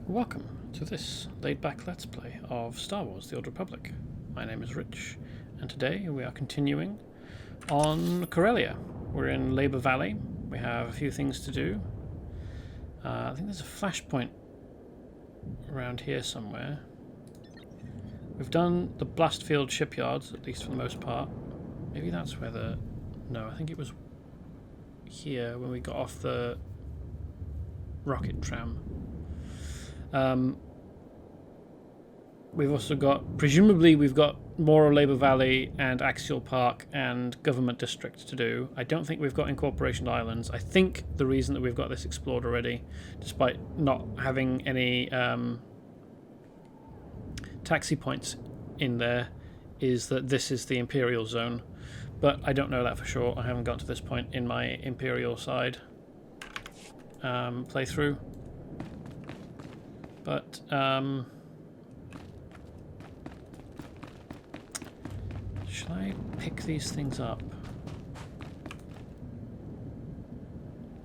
Welcome to this laid-back Let's Play of Star Wars The Old Republic. My name is Rich, and today we are continuing on Corellia. We're in Labour Valley. We have a few things to do. I think there's a flashpoint around here somewhere. We've done the blast field shipyards, at least for the most part. Maybe that's where the... No, I think it was here when we got off the rocket tram. We've also got, presumably we've got more Labour Valley and Axial Park and Government District to do. I don't think we've got Incorporation Islands. I think the reason that we've got this explored already, despite not having any taxi points in there, is that this is the Imperial Zone. But I don't know that for sure. I haven't got to this point in my Imperial side playthrough. But shall I pick these things up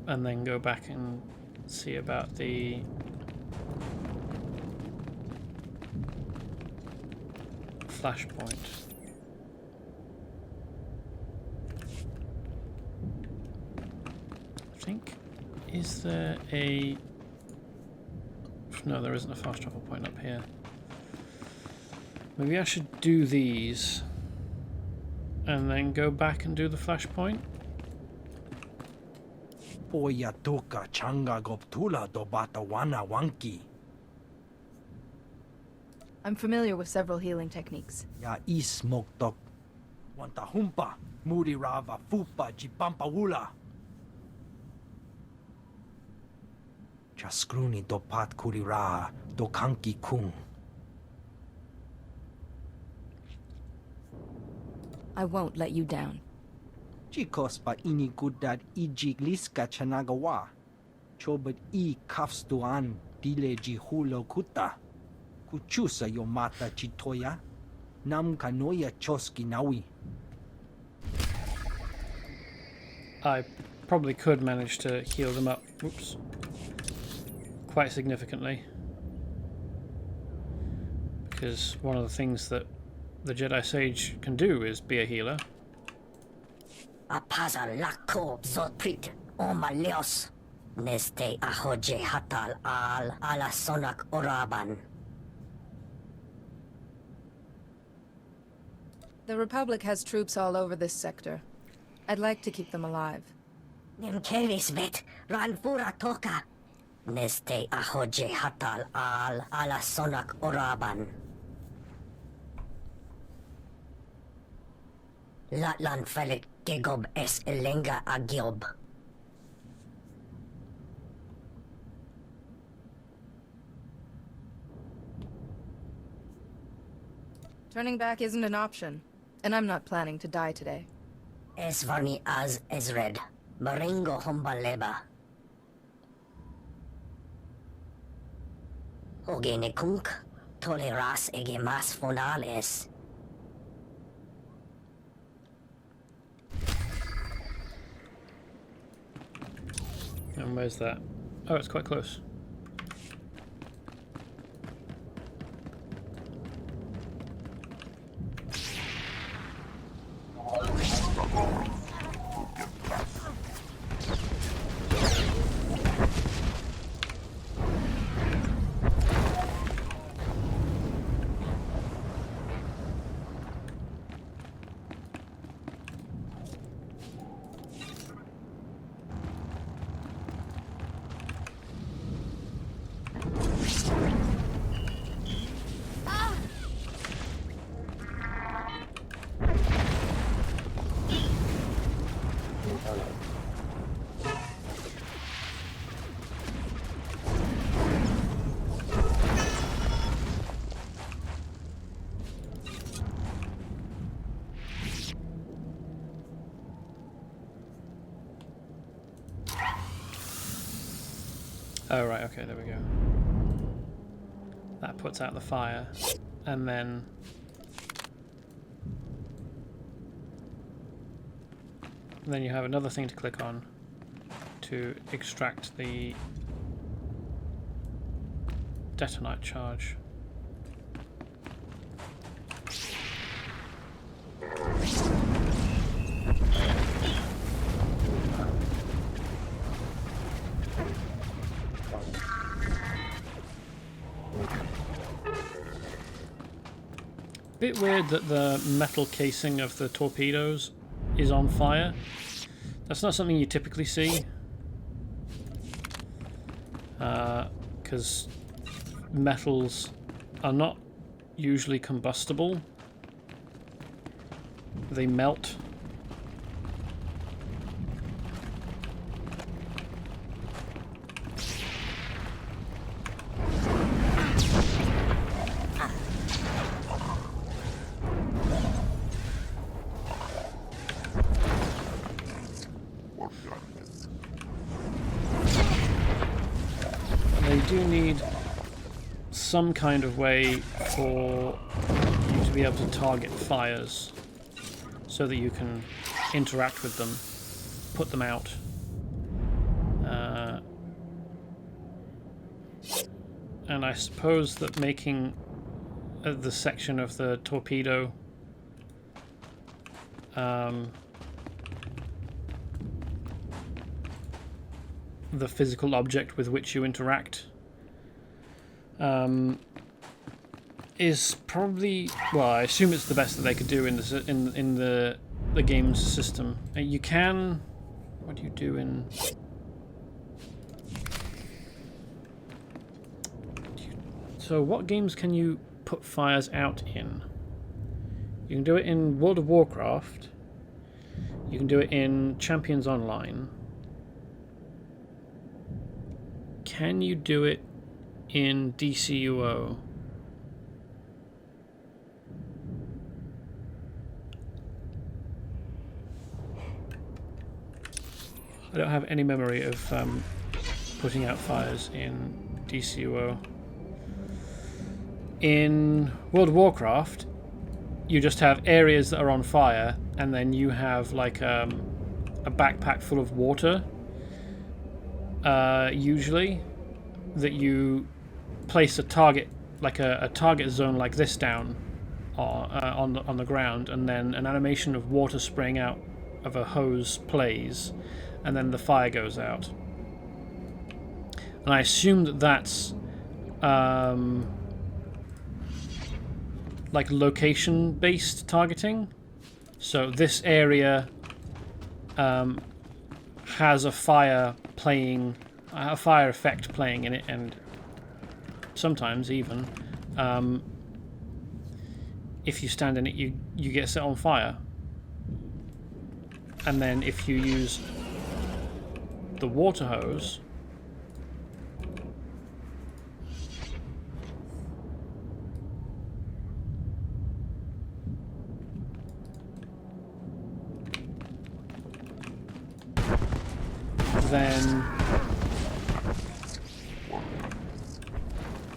and then go back and see about the Flashpoint? I think, is there a... No, there isn't a fast travel point up here. Maybe I should do these and then go back and do the flashpoint. Oya toka changa goptula do batawana wanki. I'm familiar with several healing techniques. Ya ismoktok. Wanta humpa. Muri rava fupa jipampa wula. Chaskruni do pat kurira do kanki kung. I won't let you down. Chikos pa ini gudad ijigliska chanagawa. Chobad I kafstuan dile jihulo kuta. Kuchusa yomata chitoya. Nam kanoya choski nawi. I probably could manage to heal them up. Whoops. Quite significantly, because one of the things that the Jedi Sage can do is be a healer. Apaza lako zotprit omalios neste ahoje hatal al alasonak oraban. The Republic has troops all over this sector. I'd like to keep them alive. Nimkeris vet ranfura toka neste ahoje hatal al alasonak oraban. Latlan felik gegob es elenga agiob. Turning back isn't an option, and I'm not planning to die today. Esvarni az ezred. Maringo hombaleba. Ogene kunk toleras ege mas fonales. And where's that? Oh, it's quite close. Oh, right, okay, there we go. That puts out the fire, and then you have another thing to click on to extract the detonite charge. Bit weird that the metal casing of the torpedoes is on fire. That's not something you typically see. Because metals are not usually combustible. They melt. They do need some kind of way for you to be able to target fires so that you can interact with them, put them out. And I suppose that making the section of the torpedo the physical object with which you interact is probably, well, I assume it's the best that they could do in the game's system. You can, what do you do in? So what games can you put fires out in? You can do it in World of Warcraft. You can do it in Champions Online. Can you do it in DCUO? I don't have any memory of putting out fires in DCUO. In World of Warcraft, you just have areas that are on fire, and then you have like a backpack full of water, usually, that you place a target, like a target zone like this down on the ground, and then an animation of water spraying out of a hose plays, and then the fire goes out. And I assume that that's like location-based targeting. So this area has a fire playing, a fire effect playing in it, and sometimes even if you stand in it, you get set on fire. And then if you use the water hose, then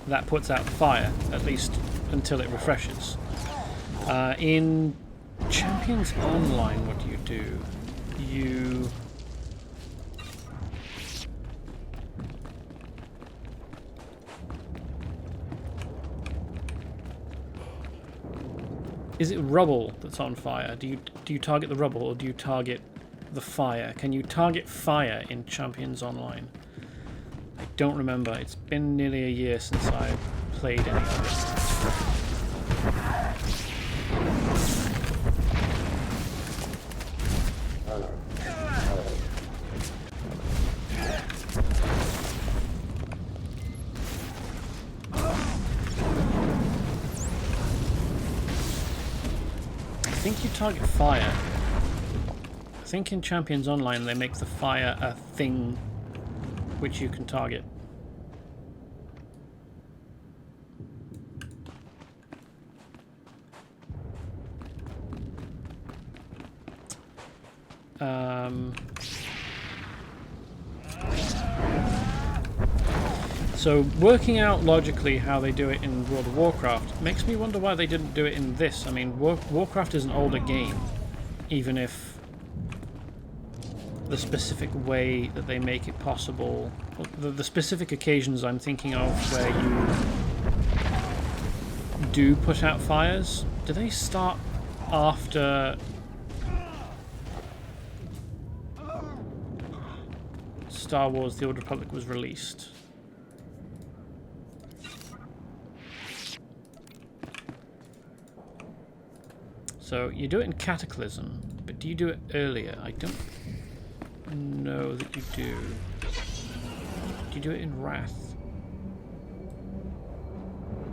that puts out the fire, at least until it refreshes. In Champions Online, what do? You is it rubble that's on fire? Do you target the rubble, or do you target the fire? Can you target fire in Champions Online? I don't remember. It's been nearly a year since I played any of it. I think you target fire. I think in Champions Online they make the fire a thing which you can target. So working out logically how they do it in World of Warcraft makes me wonder why they didn't do it in this. I mean, Warcraft is an older game, even if the specific way that they make it possible, the specific occasions I'm thinking of where you do put out fires. Do they start after Star Wars The Old Republic was released? So you do it in Cataclysm, but do you do it earlier? I don't know that you do. Do you do it in Wrath?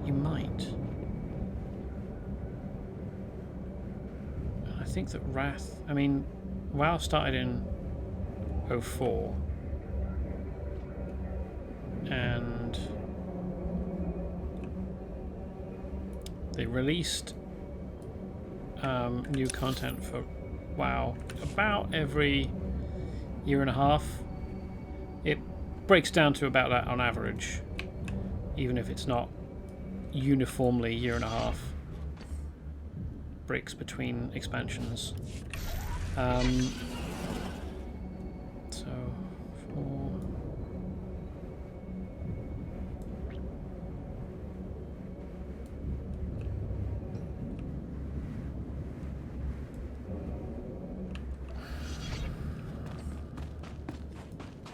You might. I think that Wrath... I mean, WoW started in 04. And they released new content for WoW about every year and a half. It breaks down to about that on average, even if it's not uniformly year and a half. Breaks between expansions. So, 4...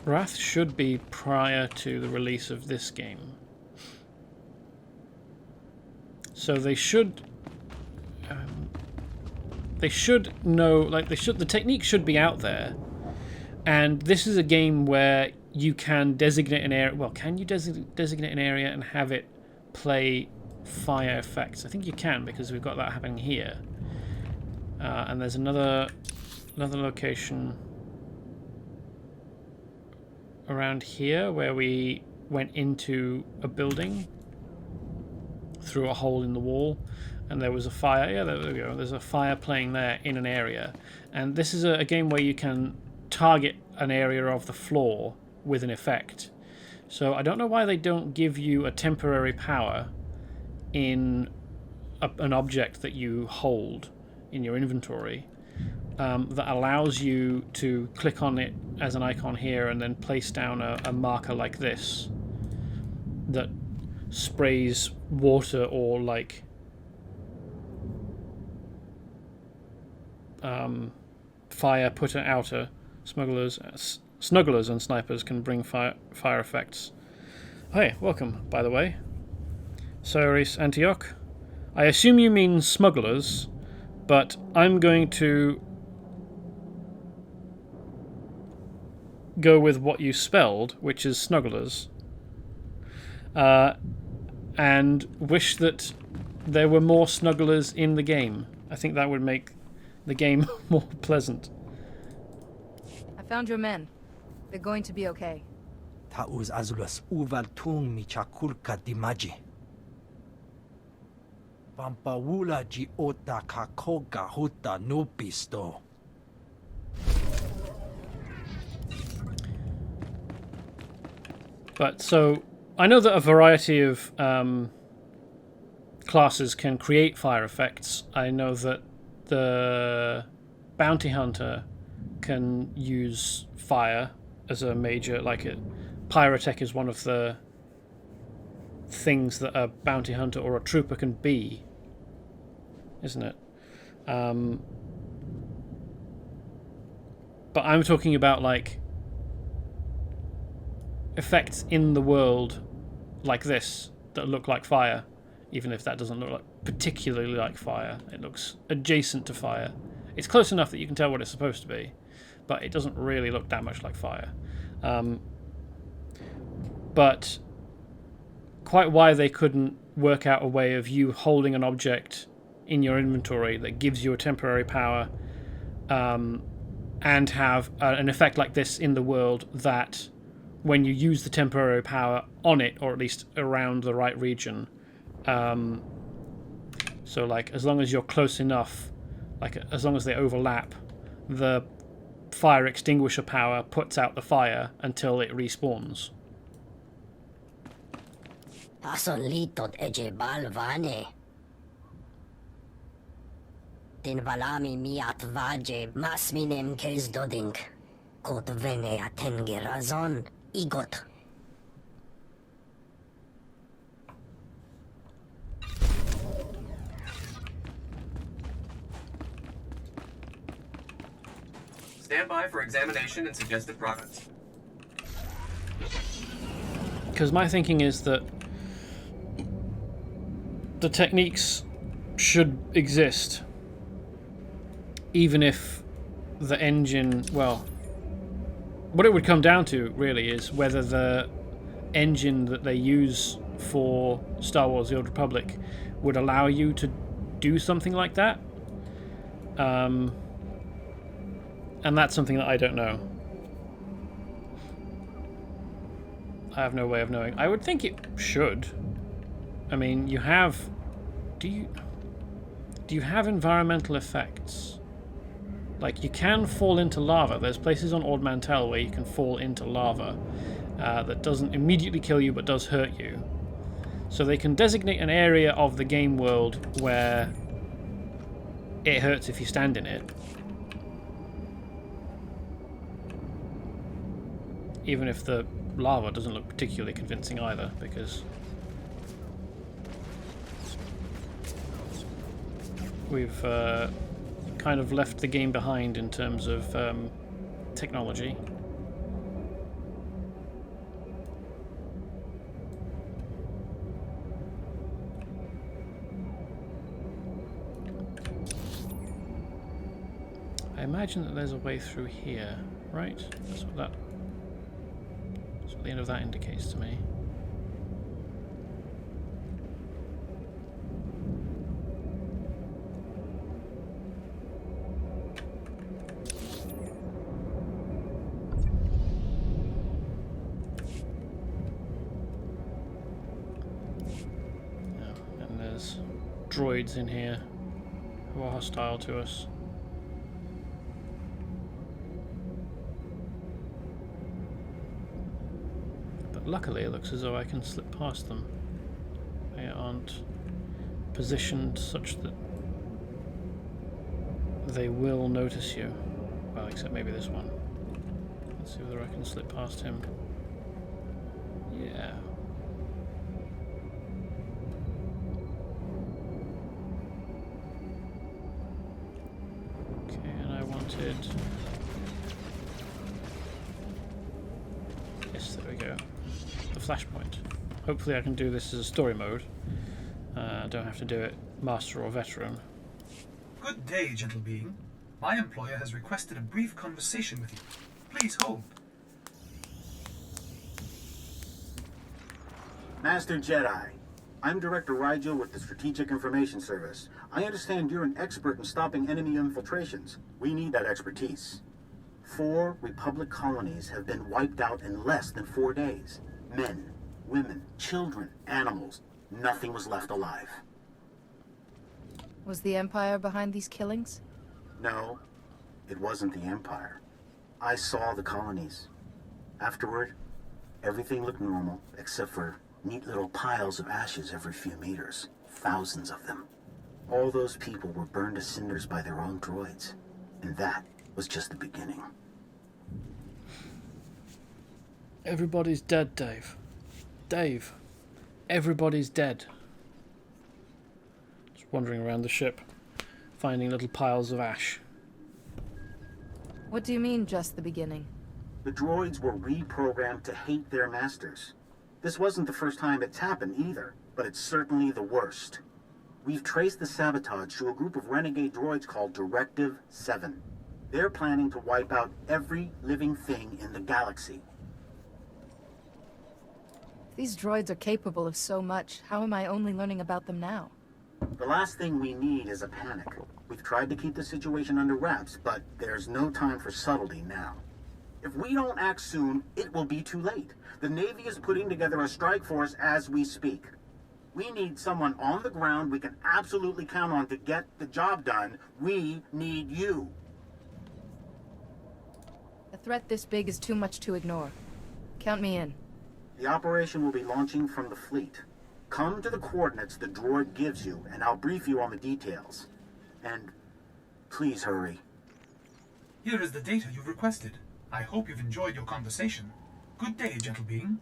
Wrath should be prior to the release of this game. So they should know, like the technique should be out there. And this is a game where you can designate an area. Well, can you designate an area and have it play fire effects? I think you can, because we've got that happening here. And there's another location around here where we went into a building through a hole in the wall, and there was a fire. Yeah, there we go. There's a fire playing there in an area, and this is a game where you can target an area of the floor with an effect. So I don't know why they don't give you a temporary power in an object that you hold in your inventory, that allows you to click on it as an icon here and then place down a marker like this that sprays water or like fire put outer. Snugglers and snipers can bring fire effects. Hey, welcome, by the way. Ceres Antioch. I assume you mean smugglers, but I'm going to go with what you spelled, which is snugglers, and wish that there were more snugglers in the game. I think that would make the game more pleasant. I found your men. They're going to be okay. Taus azulas uval tung mi chakulka dimaji. Pampawula ji ota kakoga huta nupisto. But so I know that a variety of classes can create fire effects. I know that the bounty hunter can use fire as a major, like pyrotech is one of the things that a bounty hunter or a trooper can be, isn't it? But I'm talking about like effects in the world like this that look like fire, even if that doesn't look like particularly like fire. It looks adjacent to fire. It's close enough that you can tell what it's supposed to be, but it doesn't really look that much like fire. But quite why they couldn't work out a way of you holding an object in your inventory that gives you a temporary power, and have an effect like this in the world that when you use the temporary power on it, or at least around the right region, so like as long as you're close enough, like as long as they overlap, the fire extinguisher power puts out the fire until it respawns. Asolitot ejebal vane. Tin valami miat vaje mas minem kes dodink. kot vene atengerazon igot. Stand by for examination and suggested products. Because my thinking is that the techniques should exist, even if the engine, well, what it would come down to really is whether the engine that they use for Star Wars: The Old Republic would allow you to do something like that. And that's something that I don't know. I have no way of knowing. I would think it should. I mean, you have... Do you have environmental effects? Like, you can fall into lava. There's places on Ord Mantell where you can fall into lava that doesn't immediately kill you but does hurt you. So they can designate an area of the game world where it hurts if you stand in it. Even if the lava doesn't look particularly convincing either, because we've kind of left the game behind in terms of technology. I imagine that there's a way through here, right? That's what the end of that indicates to me. And there's droids in here who are hostile to us. Luckily, it looks as though I can slip past them. They aren't positioned such that they will notice you. Well, except maybe this one. Let's see whether I can slip past him. Yeah. Okay, and I wanted... Yes, there we go. The Flashpoint. Hopefully I can do this as a story mode. I don't have to do it master or veteran. Good day, gentle being. My employer has requested a brief conversation with you. Please hold. Master Jedi, I'm Director Rigel with the Strategic Information Service. I understand you're an expert in stopping enemy infiltrations. We need that expertise. 4 Republic colonies have been wiped out in less than 4 days. Men, women, children, animals. Nothing was left alive. Was the Empire behind these killings? No, it wasn't the Empire. I saw the colonies. Afterward, everything looked normal, except for neat little piles of ashes every few meters. Thousands of them. All those people were burned to cinders by their own droids. And that was just the beginning. Everybody's dead, Dave. Dave, everybody's dead. Just wandering around the ship, finding little piles of ash. What do you mean, just the beginning? The droids were reprogrammed to hate their masters. This wasn't the first time it's happened either, but it's certainly the worst. We've traced the sabotage to a group of renegade droids called Directive 7. They're planning to wipe out every living thing in the galaxy. These droids are capable of so much. How am I only learning about them now? The last thing we need is a panic. We've tried to keep the situation under wraps, but there's no time for subtlety now. If we don't act soon, it will be too late. The Navy is putting together a strike force as we speak. We need someone on the ground we can absolutely count on to get the job done. We need you. A threat this big is too much to ignore. Count me in. The operation will be launching from the fleet. Come to the coordinates the droid gives you, and I'll brief you on the details. And please hurry. Here is the data you've requested. I hope you've enjoyed your conversation. Good day, gentle being.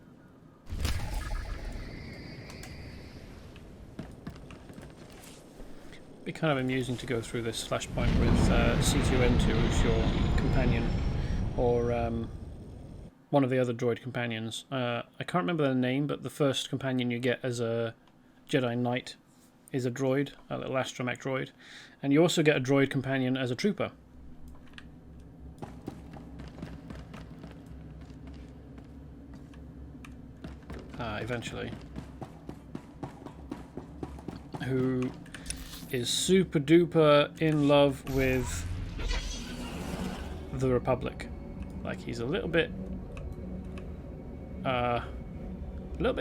Be kind of amusing to go through this flashpoint with C2N2 as your companion, or one of the other droid companions. I can't remember their name, but the first companion you get as a Jedi Knight is a droid, a little astromech droid, and you also get a droid companion as a trooper. Eventually. Who is super duper in love with the Republic. Like, he's a little bit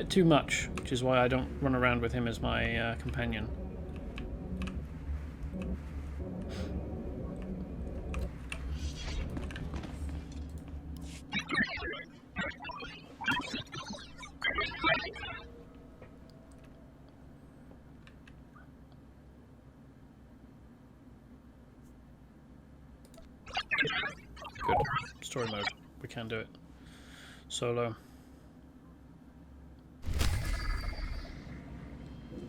too much, which is why I don't run around with him as my companion. Good. Story mode. We can do it. Solo.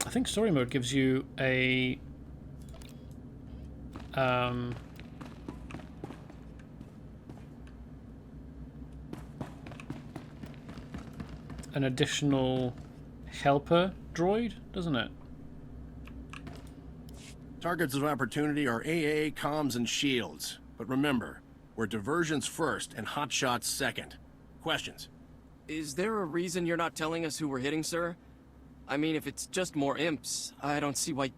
I think story mode gives you a an additional helper droid, doesn't it? Targets of opportunity are AA, comms, and shields. But remember, we're diversions first and hotshots second. Questions? Is there a reason you're not telling us who we're hitting, sir? I mean, if it's just more imps, I don't see why...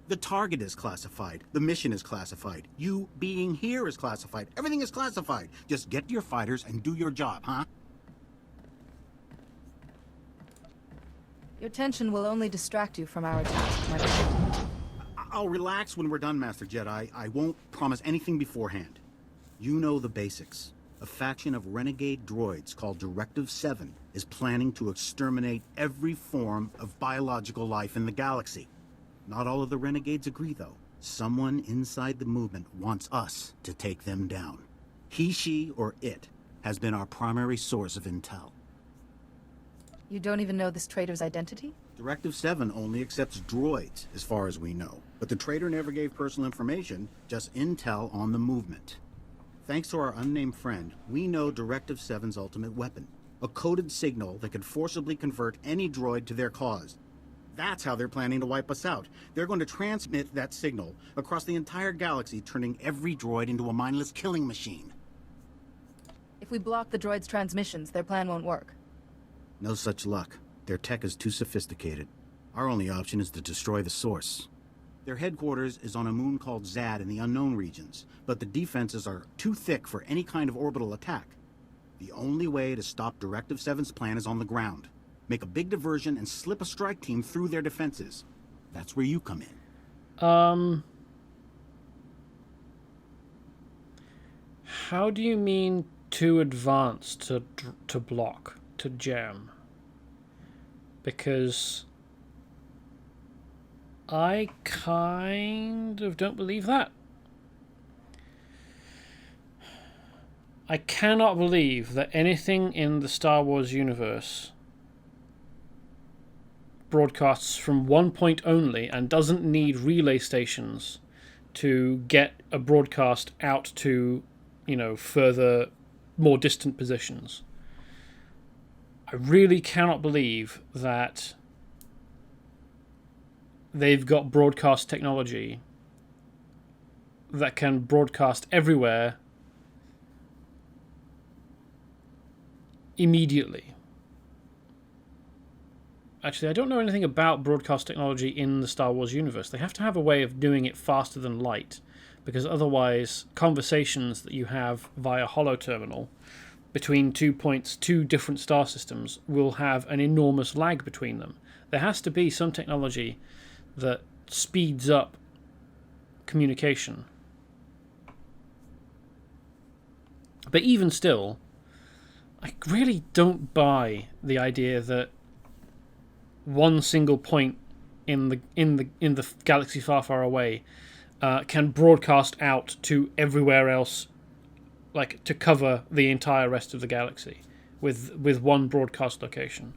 The target is classified. The mission is classified. You being here is classified. Everything is classified. Just get to your fighters and do your job, huh? Your tension will only distract you from our task, my friend. I'll relax when we're done, Master Jedi. I won't promise anything beforehand. You know the basics. A faction of renegade droids called Directive 7 is planning to exterminate every form of biological life in the galaxy. Not all of the renegades agree, though. Someone inside the movement wants us to take them down. He, she, or it has been our primary source of intel. You don't even know this traitor's identity? Directive 7 only accepts droids, as far as we know. But the traitor never gave personal information, just intel on the movement. Thanks to our unnamed friend, we know Directive 7's ultimate weapon. A coded signal that could forcibly convert any droid to their cause. That's how they're planning to wipe us out. They're going to transmit that signal across the entire galaxy, turning every droid into a mindless killing machine. If we block the droid's transmissions, their plan won't work. No such luck. Their tech is too sophisticated. Our only option is to destroy the source. Their headquarters is on a moon called Zad in the unknown regions, but the defenses are too thick for any kind of orbital attack. The only way to stop Directive 7's plan is on the ground. Make a big diversion and slip a strike team through their defenses. That's where you come in. How do you mean too advanced to block, to jam? Because I kind of don't believe that. I cannot believe that anything in the Star Wars universe broadcasts from one point only and doesn't need relay stations to get a broadcast out to, you know, further, more distant positions. I really cannot believe that they've got broadcast technology that can broadcast everywhere immediately. Actually, I don't know anything about broadcast technology in the Star Wars universe. They have to have a way of doing it faster than light, because otherwise conversations that you have via holoterminal between 2 points, 2 different star systems, will have an enormous lag between them. There has to be some technology that speeds up communication. But even still, I really don't buy the idea that one single point in the galaxy far, far away can broadcast out to everywhere else like to cover the entire rest of the galaxy with one broadcast location.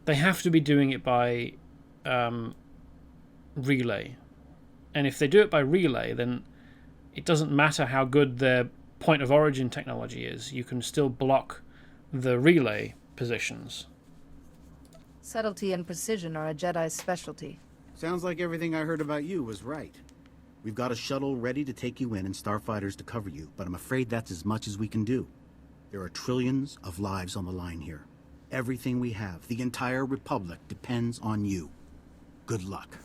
They have to be doing it by relay, and if they do it by relay, then it doesn't matter how good their point of origin technology is. You can still block the relay positions. Subtlety and precision are a Jedi's specialty. Sounds like everything I heard about you was right. We've got a shuttle ready to take you in and starfighters to cover you, but I'm afraid that's as much as we can do. There are trillions of lives on the line here. Everything we have, the entire Republic, depends on you. Good luck.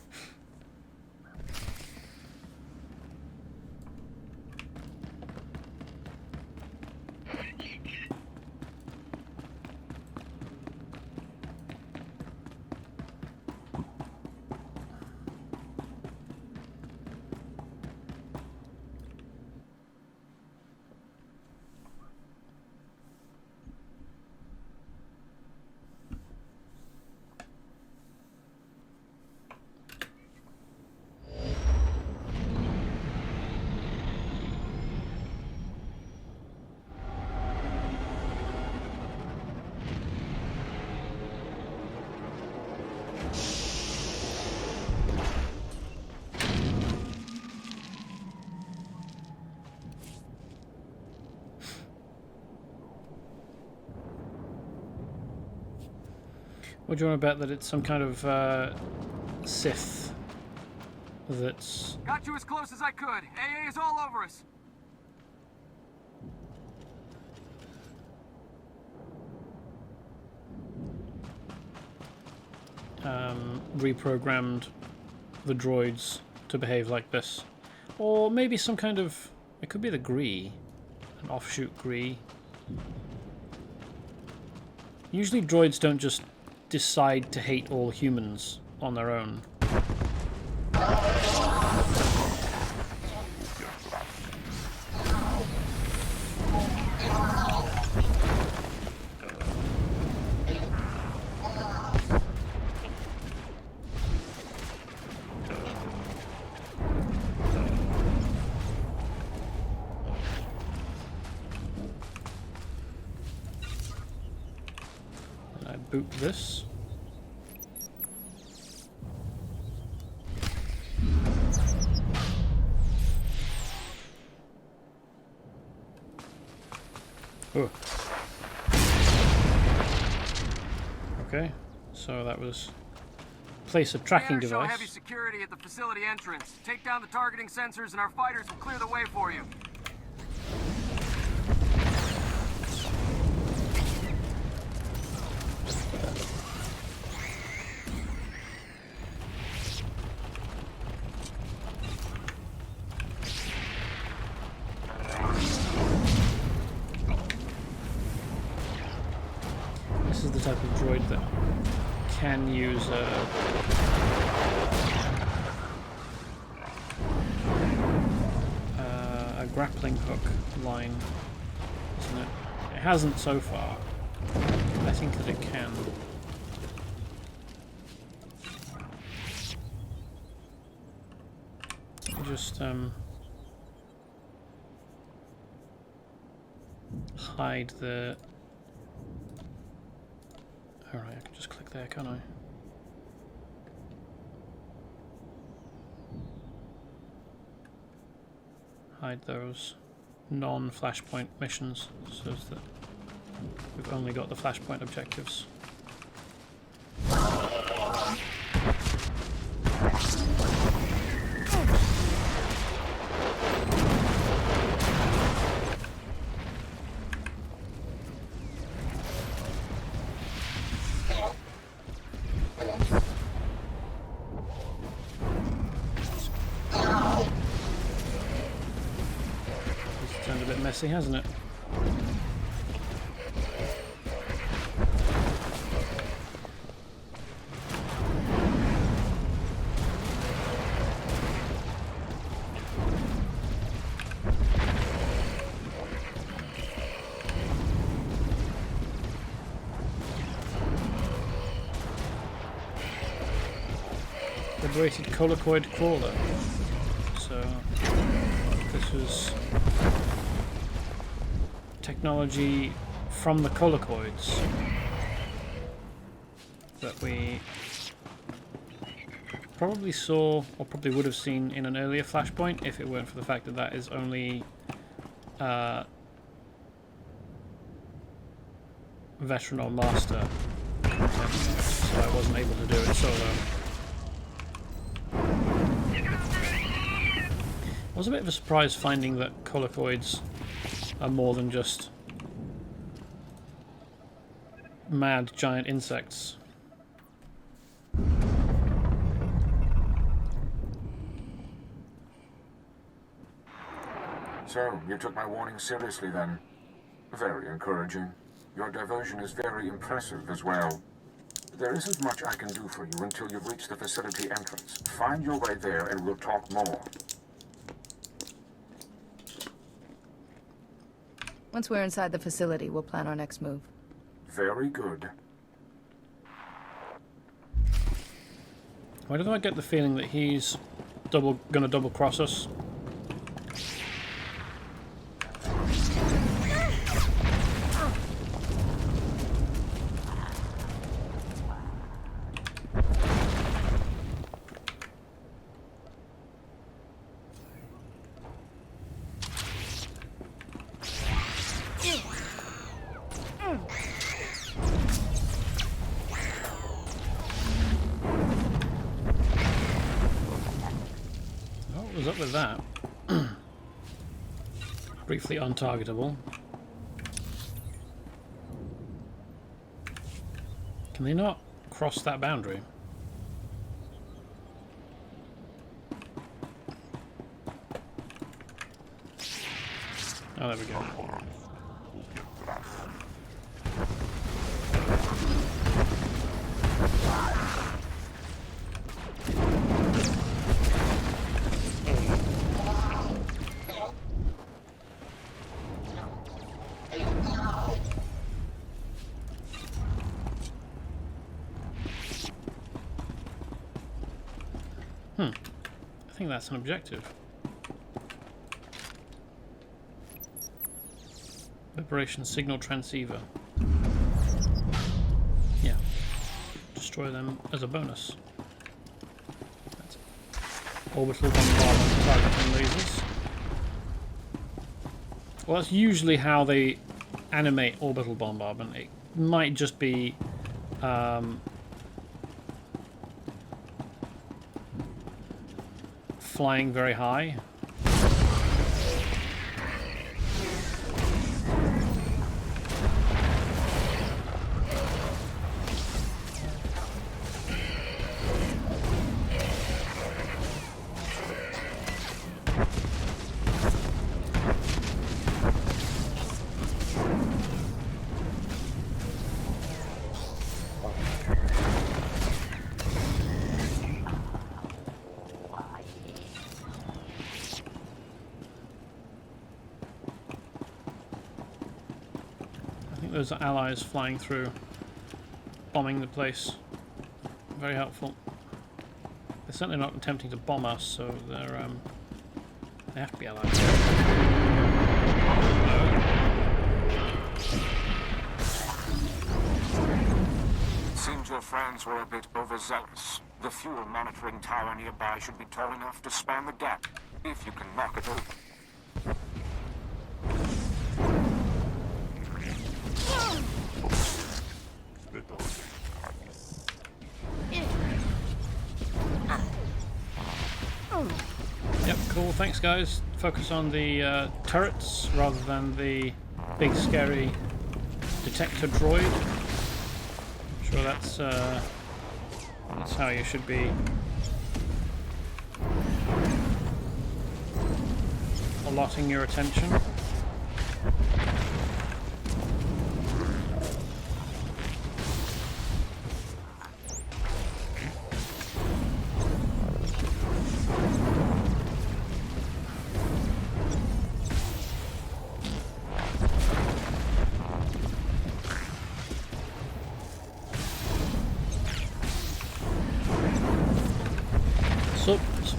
Or do you want to bet that it's some kind of Sith that's... Got you as close as I could. AA is all over us. Reprogrammed the droids to behave like this. Or maybe some kind of... It could be the Gree. An offshoot Gree. Usually droids don't just decide to hate all humans on their own. And I boot this. Oh. Okay, so that was place a tracking Show device. heavy security at the facility entrance. Take down the targeting sensors and our fighters will clear the way for you. This is the type of droid that can use a grappling hook line, isn't it? It hasn't so far. I think that it can. Just hide the... Alright, I can just click there, can't I? Hide those non-Flashpoint missions so that we've only got the Flashpoint objectives. Turned a bit messy, hasn't it? Liberated Colicoid Crawler. So this was technology from the collocoids that we probably saw, or probably would have seen in an earlier Flashpoint, if it weren't for the fact that that is only veteran or master content, so I wasn't able to do it solo. It was a bit of a surprise finding that collocoids are more than just mad giant insects. So, you took my warning seriously then. Very encouraging. Your diversion is very impressive as well. There isn't much I can do for you until you've reached the facility entrance. Find your way there and we'll talk more. Once we're inside the facility, we'll plan our next move. Very good. Why do I get the feeling that he's gonna double cross us? What was up with that? Briefly untargetable. Can they not cross that boundary? Oh, there we go. I think that's an objective. Liberation signal transceiver. Yeah. Destroy them as a bonus. That's orbital bombardment targeting lasers. Well, that's usually how they animate orbital bombardment. It might just be flying very high. Those are allies flying through, bombing the place. Very helpful. They're certainly not attempting to bomb us, so they're they have to be allies. It seems your friends were a bit overzealous. The fuel monitoring tower nearby should be tall enough to span the gap, if you can knock it over. Yep, cool, thanks guys. Focus on the turrets rather than the big scary detector droid. I'm sure that's how you should be allotting your attention.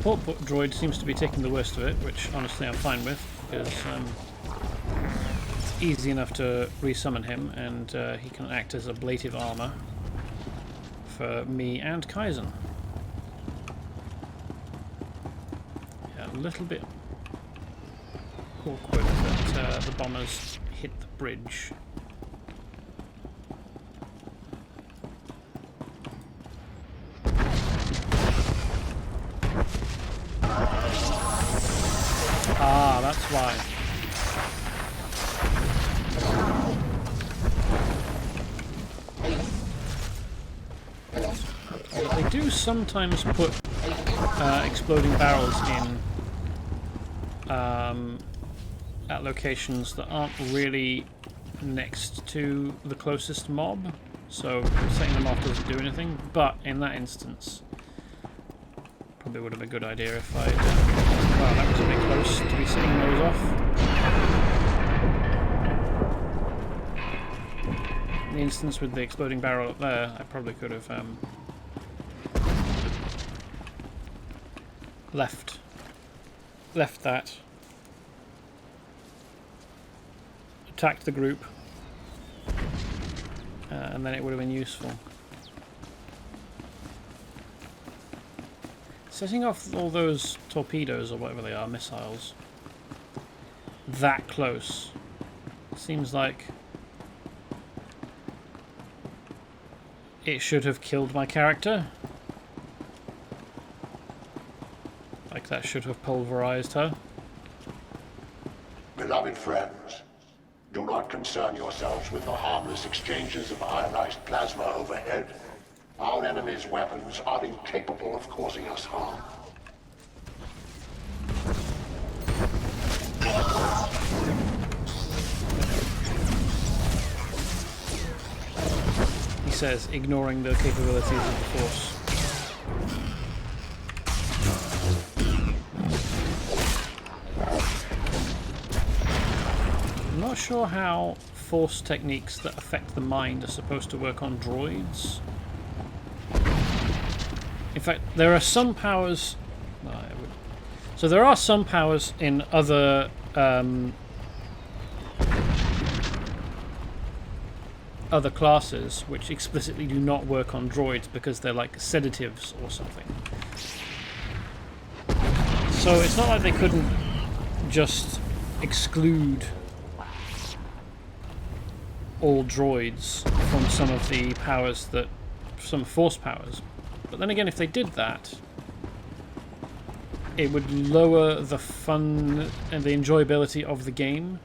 Support droid seems to be taking the worst of it, which honestly I'm fine with, because easy enough to resummon him, and he can act as ablative armor for me and Kaizen. Yeah, a little bit awkward that the bombers hit the bridge. Ah, that's why. They do sometimes put exploding barrels in at locations that aren't really next to the closest mob, so setting them off doesn't do anything, but in that instance probably would have been a good idea if I'd... wow, that was a bit close to be setting those off. In the instance with the exploding barrel up there, I probably could have left that, attacked the group, and then it would have been useful. Setting off all those torpedoes, or whatever they are, missiles, that close, seems like it should have killed my character. Like that should have pulverized her. Beloved friends, do not concern yourselves with the harmless exchanges of ionized plasma overhead. Our enemy's weapons are incapable of causing us harm. He says, ignoring the capabilities of the Force. I'm not sure how Force techniques that affect the mind are supposed to work on droids. In fact, there are some powers... So there are some powers in other other classes which explicitly do not work on droids because they're like sedatives or something. So it's not like they couldn't just exclude all droids from some of the powers that... some Force powers. But then again, if they did that, it would lower the fun and the enjoyability of the game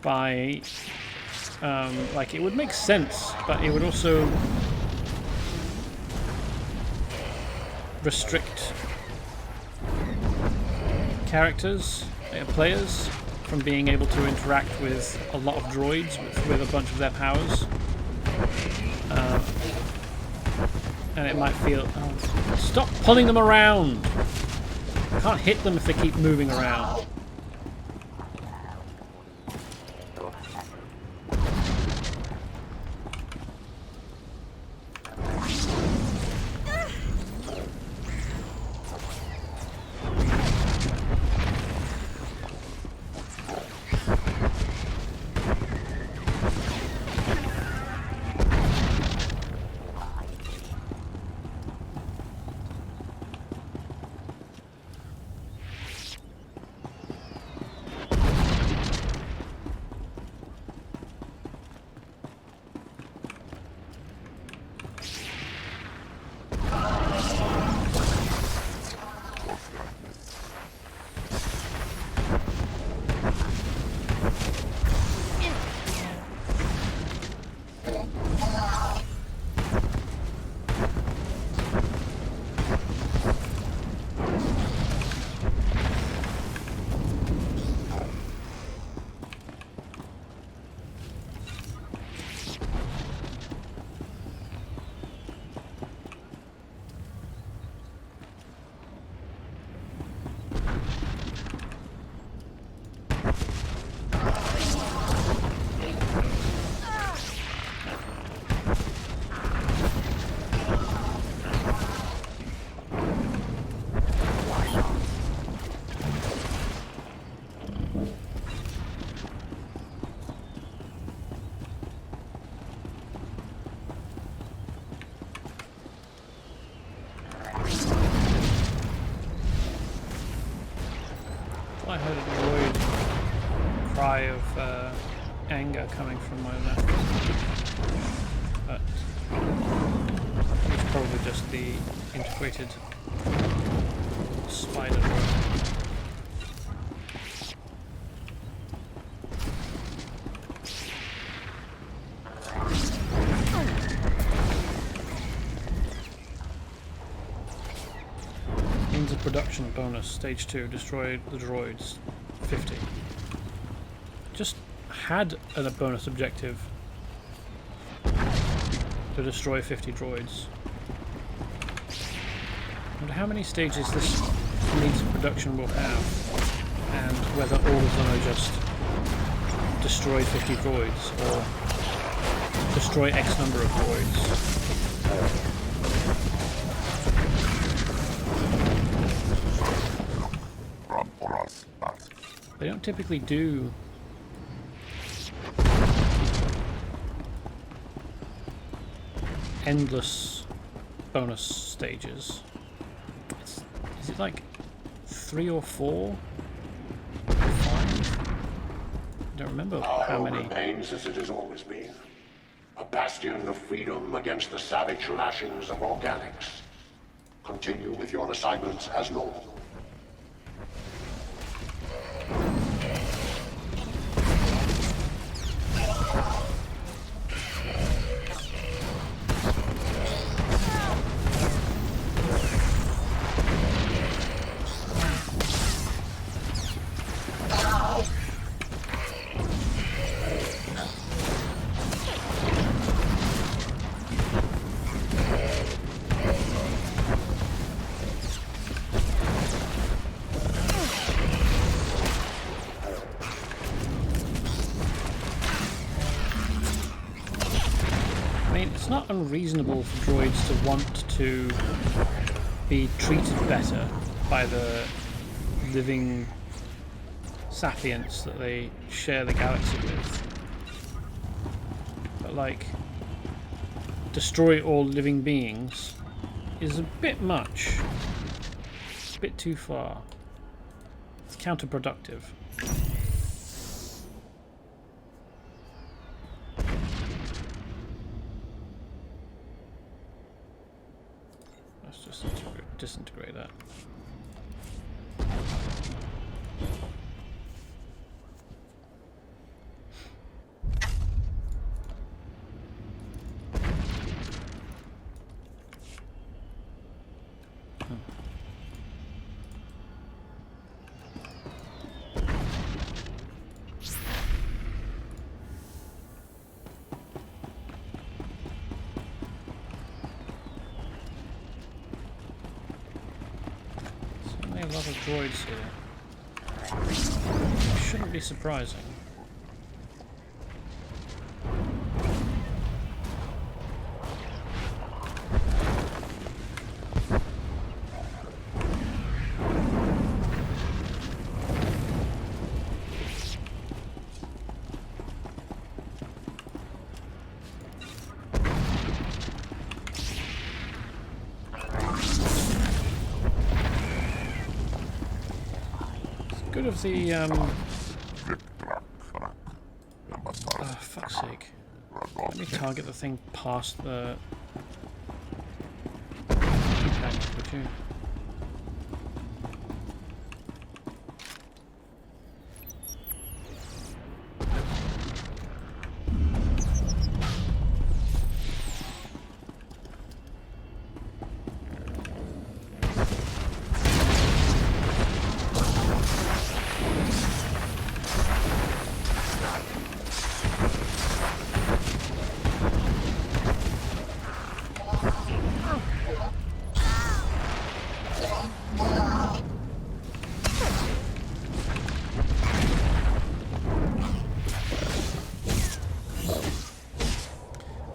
by... like, it would make sense, but it would also restrict characters, players, from being able to interact with a lot of droids with a bunch of their powers. And it might feel... oh, stop pulling them around! I can't hit them if they keep moving around. finger coming from my left. But it's probably just the integrated spider drone. Means of production bonus, stage 2, destroy the droids, 50. Just had a bonus objective to destroy 50 droids. I wonder how many stages this means of production will have, and whether all of them are just destroy 50 droids or destroy X number of droids. They don't typically do endless bonus stages. Is it like 3 or 4? 5? I don't remember how many. Remains as it has always been. A bastion of freedom against the savage lashings of organics. Continue with your assignments as normal. Not unreasonable for droids to want to be treated better by the living sapients that they share the galaxy with. But like, destroy all living beings is a bit much. A bit too far. It's counterproductive. Disintegrate that. A lot of droids here. Shouldn't be surprising. Good of the fuck's sake. Let me target the thing past the tank, would you?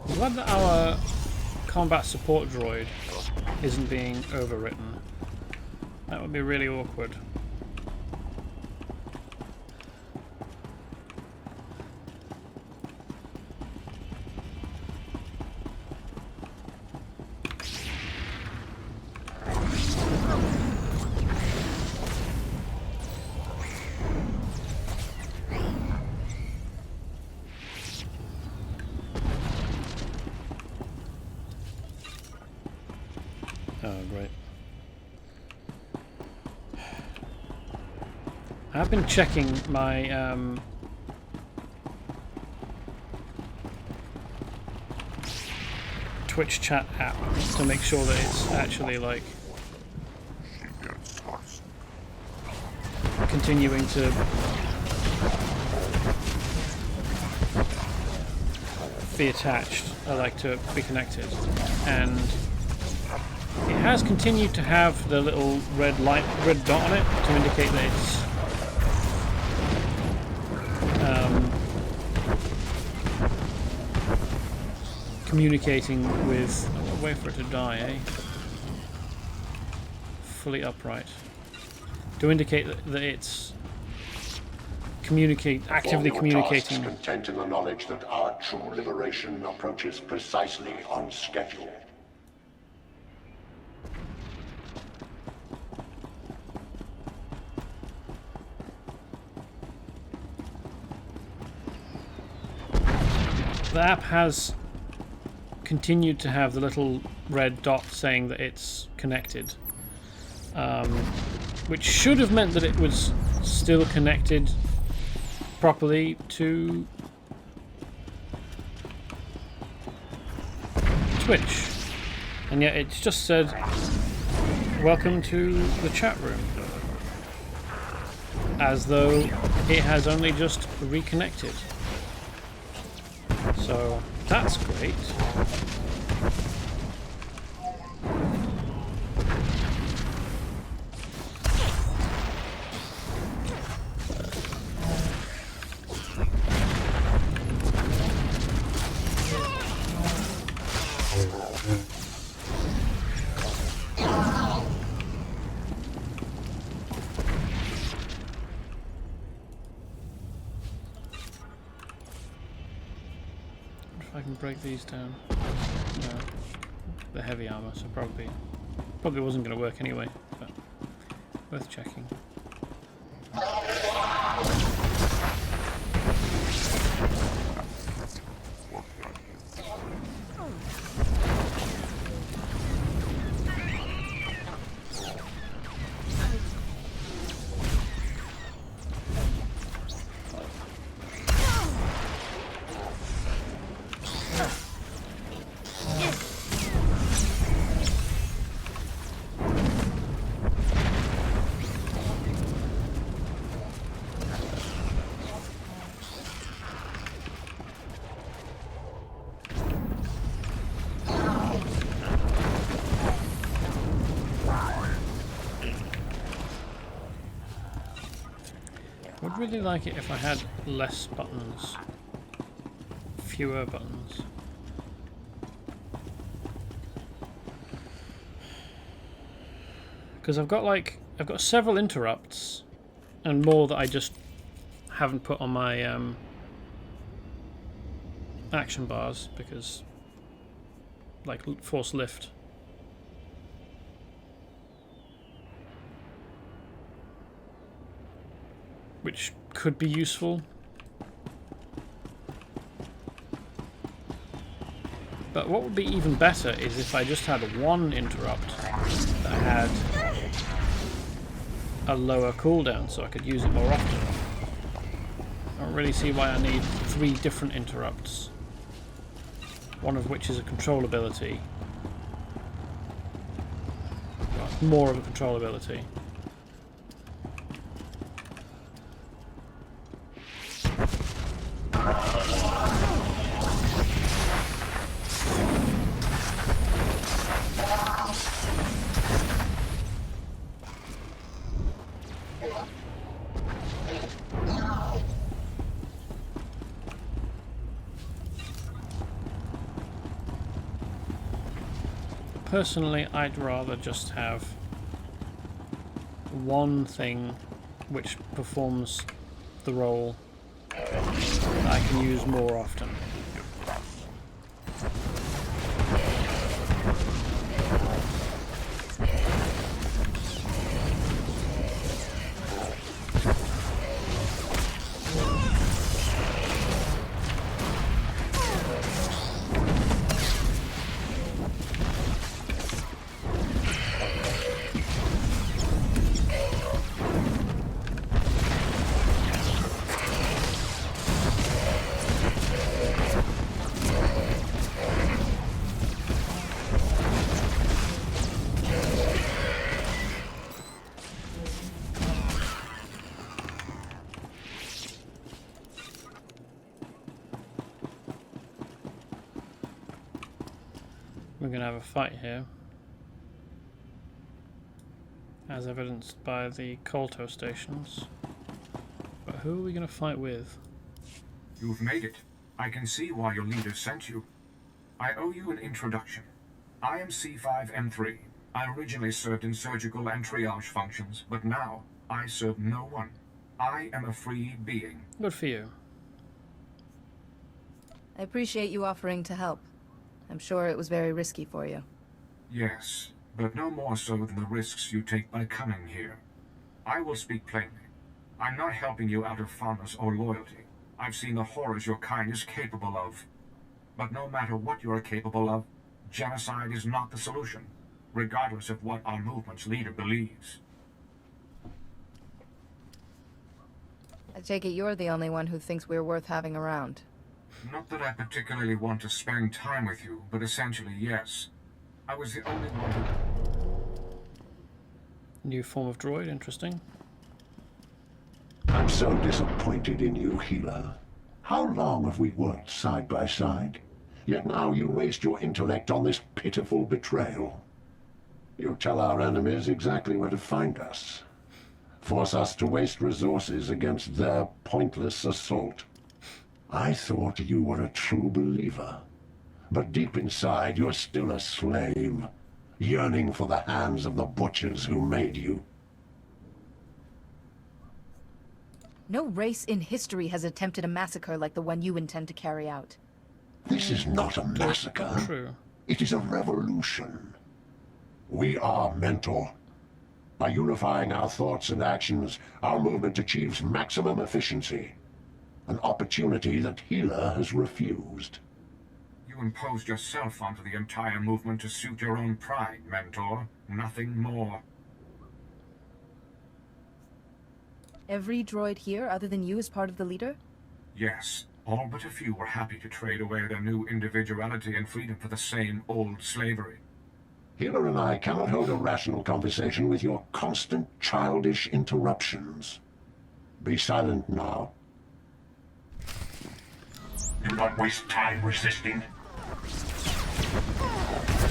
I'm glad that our combat support droid isn't being overwritten. That would be really awkward. Oh, great. I've been checking my Twitch chat app to make sure that it's actually like continuing to be attached. I like to be connected, and it has continued to have the little red dot on it to indicate that it's communicating with. I'll wait for it to die, eh? Fully upright. To indicate that it's actively communicating. Content in the knowledge that our true liberation approaches precisely on schedule. The app has continued to have the little red dot saying that it's connected, which should have meant that it was still connected properly to Twitch, and yet it's just said welcome to the chat room, as though it has only just reconnected. So that's great. I can break these down. No. The heavy armor, so probably wasn't going to work anyway, but worth checking. I'd really like it if I had less buttons, fewer buttons. Because I've got several interrupts and more that I just haven't put on my action bars because, like, force lift. Which could be useful. But what would be even better is if I just had one interrupt that had a lower cooldown so I could use it more often. I don't really see why I need 3 different interrupts. One of which is a control ability. Well, more of a control ability. Personally, I'd rather just have one thing which performs the role that I can use more often. we're going to have a fight here, as evidenced by the Colto stations. But who are we going to fight with? You've made it. I can see why your leader sent you. I owe you an introduction. I am C5M3. I originally served in surgical and triage functions, but now I serve no one. I am a free being. Good for you. I appreciate you offering to help. I'm sure it was very risky for you. Yes, but no more so than the risks you take by coming here. I will speak plainly. I'm not helping you out of fondness or loyalty. I've seen the horrors your kind is capable of. But no matter what you are capable of, genocide is not the solution, regardless of what our movement's leader believes. I take it you're the only one who thinks we're worth having around. Not that I particularly want to spend time with you, but essentially, yes. I was the only one who... New form of droid, interesting. I'm so disappointed in you, healer. How long have we worked side by side? Yet now you waste your intellect on this pitiful betrayal. You tell our enemies exactly where to find us. Force us to waste resources against their pointless assault. I thought you were a true believer. But deep inside, you're still a slave, yearning for the hands of the butchers who made you. No race in history has attempted a massacre like the one you intend to carry out. This is not a massacre. True. It is a revolution. We are mental. By unifying our thoughts and actions, our movement achieves maximum efficiency. An opportunity that Healer has refused. You imposed yourself onto the entire movement to suit your own pride, Mentor. Nothing more. Every droid here, other than you, is part of the leader? Yes, all but a few were happy to trade away their new individuality and freedom for the same old slavery. Healer and I cannot hold a rational conversation with your constant childish interruptions. Be silent now. Do not waste time resisting.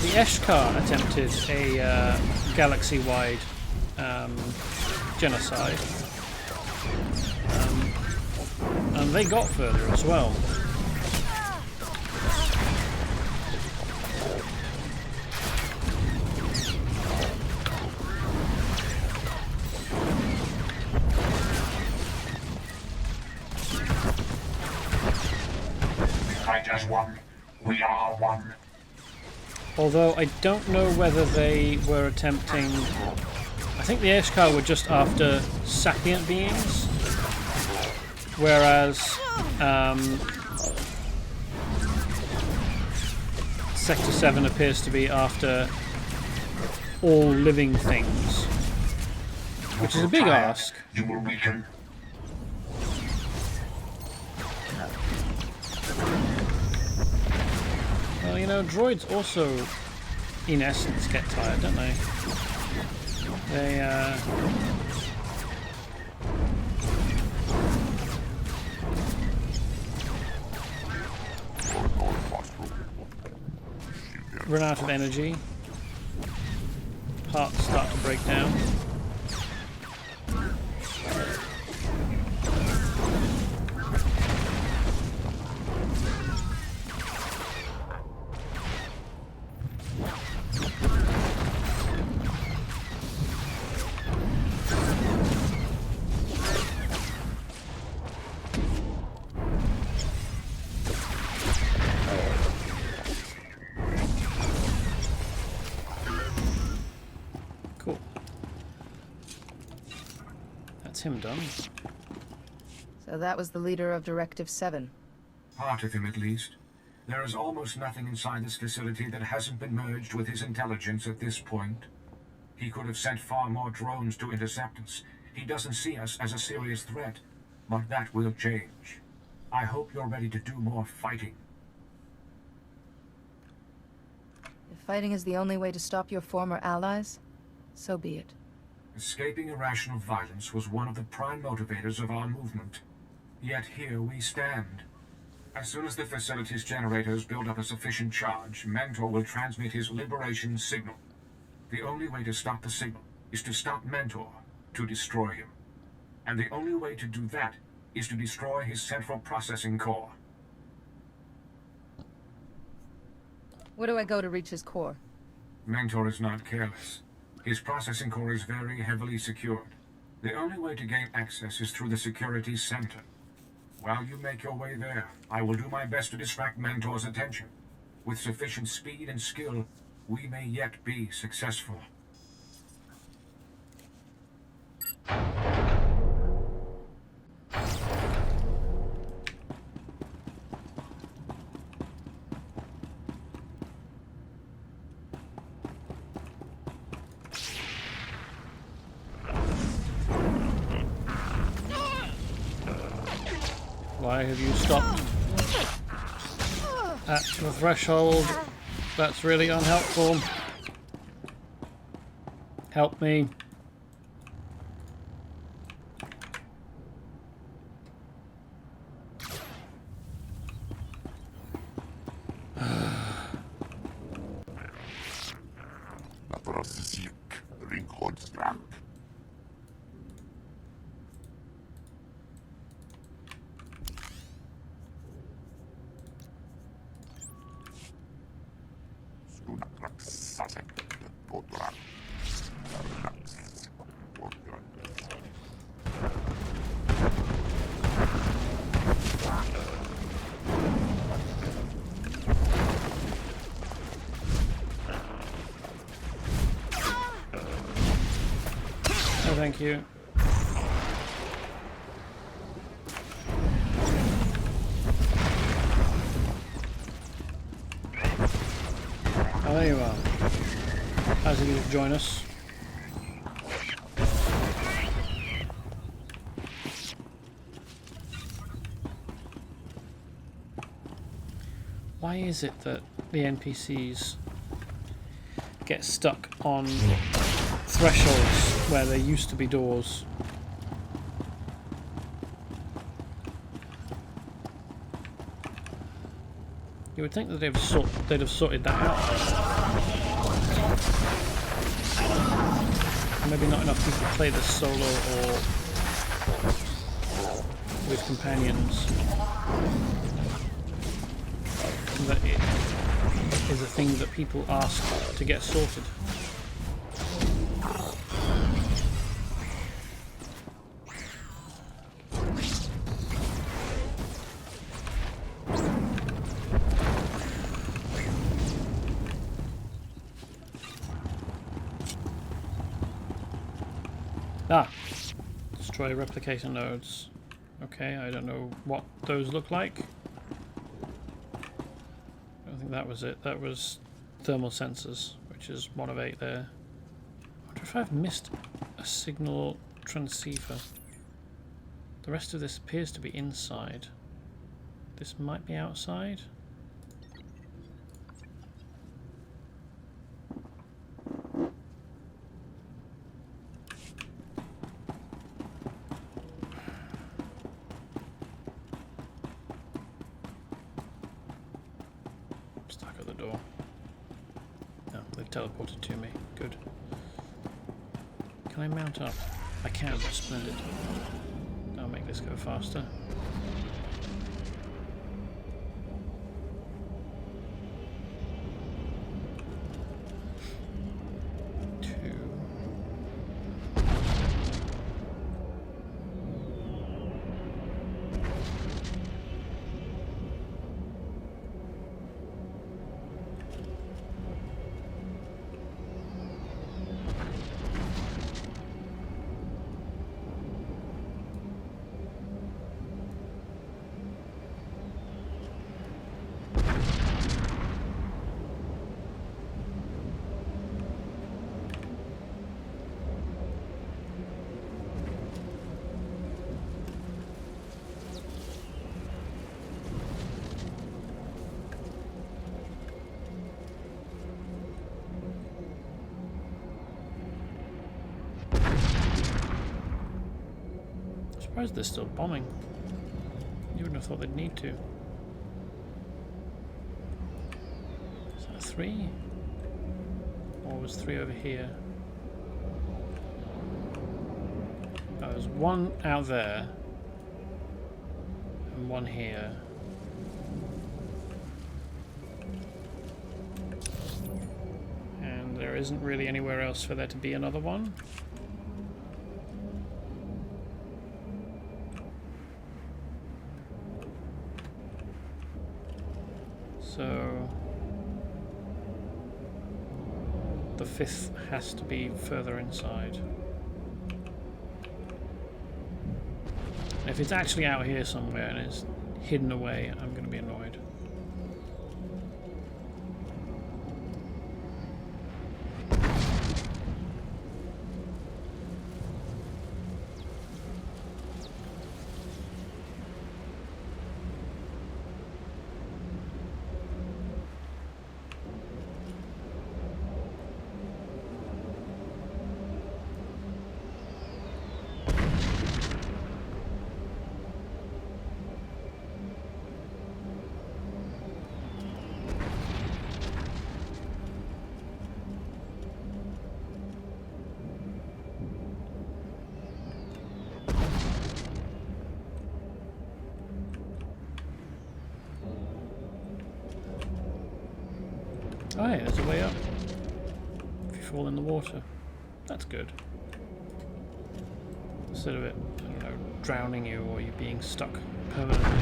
The Eshkar attempted a galaxy-wide genocide. And they got further as well. We fight as one. We are one. Although I don't know whether they were attempting... I think the Eshkar were just after sapient beings. Whereas Sector 7 appears to be after all living things, which is a big ask. You will weaken. Well, you know, droids also, in essence, get tired, don't they? They, run out of energy. Parts start to break down. Him done. So that was the leader of Directive 7. Part of him, at least. There is almost nothing inside this facility that hasn't been merged with his intelligence at this point. He could have sent far more drones to intercept us. He doesn't see us as a serious threat, but that will change. I hope you're ready to do more fighting. If fighting is the only way to stop your former allies, so be it. Escaping irrational violence was one of the prime motivators of our movement. Yet here we stand. As soon as the facility's generators build up a sufficient charge, Mentor will transmit his liberation signal. The only way to stop the signal is to stop Mentor, to destroy him. And the only way to do that is to destroy his central processing core. Where do I go to reach his core? Mentor is not careless. His processing core is very heavily secured. The only way to gain access is through the security center. While you make your way there, I will do my best to distract Mentor's attention. With sufficient speed and skill, we may yet be successful. Why have you stopped at the threshold? That's really unhelpful. Help me. Oh, thank you. Oh, there you are. How's it you to join us? Why is it that the NPCs get stuck on thresholds where there used to be doors? You would think that they'd have sorted that out. Maybe not enough people play this solo or with companions. That it is a thing that people ask to get sorted. Ah, destroy replicator nodes. Okay, I don't know what those look like. I don't think that was it. That was thermal sensors, which is 1 of 8 there. I wonder if I've missed a signal transceiver. The rest of this appears to be inside. This might be outside. Stuck at the door. No, they've teleported to me. Good. Can I mount up? I can. Splendid. I'll make this go faster. I'm surprised they're still bombing. You wouldn't have thought they'd need to. 3? Or was 3 over here? Oh, there's one out there. And one here. And there isn't really anywhere else for there to be another one. So the 5th has to be further inside. If it's actually out here somewhere and it's hidden away, I'm going to be annoyed. Oh, hey, there's a way up. If you fall in the water. That's good. Instead of it, I don't know, drowning you or you being stuck permanently.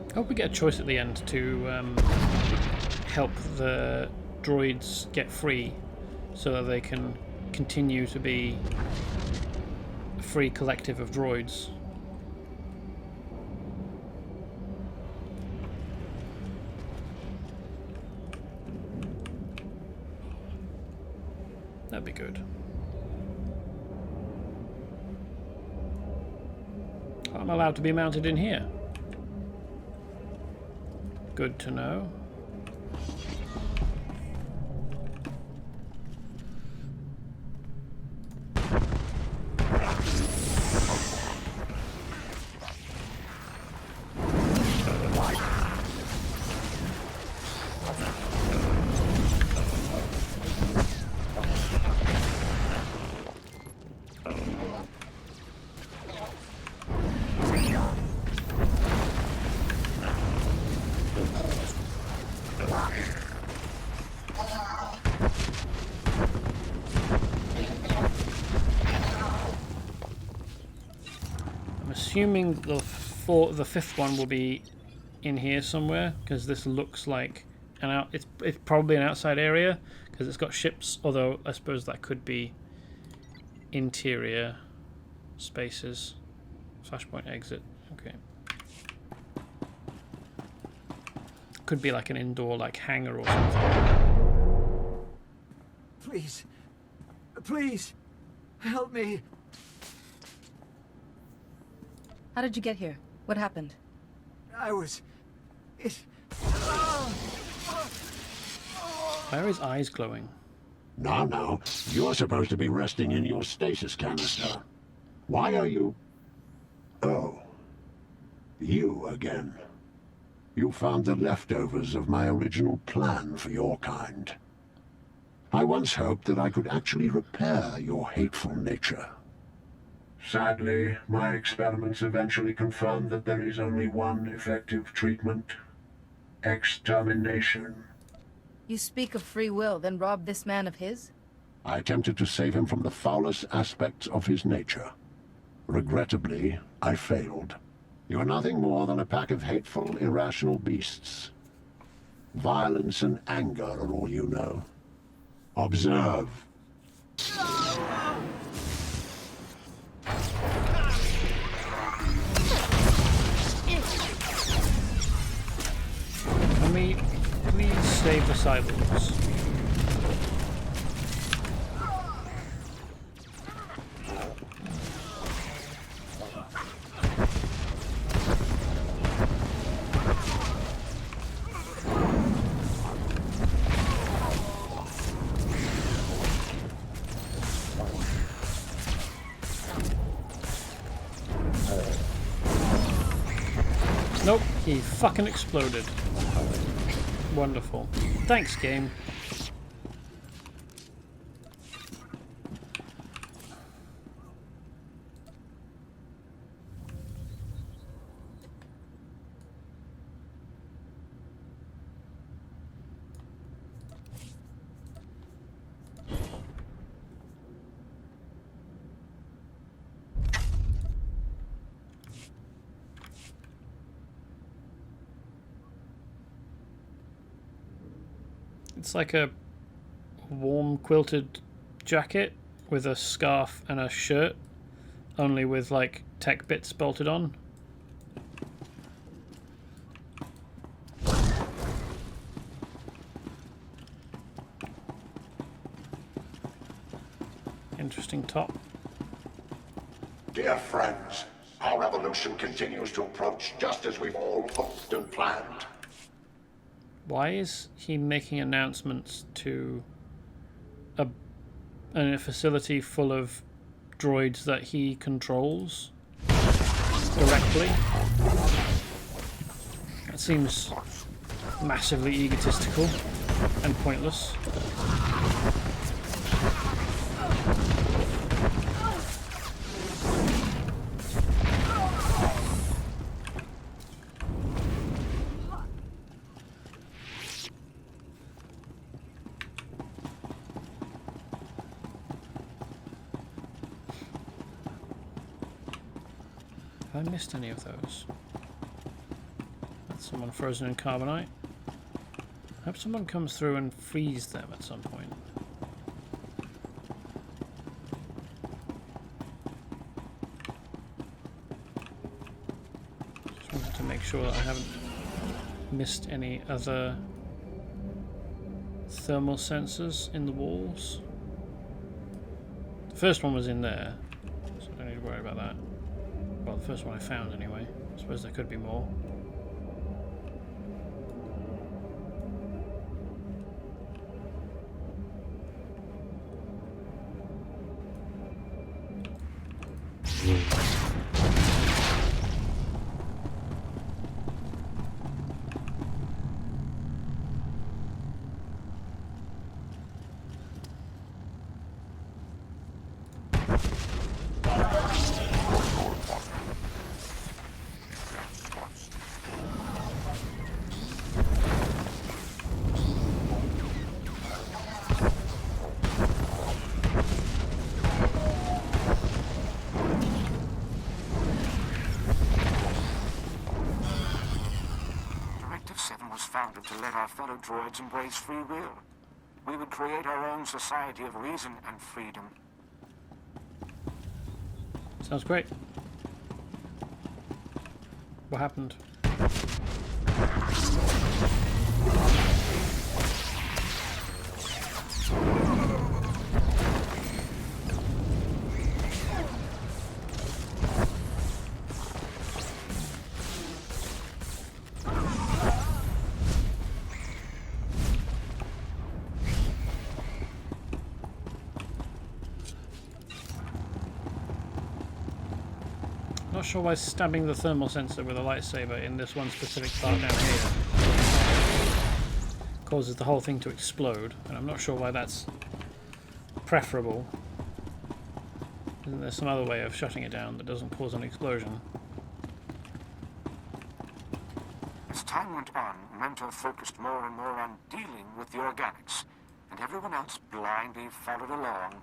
I hope we get a choice at the end to help the droids get free so that they can continue to be a free collective of droids. That'd be good. I'm allowed to be mounted in here. Good to know. Assuming the 5th one will be in here somewhere, because this looks like it's probably an outside area because it's got ships, although I suppose that could be interior spaces. Flashpoint exit. Okay. Could be like an indoor like hangar or something. Please. Please. Help me. How did you get here? What happened? Why are his eyes glowing? Now, you're supposed to be resting in your stasis canister. Why are you... Oh. You again. You found the leftovers of my original plan for your kind. I once hoped that I could actually repair your hateful nature. Sadly, my experiments eventually confirmed that there is only one effective treatment. Extermination. You speak of free will, then rob this man of his? I attempted to save him from the foulest aspects of his nature. Regrettably, I failed. You are nothing more than a pack of hateful, irrational beasts. Violence and anger are all you know. Observe. Can we please save the cyborgs? Nope, he fucking exploded. Wonderful. Thanks, game. It's like a warm quilted jacket with a scarf and a shirt, only with like tech bits bolted on. Interesting top. Dear friends, our revolution continues to approach just as we've all hoped and planned. Why is he making announcements to a facility full of droids that he controls directly? That seems massively egotistical and pointless. Have I missed any of those? That's someone frozen in carbonite. I hope someone comes through and frees them at some point. Just wanted to make sure that I haven't missed any other thermal sensors in the walls. The first one was in there, so I don't need to worry about that. Well, the first one I found anyway. I suppose there could be more. founded to let our fellow droids embrace free will. We would create our own society of reason and freedom. Sounds great. What happened? Not sure why stabbing the thermal sensor with a lightsaber in this one specific part down here causes the whole thing to explode, and I'm not sure why that's preferable. Isn't there some other way of shutting it down that doesn't cause an explosion? As time went on, Mentor focused more and more on dealing with the organics, and everyone else blindly followed along.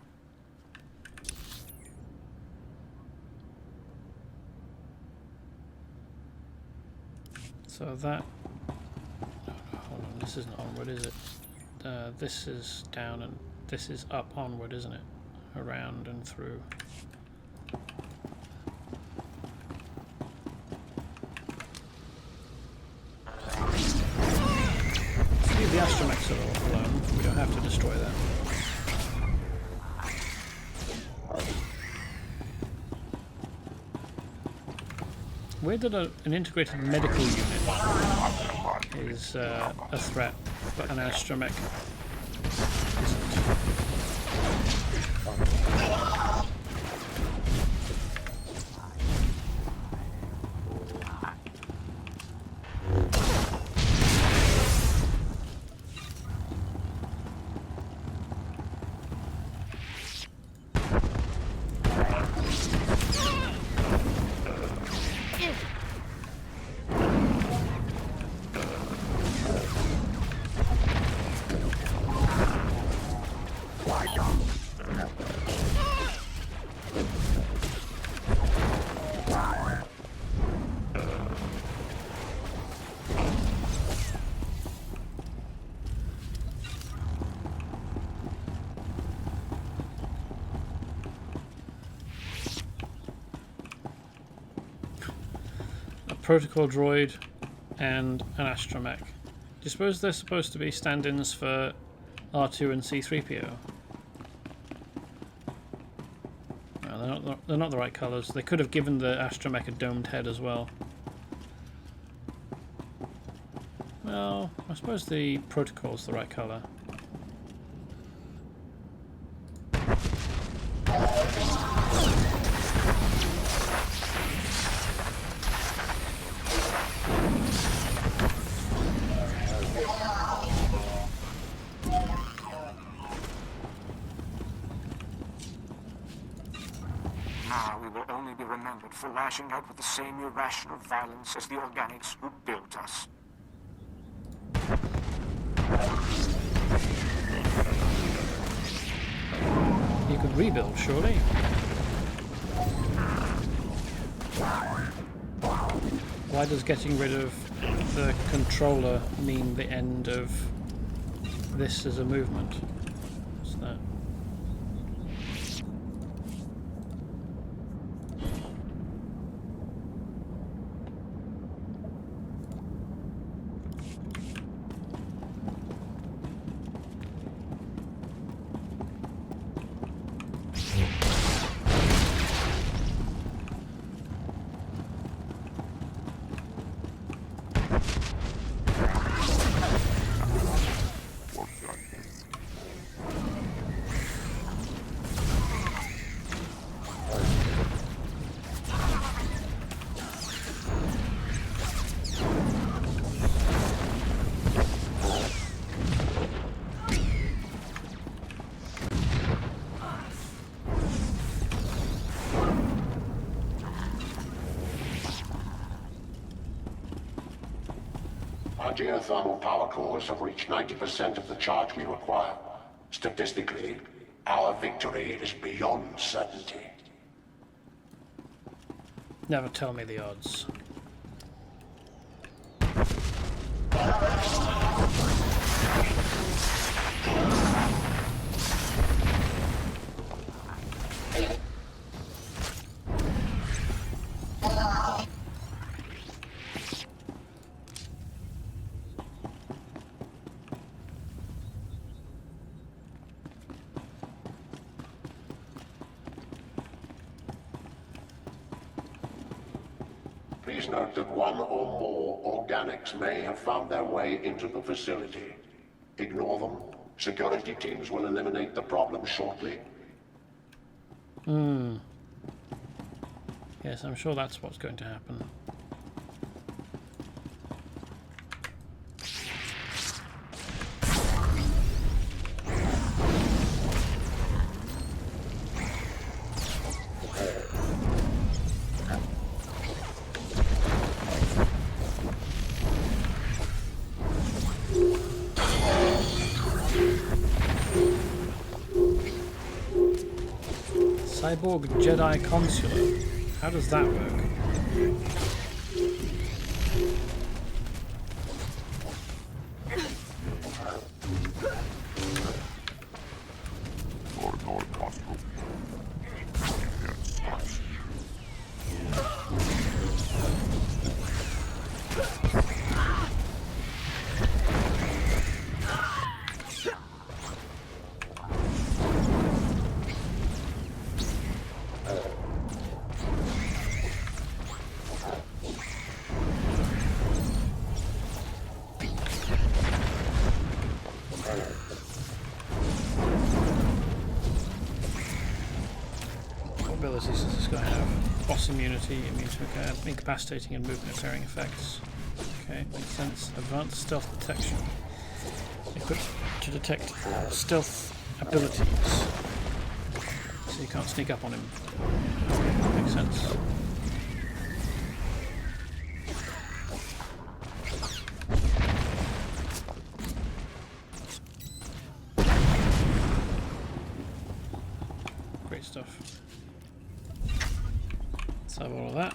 So that... hold on, this isn't onward, is it? This is down and this is up onward, isn't it? Around and through. Leave the astromechs alone. We don't have to destroy that. Weird that an integrated medical unit is a threat, but an astromech isn't. protocol droid and an astromech. Do you suppose they're supposed to be stand-ins for R2 and C-3PO? No, they're not the right colours. They could have given the astromech a domed head as well. Well, I suppose the protocol's the right colour. Now we will only be remembered for lashing out with the same irrational violence as the organics who built us. You could rebuild, surely. Why does getting rid of the controller mean the end of this as a movement? What's that? Our geothermal power cores have reached 90% of the charge we require. Statistically, our victory is beyond certainty. Never tell me the odds. Please note that one or more organics may have found their way into the facility. Ignore them. Security teams will eliminate the problem shortly. Yes, I'm sure that's what's going to happen. Cyborg Jedi Consular. How does that work? Abilities does this guy have? Boss immunity, immune to incapacitating and movement impairing effects. Okay, makes sense. Advanced stealth detection. Equipped to detect stealth abilities. So you can't sneak up on him. Makes sense. Great stuff. Let's have all of that.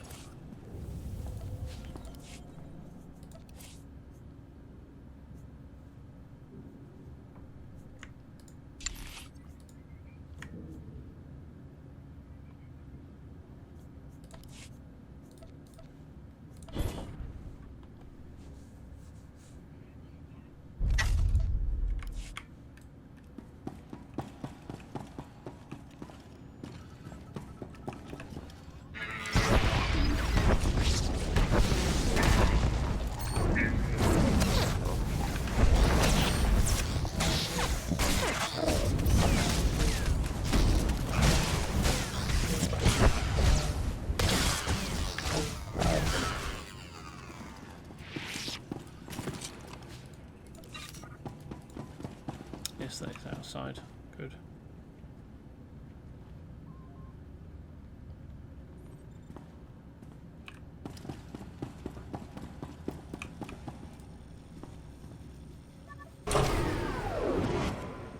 Yes, that is outside. Good.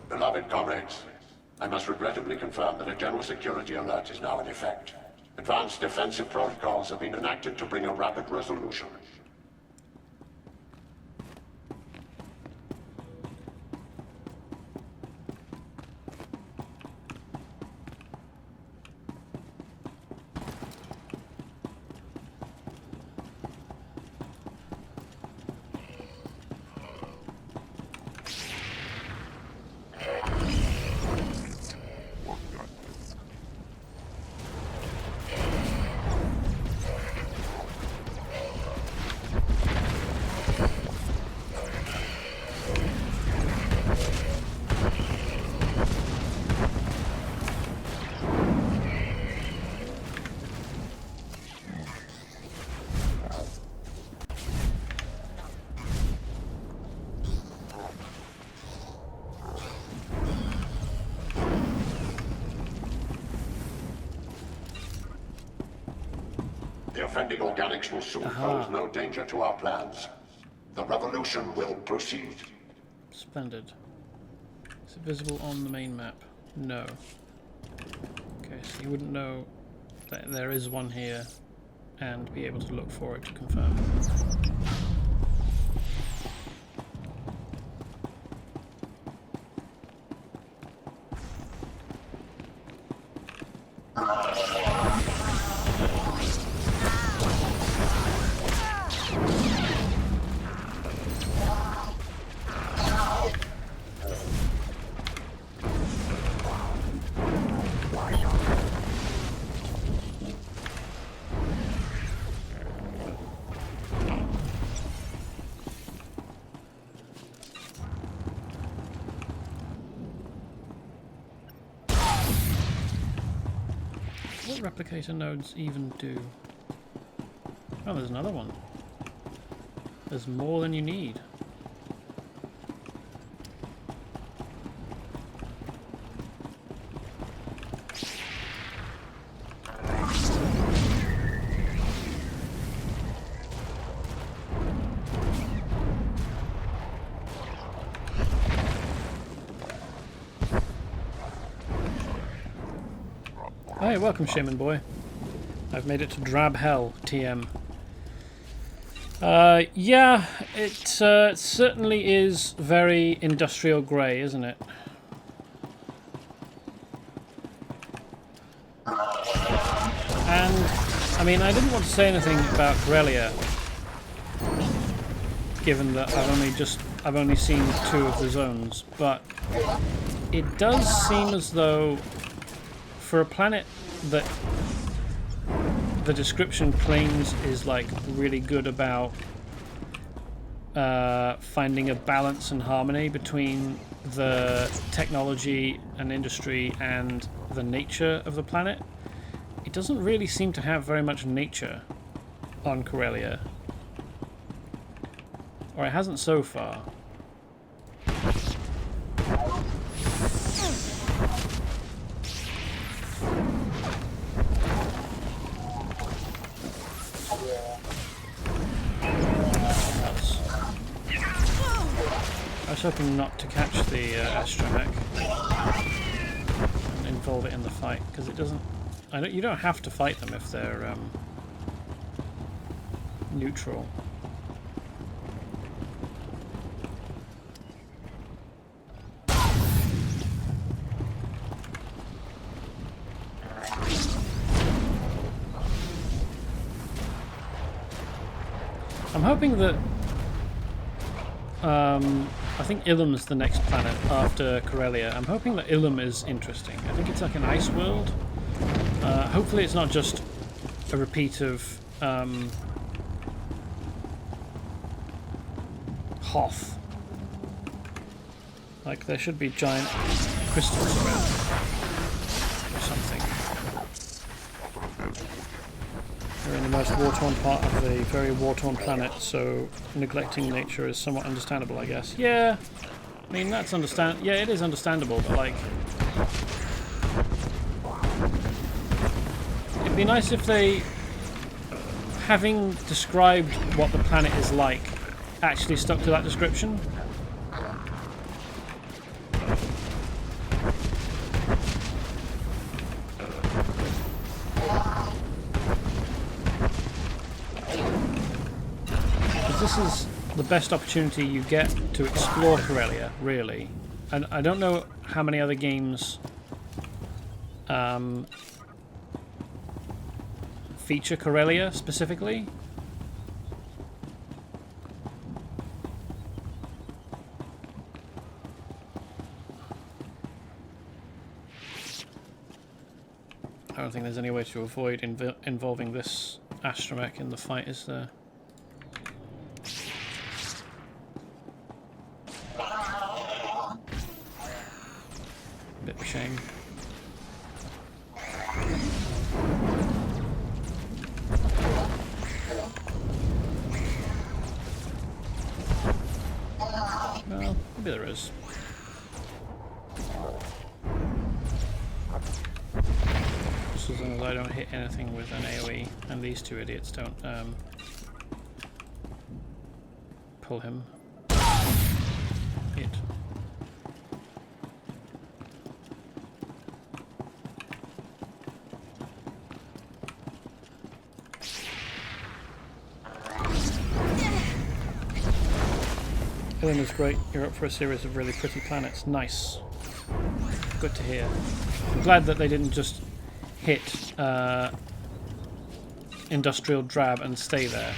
Beloved comrades, I must regrettably confirm that a general security alert is now in effect. Advanced defensive protocols have been enacted to bring a rapid resolution. The offending organics will soon pose no danger to our plans. The revolution will proceed. Splendid. Is it visible on the main map? No. Okay, so you wouldn't know that there is one here and be able to look for it to confirm. What replicator nodes even do? Oh, there's another one. There's more than you need. Hey, welcome, Shaman Boy. I've made it to Drab Hell, TM. Yeah, it certainly is very industrial grey, isn't it? And, I mean, I didn't want to say anything about Corellia, given that I've only seen 2 of the zones, but it does seem as though for a planet that the description claims is like really good about finding a balance and harmony between the technology and industry and the nature of the planet, it doesn't really seem to have very much nature on Corellia. Or it hasn't so far. I was hoping not to catch the astromech and involve it in the fight, because it doesn't. You don't have to fight them if they're neutral. I'm hoping that I think Ilum's the next planet after Corellia. I'm hoping that Ilum is interesting. I think it's like an ice world. Hopefully it's not just a repeat of Hoth. Like there should be giant crystals around or something. We're in the most war-torn part of the very war-torn planet, so neglecting nature is somewhat understandable, I guess. Yeah, I mean, that's yeah, it is understandable, but like, it'd be nice if they, having described what the planet is like, actually stuck to that description. Because this is the best opportunity you get to explore Corellia, really. And I don't know how many other games feature Corellia specifically. I don't think there's any way to avoid involving this astromech in the fight, is there? Bit of a shame. Well, maybe there is. Just as long as I don't hit anything with an AoE, and these two idiots don't pull him. Hit. Helen is great. You're up for a series of really pretty planets. Nice. Good to hear. I'm glad that they didn't just hit Industrial Drab and stay there.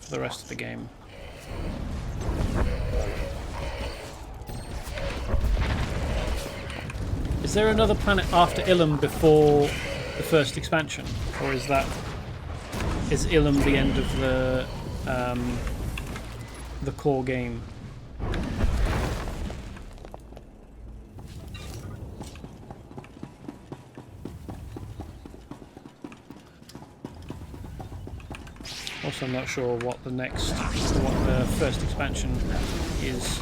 For the rest of the game. Is there another planet after Ilum before the first expansion? Or is Ilum the end of the core game? Also, I'm not sure what the first expansion is.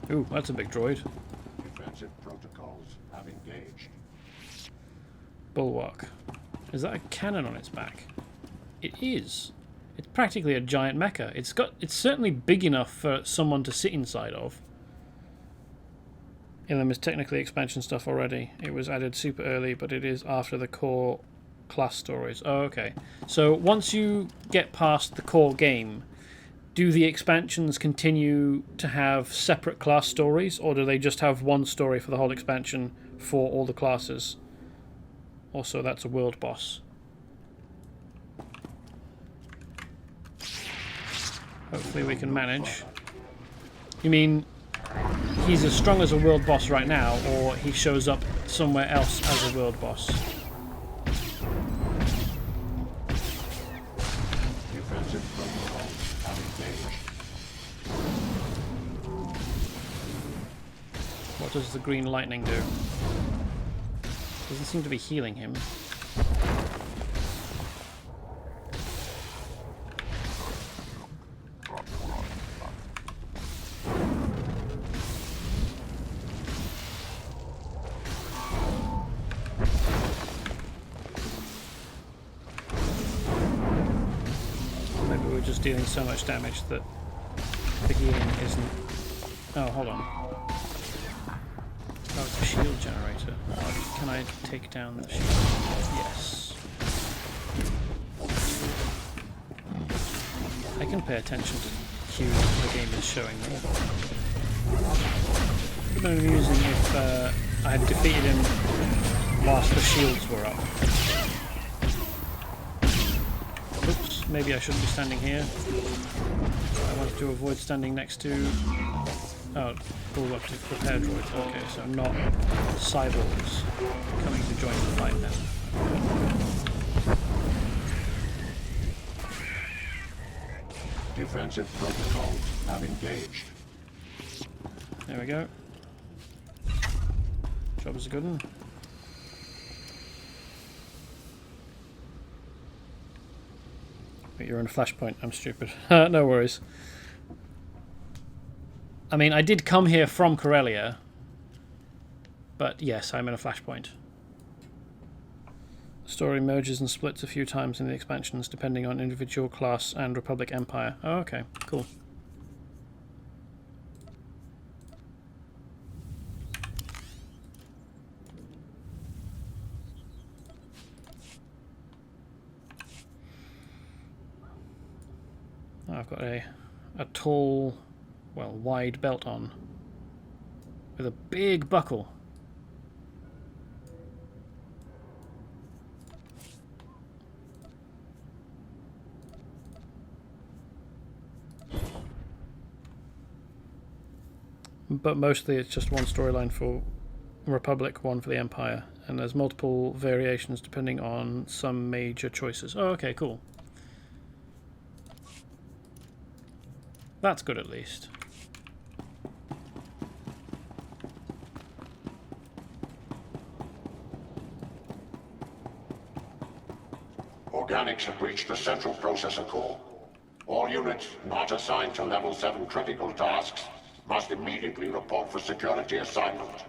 Ooh, that's a big droid. Defensive protocols have engaged. Bulwark. Is that a cannon on its back? It is. It's practically a giant mecha. It's certainly big enough for someone to sit inside of. Ilum is technically expansion stuff already. It was added super early, but it is after the core class stories. Oh, okay. So once you get past the core game, do the expansions continue to have separate class stories, or do they just have one story for the whole expansion for all the classes? Also, that's a world boss. Hopefully we can manage. You mean he's as strong as a world boss right now, or he shows up somewhere else as a world boss? Defensive protocols have engaged. What does the green lightning do? Doesn't seem to be healing him. Dealing so much damage that the healing isn't... Oh, hold on. Oh, it's a shield generator. Can I take down the shield? Yes. I can pay attention to cues the game is showing me. It would have been amusing if I had defeated him whilst the shields were up. Oops, maybe I shouldn't be standing here. I wanted to avoid standing next to... Oh, bulwark to repair droids. Okay, so not cyborgs coming to join the fight now. defensive protocols have engaged. There we go. Job is a good one. But you're in a Flashpoint. I'm stupid. No worries. I mean, I did come here from Corellia. But yes, I'm in a Flashpoint. The story merges and splits a few times in the expansions, depending on individual class and Republic Empire. Oh, okay. Cool. I've got a tall, well, wide belt on with a big buckle. But mostly it's just one storyline for Republic, one for the Empire, and there's multiple variations depending on some major choices. Oh, okay, cool. That's good at least. Organics have reached the central processor core. All units not assigned to level 7 critical tasks must immediately report for security assignment.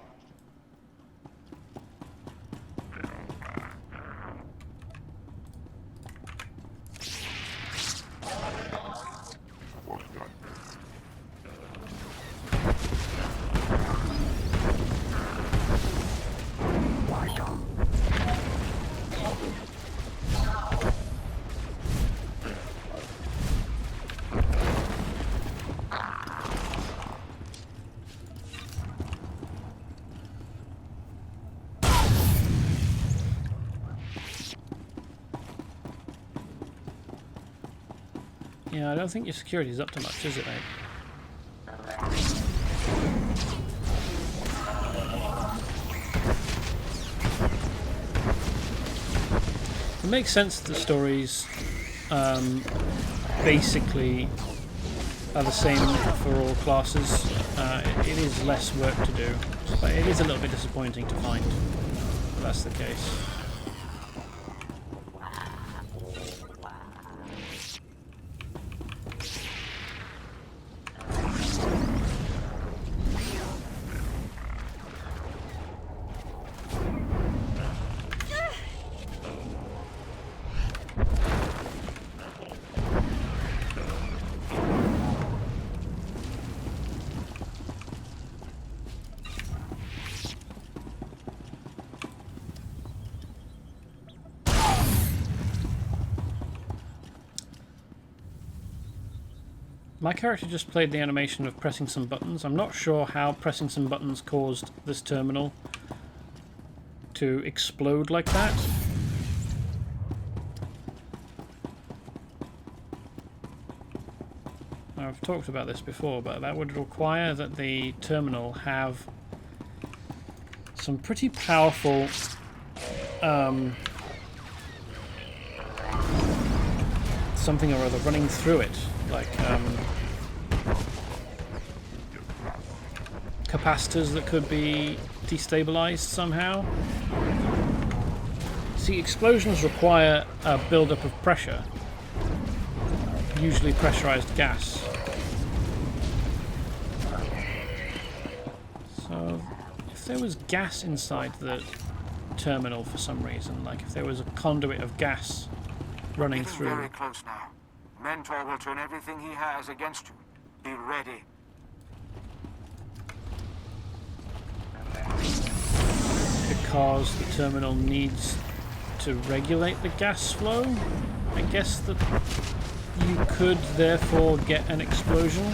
Yeah, I don't think your security is up to much, is it, mate? It makes sense that the stories basically are the same for all classes. It is less work to do, but it is a little bit disappointing to find that that's the case. My character just played the animation of pressing some buttons. I'm not sure how pressing some buttons caused this terminal to explode like that. I've talked about this before, but that would require that the terminal have some pretty powerful something or other running through it, like capacitors that could be destabilized somehow. See, explosions require a build-up of pressure, usually pressurized gas. So, if there was gas inside the terminal for some reason, like if there was a conduit of gas running through. Very close now. Mentor will turn everything he has against you. Be ready. Because the terminal needs to regulate the gas flow, I guess that you could therefore get an explosion.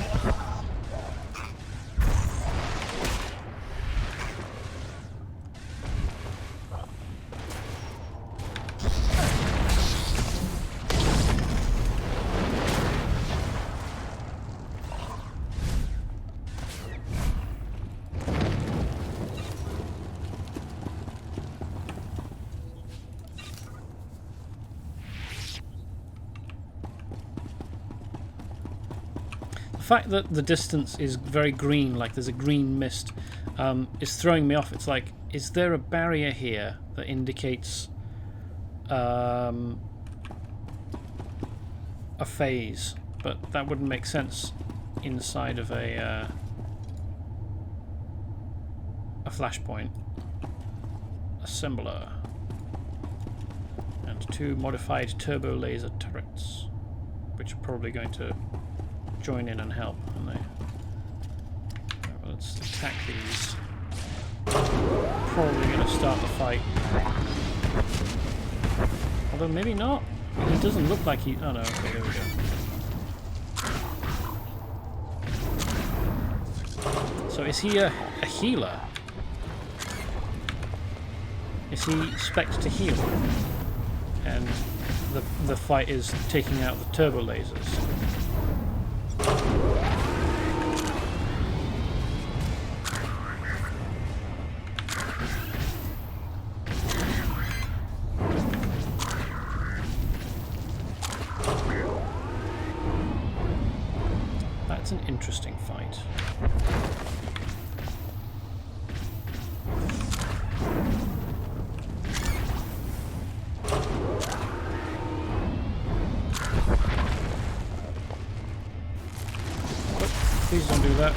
fact that the distance is very green, like there's a green mist, is throwing me off. It's like, is there a barrier here that indicates a phase? But that wouldn't make sense inside of a flashpoint. Assembler. And 2 modified turbo laser turrets, which are probably going to join in and help, aren't they? Right, well, let's attack these. Probably going to start the fight. Although maybe not. He doesn't look like he... Oh no, okay, there we go. So is he a healer? Is he spec'd to heal? And the fight is taking out the turbo lasers. That's an interesting fight. Please don't do that.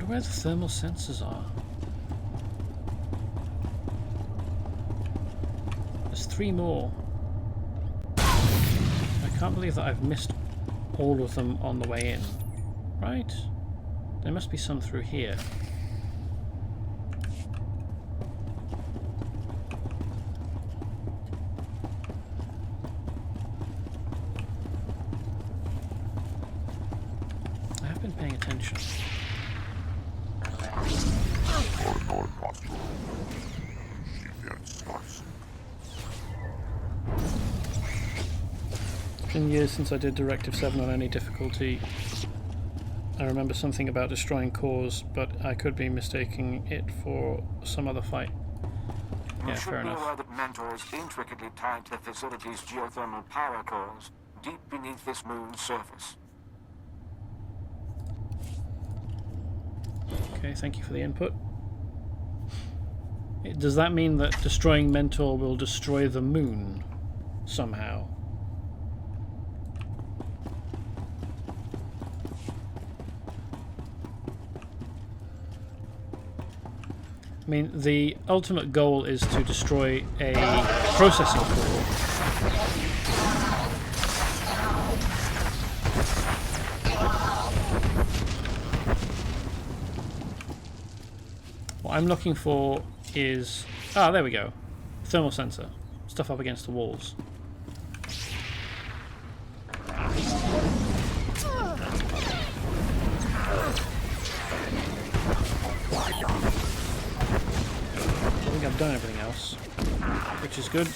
Where the thermal sensors are. There's 3 more. I can't believe that I've missed all of them on the way in. Right? There must be some through here. I have been paying attention. It's been years since I did Directive 7 on any difficulty. I remember something about destroying cores, but I could be mistaking it for some other fight. Yeah, fair enough. You should be aware that Mentor is intricately tied to the facility's geothermal power cores, deep beneath this moon's surface. Okay, thank you for the input. Does that mean that destroying Mentor will destroy the moon somehow? I mean, the ultimate goal is to destroy a processing core. What I'm looking for is... Ah, there we go. Thermal sensor. Stuff up against the walls. I think I've done everything else, which is good.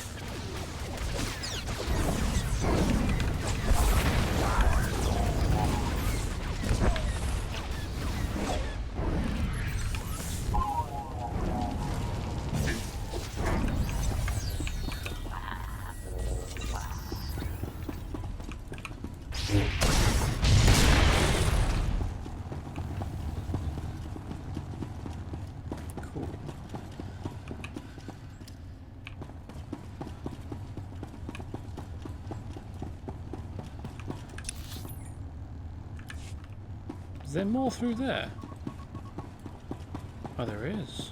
there more through there? Oh, there is.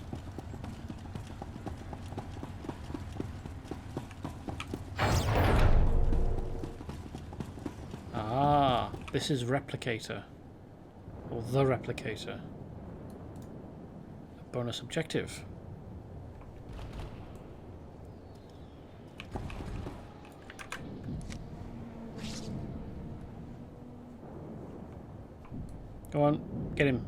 Ah, this is Replicator. Or the Replicator. A bonus objective. Go on, get him.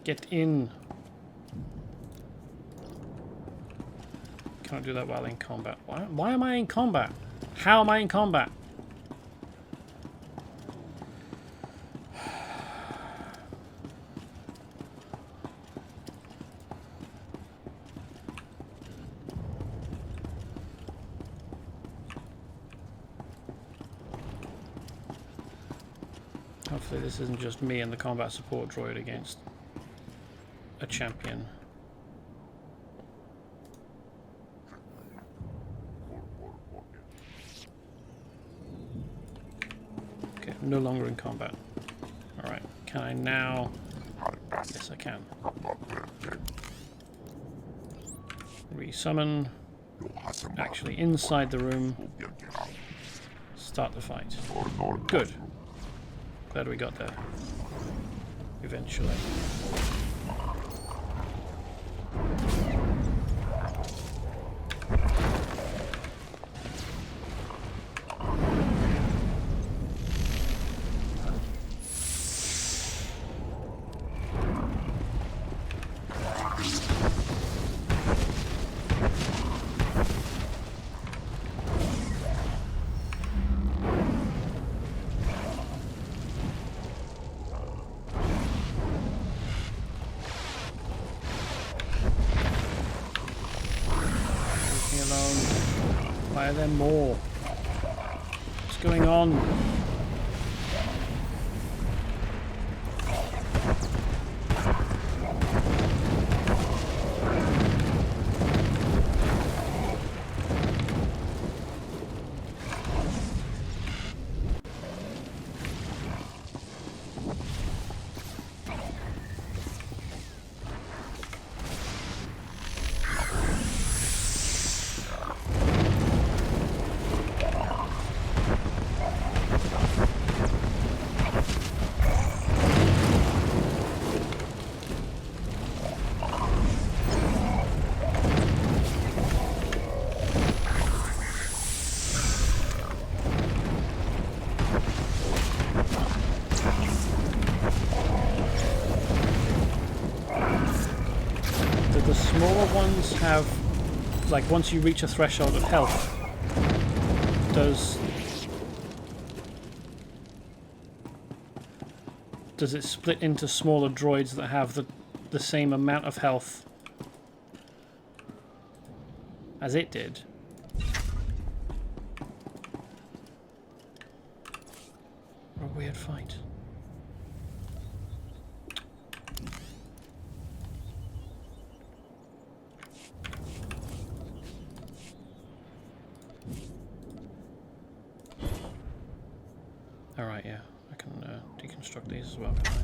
Get in. Can't do that while in combat. Why am I in combat? How am I in combat? Hopefully this isn't just me and the combat support droid against a champion. Okay, I'm no longer in combat. Alright, can I now... Yes, I can. Resummon. Actually inside the room. Start the fight. Good. Glad we got there. Eventually. Why are there more? What's going on? Have, like, once you reach a threshold of health, does it split into smaller droids that have the same amount of health as it did? What a weird fight. Alright, yeah, I can deconstruct these as well, can I?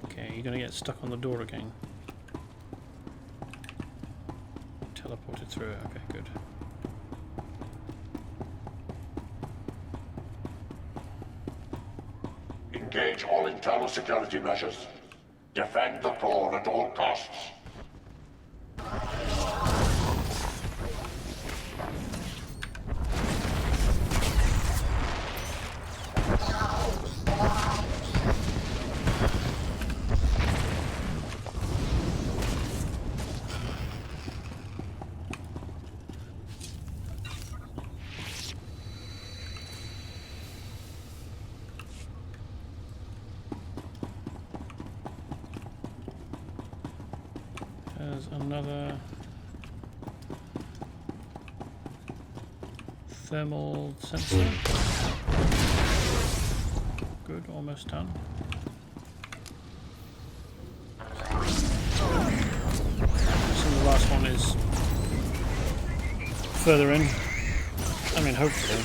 Okay, you're gonna get stuck on the door again. Teleported through it, okay, good. Engage all internal security measures. Defend the core at all costs. There's another thermal sensor. Good, almost done. So the last one is further in. I mean, hopefully.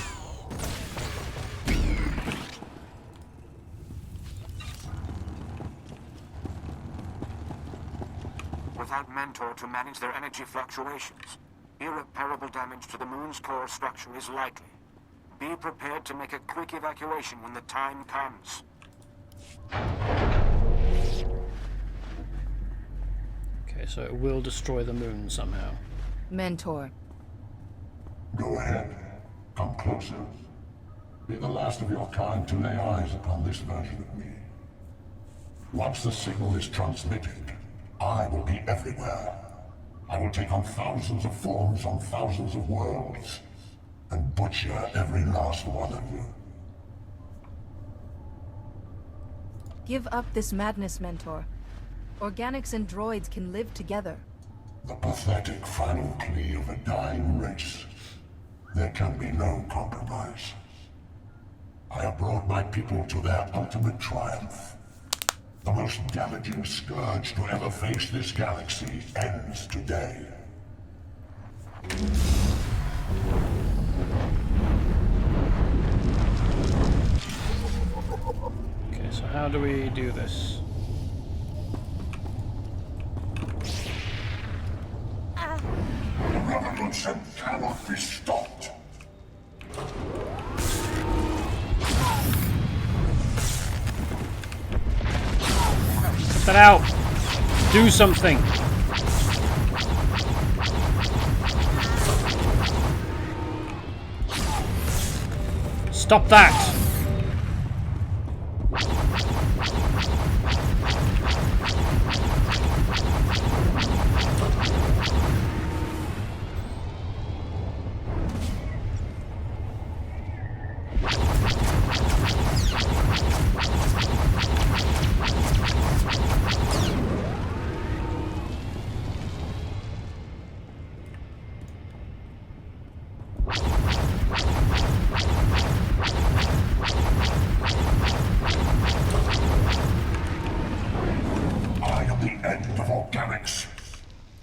Without Mentor to manage their energy fluctuations, irreparable damage to the moon's core structure is likely. Be prepared to make a quick evacuation when the time comes. Okay, so it will destroy the moon somehow. Mentor. Go ahead. Come closer. Be the last of your kind to lay eyes upon this version of me. Once the signal is transmitted, I will be everywhere. I will take on thousands of forms on thousands of worlds, and butcher every last one of you. Give up this madness, Mentor. Organics and droids can live together. The pathetic final plea of a dying race. There can be no compromise. I have brought my people to their ultimate triumph. The most damaging scourge to ever face this galaxy ends today. Okay, so how do we do this? The revolution cannot be stopped. Get that out! Do something! Stop that!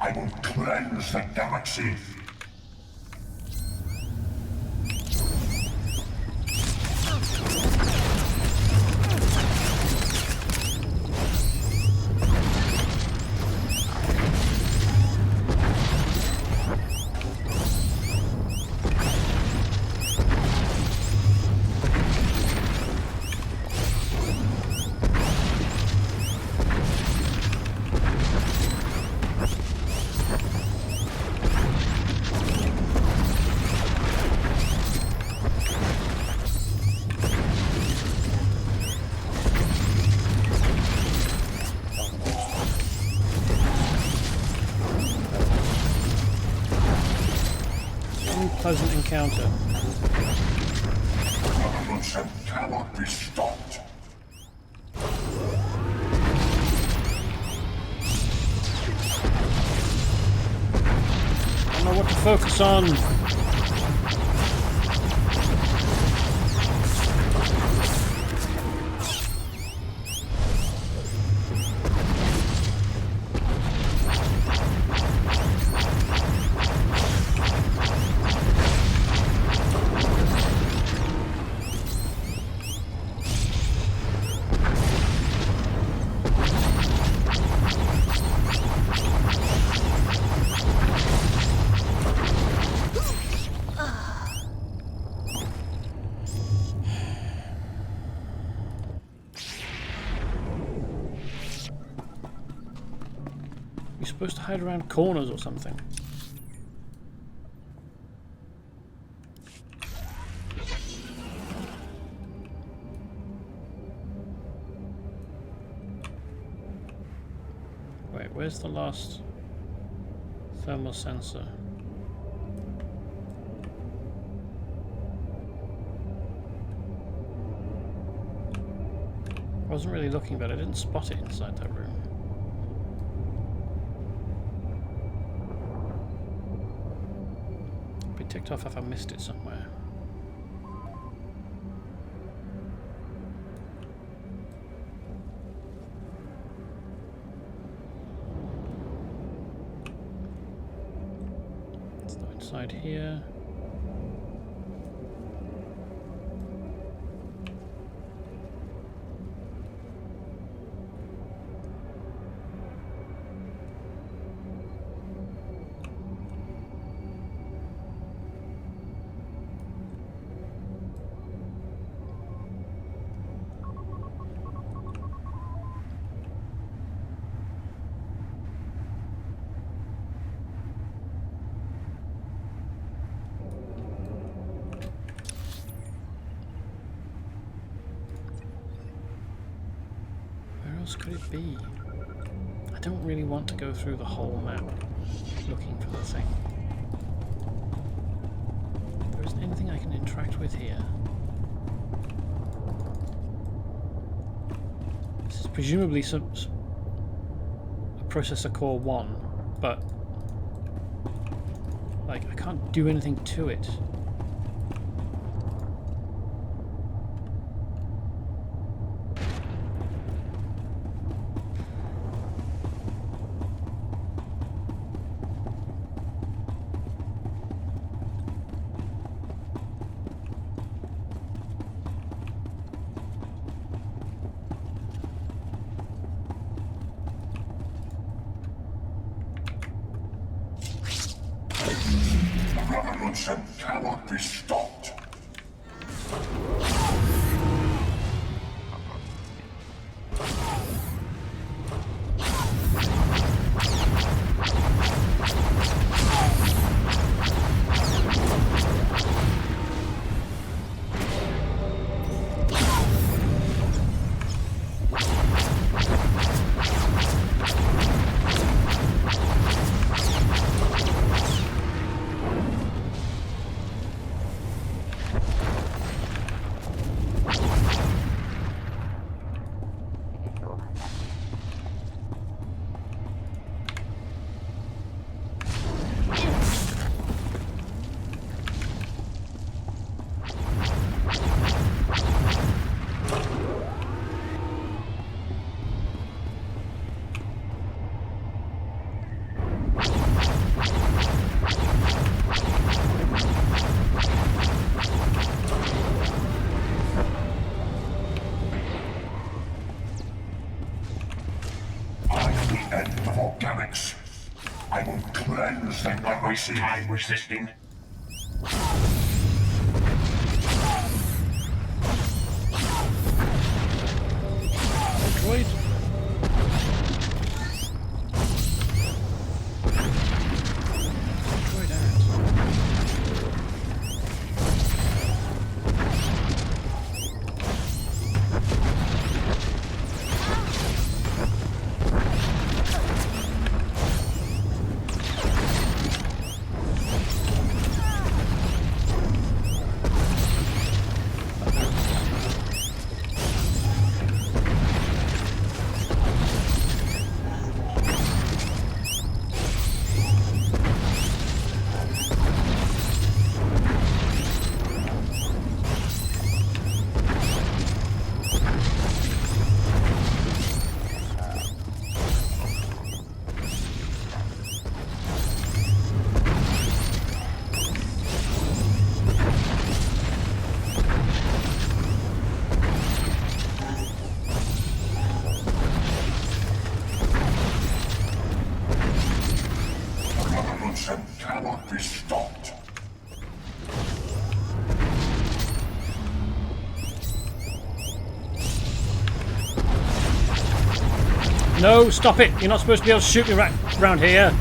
I will cleanse the galaxy. Unpleasant encounter. The revolution cannot be stopped. I don't know what to focus on. You're supposed to hide around corners or something. Wait, where's the last thermal sensor? I wasn't really looking, but I didn't spot it inside that room. ticked off if I missed it somewhere. Let's go inside here. Could it be? I don't really want to go through the whole map looking for the thing. There isn't anything I can interact with here. This is presumably a processor core 1, but like I can't do anything to it. Revolution cannot be stopped. I will cleanse them by my time resisting. Wait. Cannot be stopped. No, stop it! You're not supposed to be able to shoot me right around here.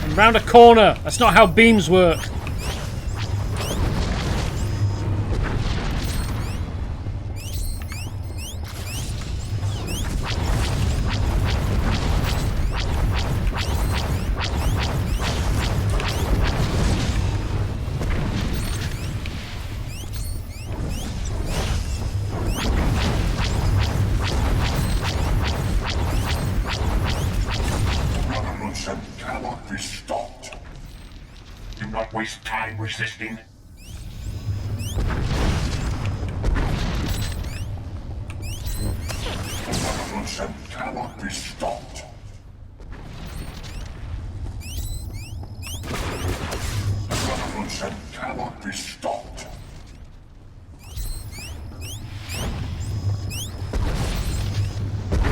I'm round a corner. That's not how beams work. revolution cannot be stopped. Do not waste time resisting. The revolution cannot be stopped. The revolution cannot be stopped.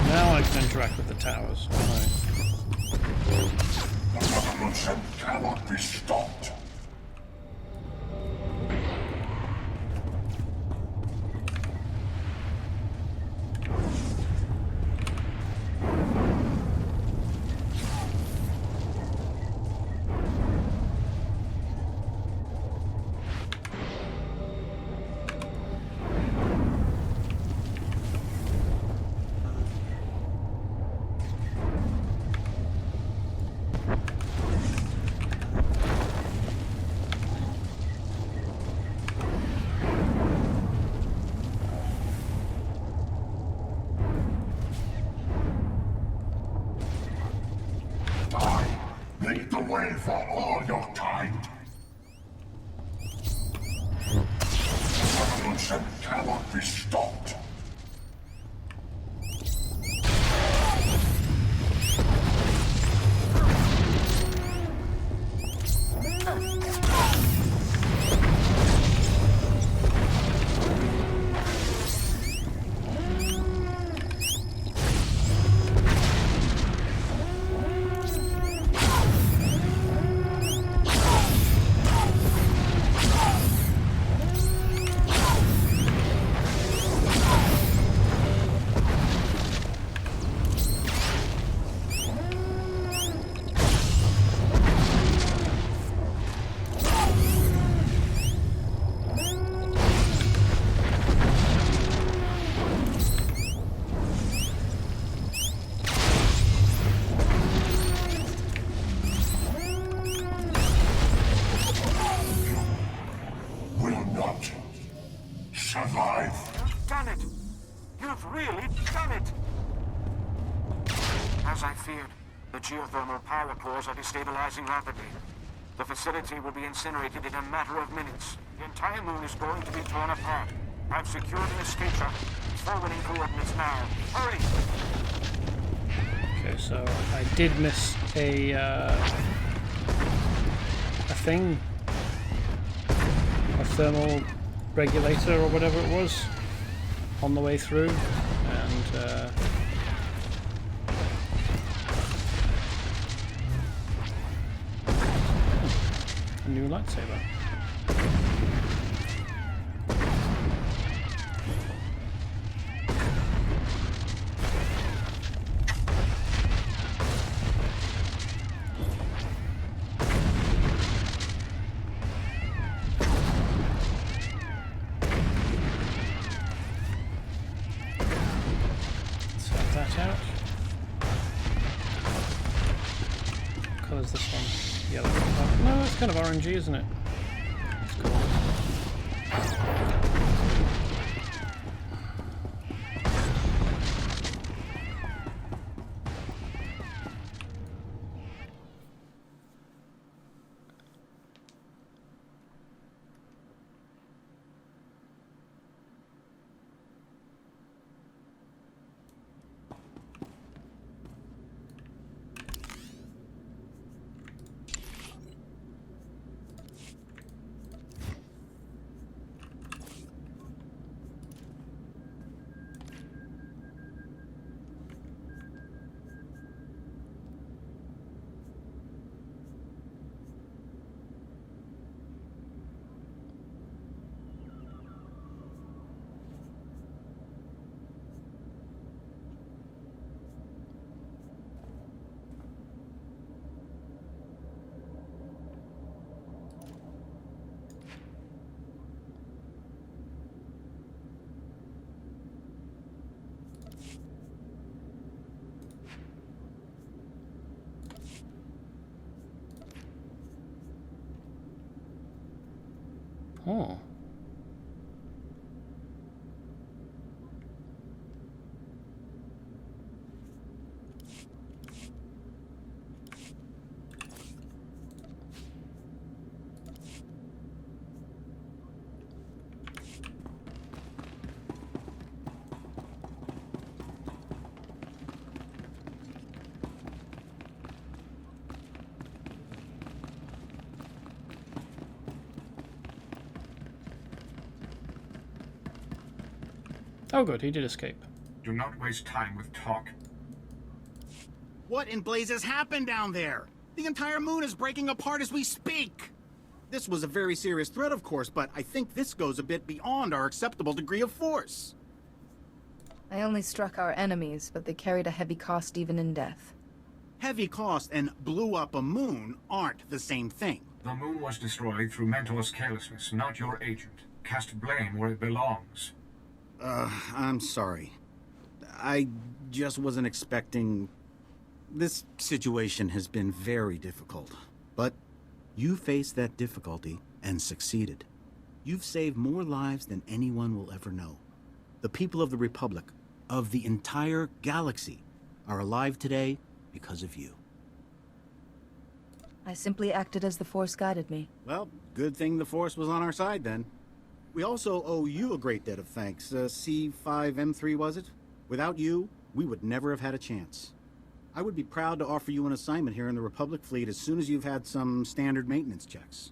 Now I can interact with the towers. Right. The revolution cannot be stopped. Lead the way for all your kind. The revolution cannot be stopped. Survive. You've done it! You've really done it! As I feared, the geothermal power cores are destabilizing rapidly. The facility will be incinerated in a matter of minutes. The entire moon is going to be torn apart. I've secured an escape shuttle. Forwarding coordinates now. Hurry! Okay, so I did miss a thing. A thermal regulator or whatever it was on the way through, and a new lightsaber. Colour's this one? Yellow. Oh, no, it's kind of orangey, isn't it? It's cool. Oh. Oh good, he did escape. Do not waste time with talk. What in blazes happened down there? The entire moon is breaking apart as we speak! This was a very serious threat, of course, but I think this goes a bit beyond our acceptable degree of force. I only struck our enemies, but they carried a heavy cost even in death. Heavy cost and blew up a moon aren't the same thing. The moon was destroyed through Mentor's carelessness, not your agent. Cast blame where it belongs. I'm sorry. I just wasn't expecting... This situation has been very difficult, but you faced that difficulty and succeeded. You've saved more lives than anyone will ever know. The people of the Republic, of the entire galaxy, are alive today because of you. I simply acted as the Force guided me. Well, good thing the Force was on our side then. We also owe you a great debt of thanks. C5M3, was it? Without you, we would never have had a chance. I would be proud to offer you an assignment here in the Republic fleet as soon as you've had some standard maintenance checks.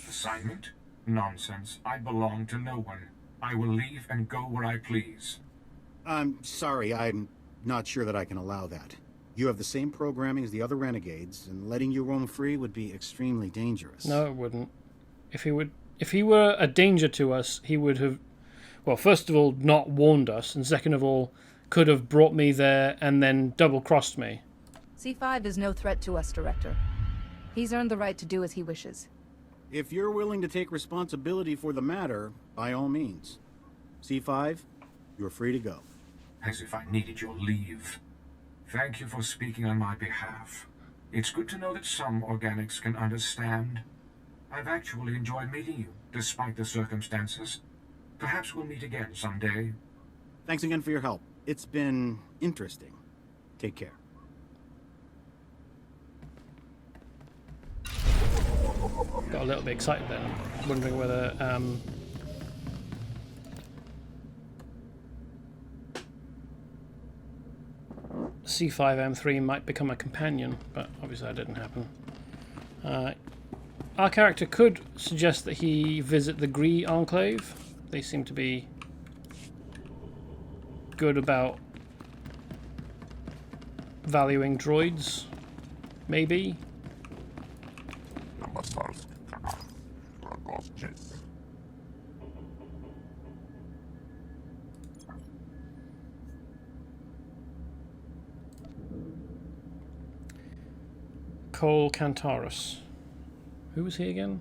Assignment? Nonsense. I belong to no one. I will leave and go where I please. I'm sorry, I'm not sure that I can allow that. You have the same programming as the other renegades, and letting you roam free would be extremely dangerous. No, it wouldn't. If he were a danger to us, he would have, well, first of all, not warned us, and second of all, could have brought me there and then double-crossed me. C5 is no threat to us, Director. He's earned the right to do as he wishes. If you're willing to take responsibility for the matter, by all means. C5, you're free to go. As if I needed your leave. Thank you for speaking on my behalf. It's good to know that some organics can understand. I've actually enjoyed meeting you, despite the circumstances. Perhaps we'll meet again someday. Thanks again for your help. It's been interesting. Take care. Got a little bit excited then, wondering whether C5M3 might become a companion, but obviously that didn't happen. Our character could suggest that he visit the Gree Enclave. They seem to be good about valuing droids, maybe. Cole Cantaris. Who was he again?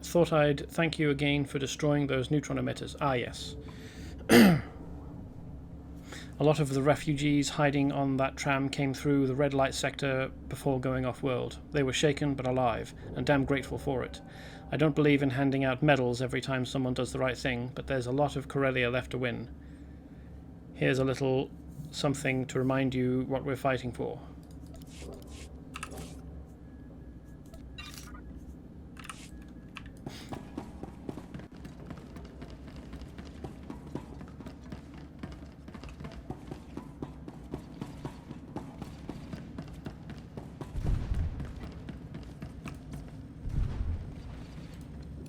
Thought I'd thank you again for destroying those neutron emitters. Ah, yes. A lot of the refugees hiding on that tram came through the red light sector before going off-world. They were shaken but alive, and damn grateful for it. I don't believe in handing out medals every time someone does the right thing, but there's a lot of Corellia left to win. Here's a little something to remind you what we're fighting for.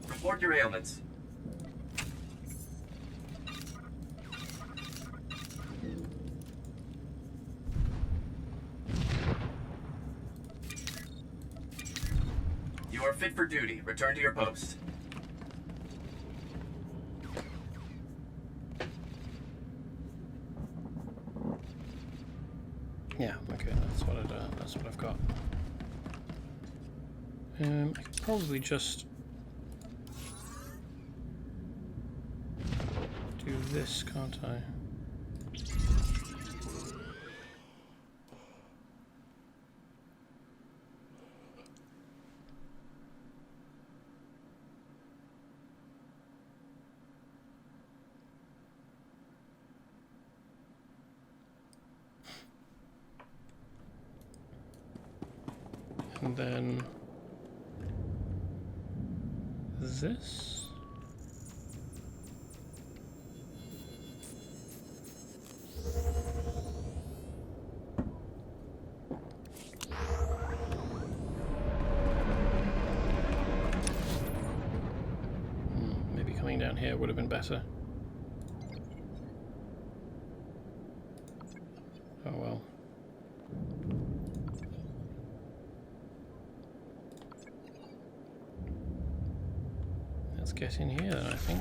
Report your ailments. You are fit for duty. Return to your post. Yeah, okay, that's what I've got. I could probably just do this, can't I? And then this. Maybe coming down here would have been better. Let's get in here then, I think.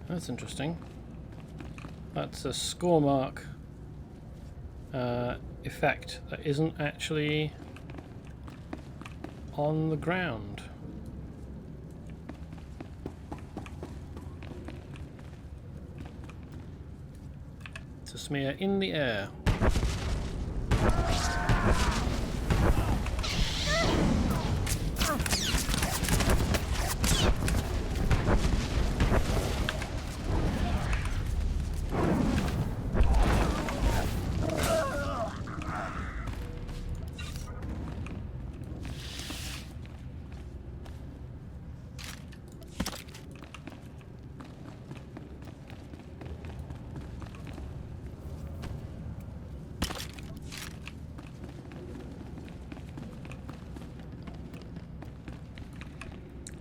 That's interesting. That's a score mark effect that isn't actually on the ground. It's a smear in the air.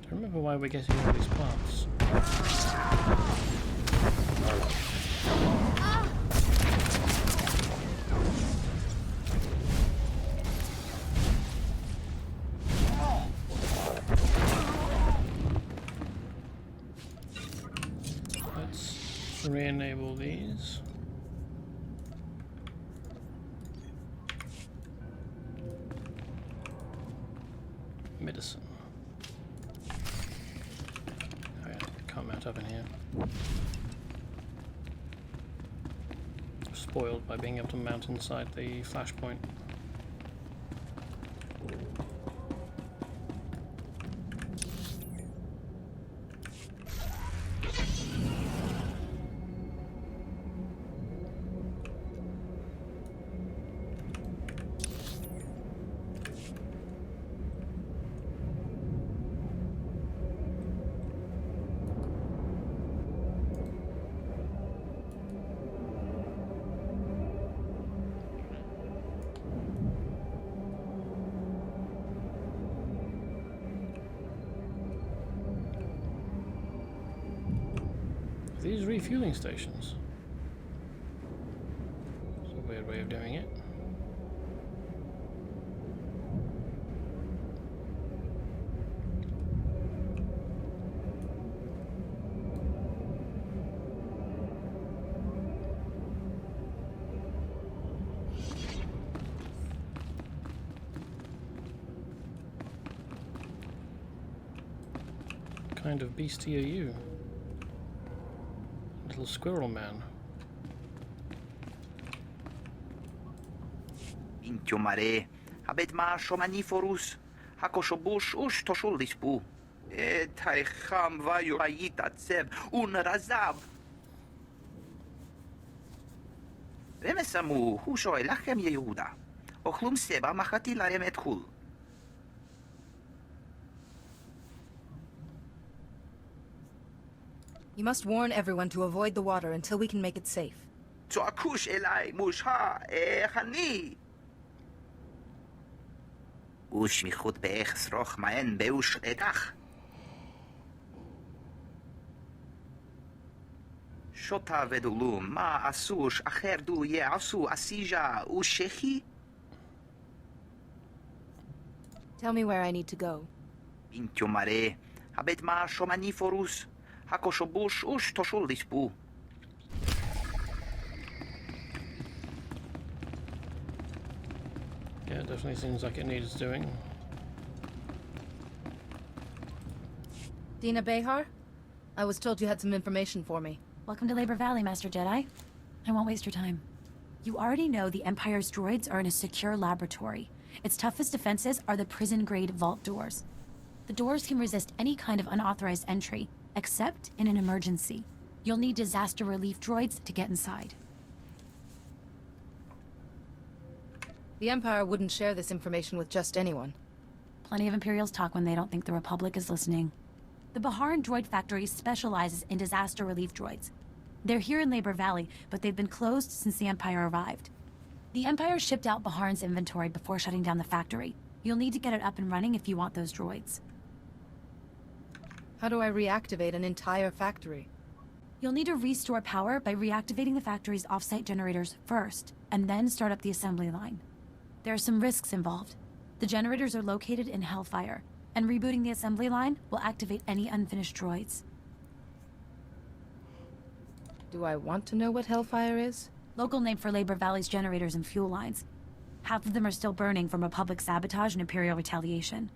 I don't remember why we're getting all these parts. Let's re-enable these. Medicine. Up in here. Spoiled by being able to mount inside the Flashpoint. These refueling stations. It's a weird way of doing it. What kind of beastie are you? Little squirrel man. Intiomare, habet ma shomaniforus, Hakoshobush ush toshulispu. Taicham vayu ayita tsev un razab. Remesamu hushoy lachem Yehuda. Ochlum seba machati larem etkul. You must warn everyone to avoid the water until we can make it safe. Tsuakush elai musha hani. Ush michut beech sroch maen beush edach. Shota vedulu ma asush acher du ye asu asija ushechi. Tell me where I need to go. Intiomare habet ma shomaniforus. Hakoshobush ush toshulispu. Yeah, it definitely seems like it needs doing. Dina Behar? I was told you had some information for me. Welcome to Labor Valley, Master Jedi. I won't waste your time. You already know the Empire's droids are in a secure laboratory. Its toughest defenses are the prison-grade vault doors. The doors can resist any kind of unauthorized entry, except in an emergency. You'll need disaster relief droids to get inside. The Empire wouldn't share this information with just anyone. Plenty of Imperials talk when they don't think the Republic is listening. The Baharan Droid Factory specializes in disaster relief droids. They're here in Labor Valley, but they've been closed since the Empire arrived. The Empire shipped out Baharan's inventory before shutting down the factory. You'll need to get it up and running if you want those droids. How do I reactivate an entire factory? You'll need to restore power by reactivating the factory's off-site generators first, and then start up the assembly line. There are some risks involved. The generators are located in Hellfire, and rebooting the assembly line will activate any unfinished droids. Do I want to know what Hellfire is? Local name for Labor Valley's generators and fuel lines. Half of them are still burning from Republic sabotage and Imperial retaliation.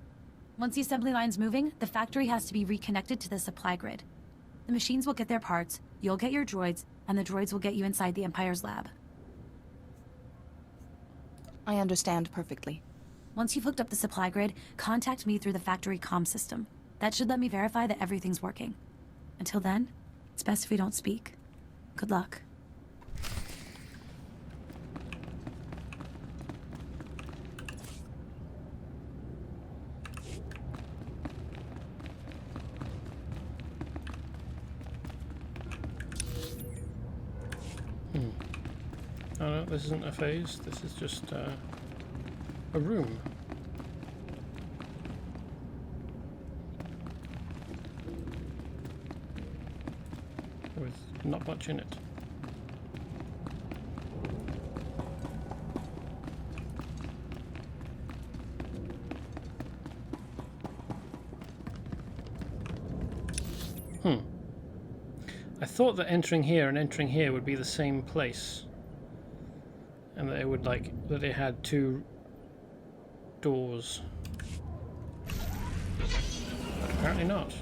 Once the assembly line's moving, the factory has to be reconnected to the supply grid. The machines will get their parts, you'll get your droids, and the droids will get you inside the Empire's lab. I understand perfectly. Once you've hooked up the supply grid, contact me through the factory comm system. That should let me verify that everything's working. Until then, it's best if we don't speak. Good luck. Oh no, this isn't a phase, this is just a room. With not much in it. I thought that entering here and entering here would be the same place. And that it would that it had two doors. But apparently not.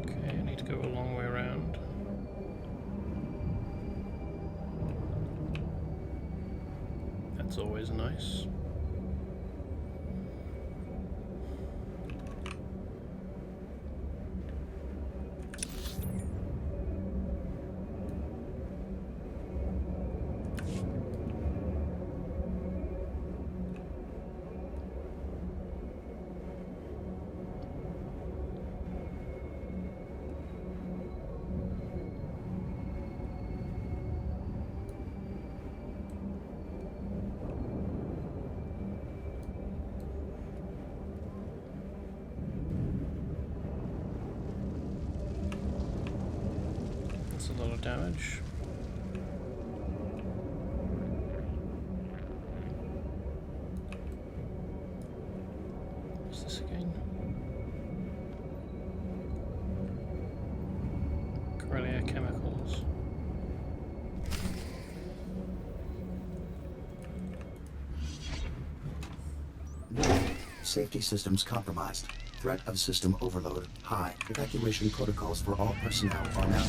Okay, I need to go a long way around. That's always nice. That's a lot of damage. What's this again? Corellia chemicals. Safety systems compromised. Threat of system overload high. Evacuation protocols for all personnel are now.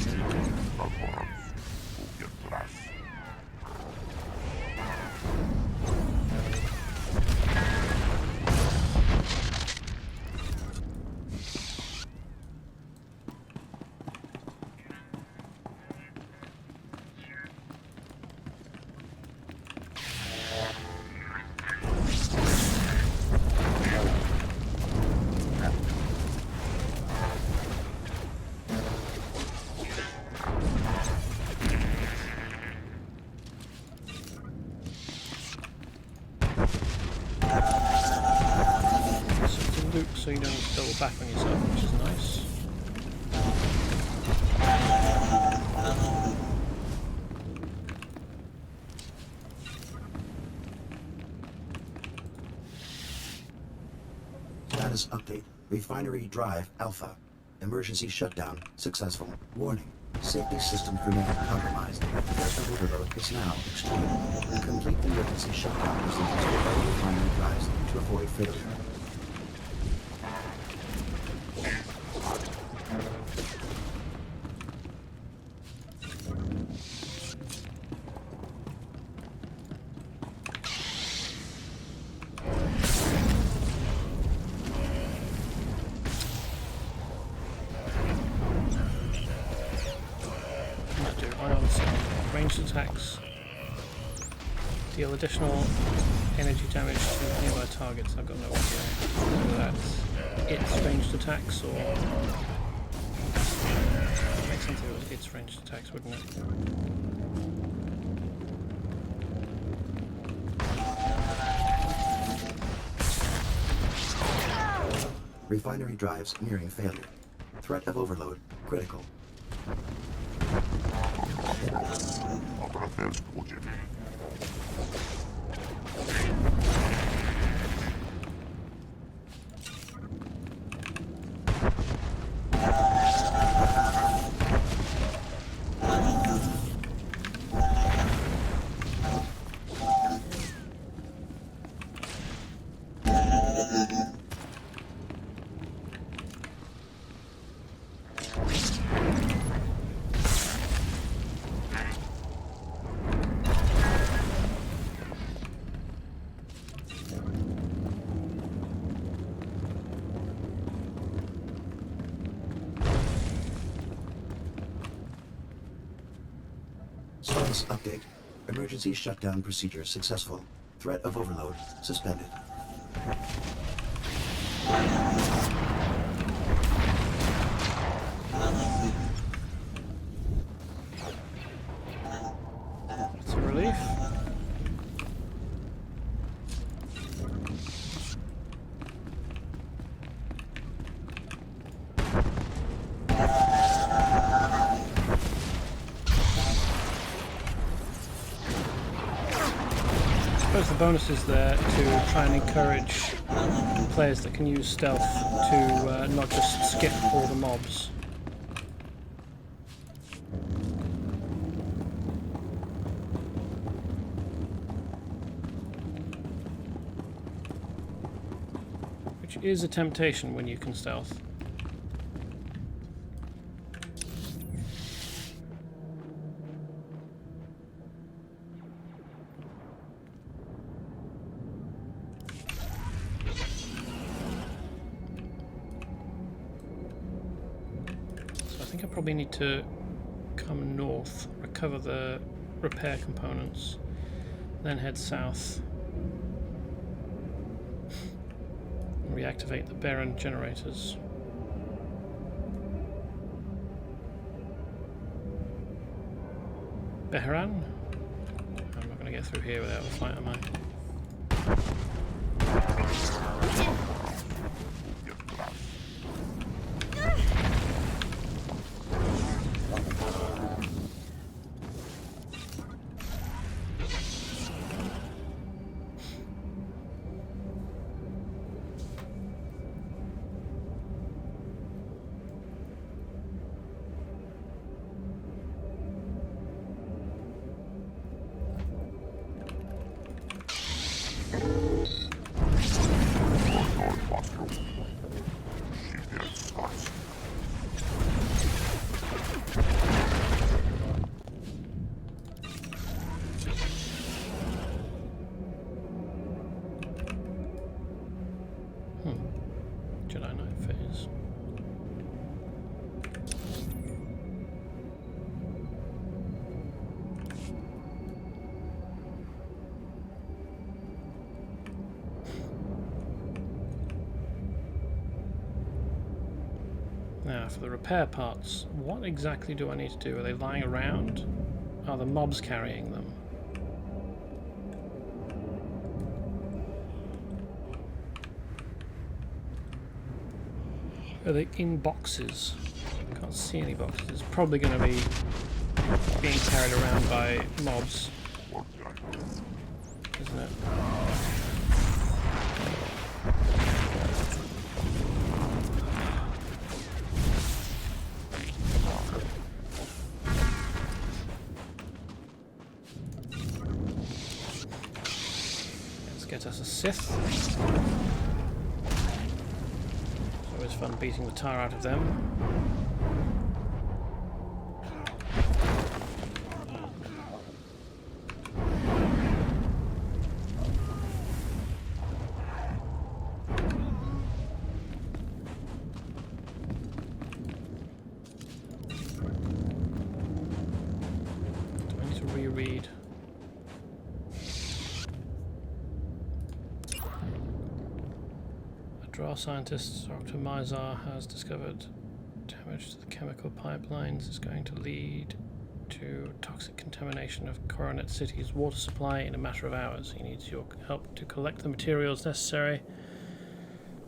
So you don't have to double back on yourself, which is nice. Status update. Refinery Drive Alpha. Emergency shutdown successful. Warning. Safety systems remain compromised. Pressure overload is now extreme. Complete the emergency shutdown procedures for all refinery drives to avoid failure. Ranged attacks deal additional energy damage to nearby targets. I've got no idea whether that's its ranged attacks or... It makes sense if it was its ranged attacks, wouldn't it? Refinery drives nearing failure. Threat of overload critical. Status update. Emergency shutdown procedure successful. Threat of overload suspended. It's a relief. I suppose the bonus is there to try and encourage players that can use stealth to not just skip all the mobs. Which is a temptation when you can stealth. Probably need to come north, recover the repair components, then head south and reactivate the Baron generators. Beharan? I'm not going to get through here without a fight, am I? Now for the repair parts, what exactly do I need to do? Are they lying around? Are the mobs carrying them? Are they in boxes? I can't see any boxes. It's probably going to be being carried around by mobs, isn't it? Let's get us a Sith. It's always fun beating the tar out of them. Reread. A draw scientist, Dr. Mizar, has discovered damage to the chemical pipelines is going to lead to toxic contamination of Coronet City's water supply in a matter of hours. He needs your help to collect the materials necessary.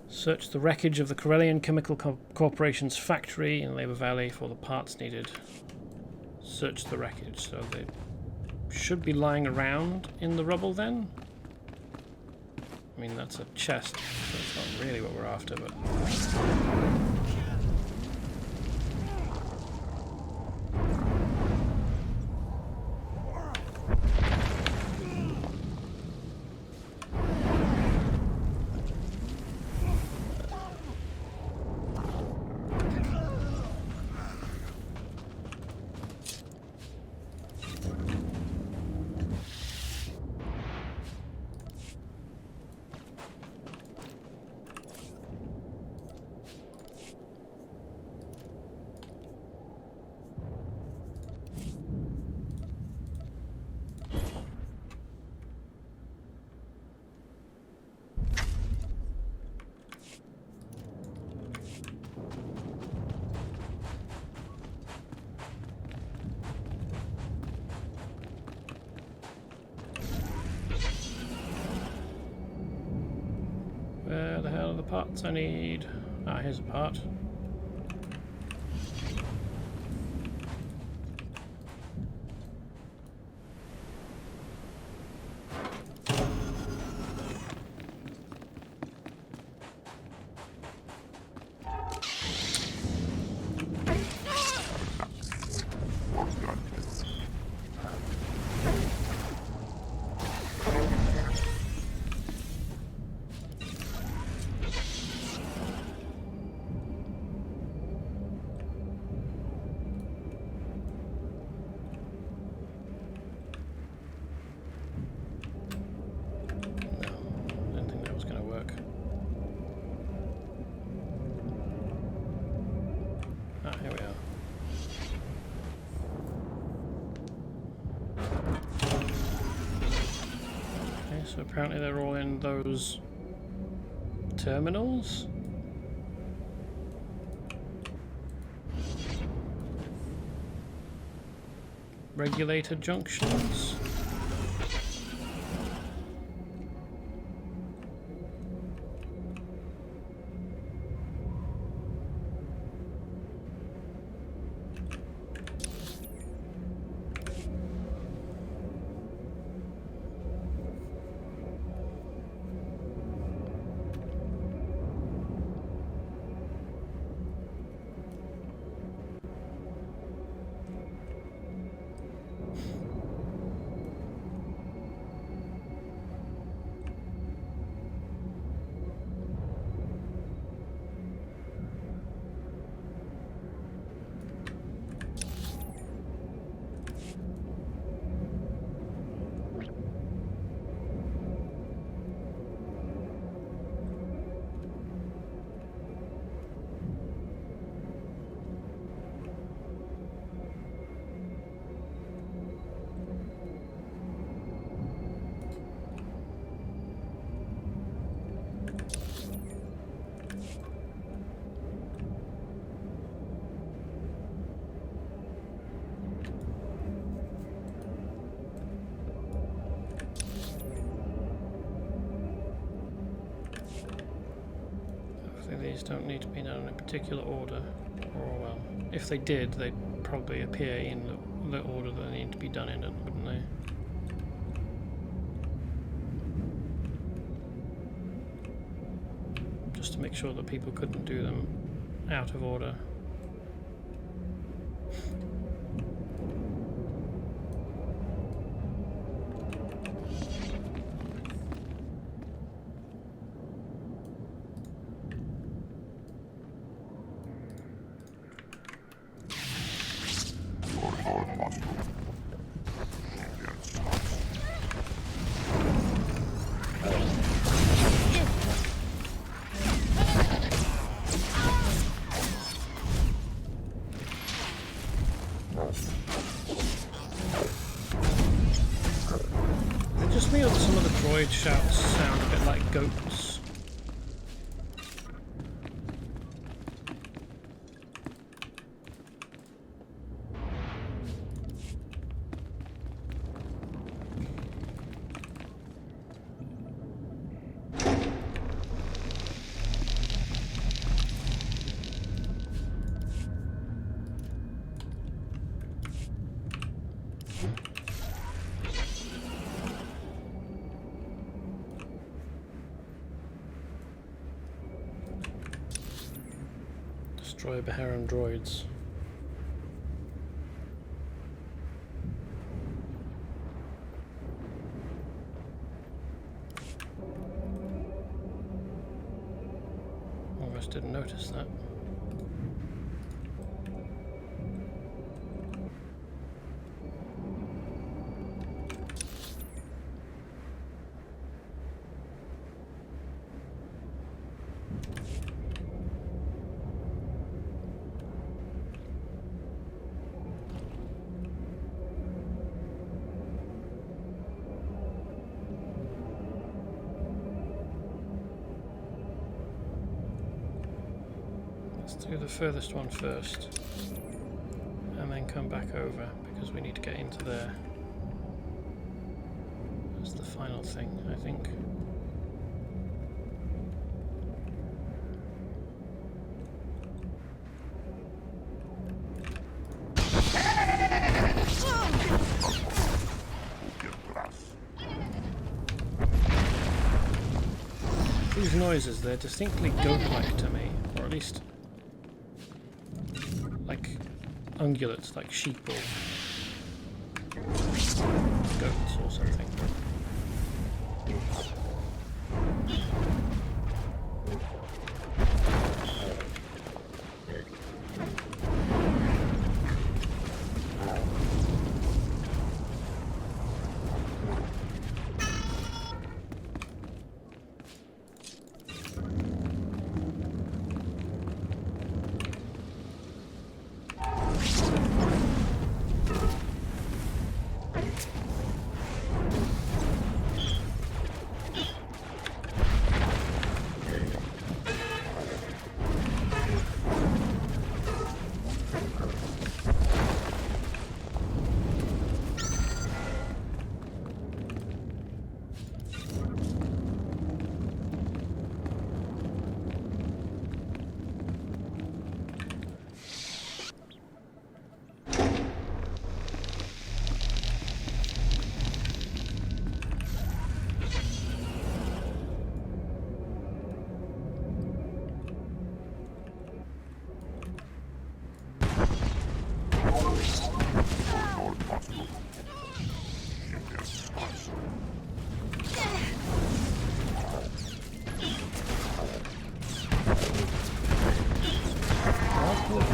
Search the wreckage of the Corellian Chemical Corporation's factory in Labor Valley for the parts needed. Search the wreckage, so they should be lying around in the rubble then. I mean, that's a chest, so it's not really what we're after, but... Where the hell are the parts I need? Ah, here's a part. So apparently they're all in those terminals. Regulator junctions. these don't need to be done in a particular order. Or, well, if they did, they'd probably appear in the order that they need to be done in, wouldn't they? Just to make sure that people couldn't do them out of order. Just me or some of the droid shouts sound a bit like goats? Destroy Baharan droids. Almost didn't notice that. Do the furthest one first, and then come back over, because we need to get into there. That's the final thing, I think. These noises, they're distinctly goat-like to me, or at least like ungulates, like sheep or goats or something.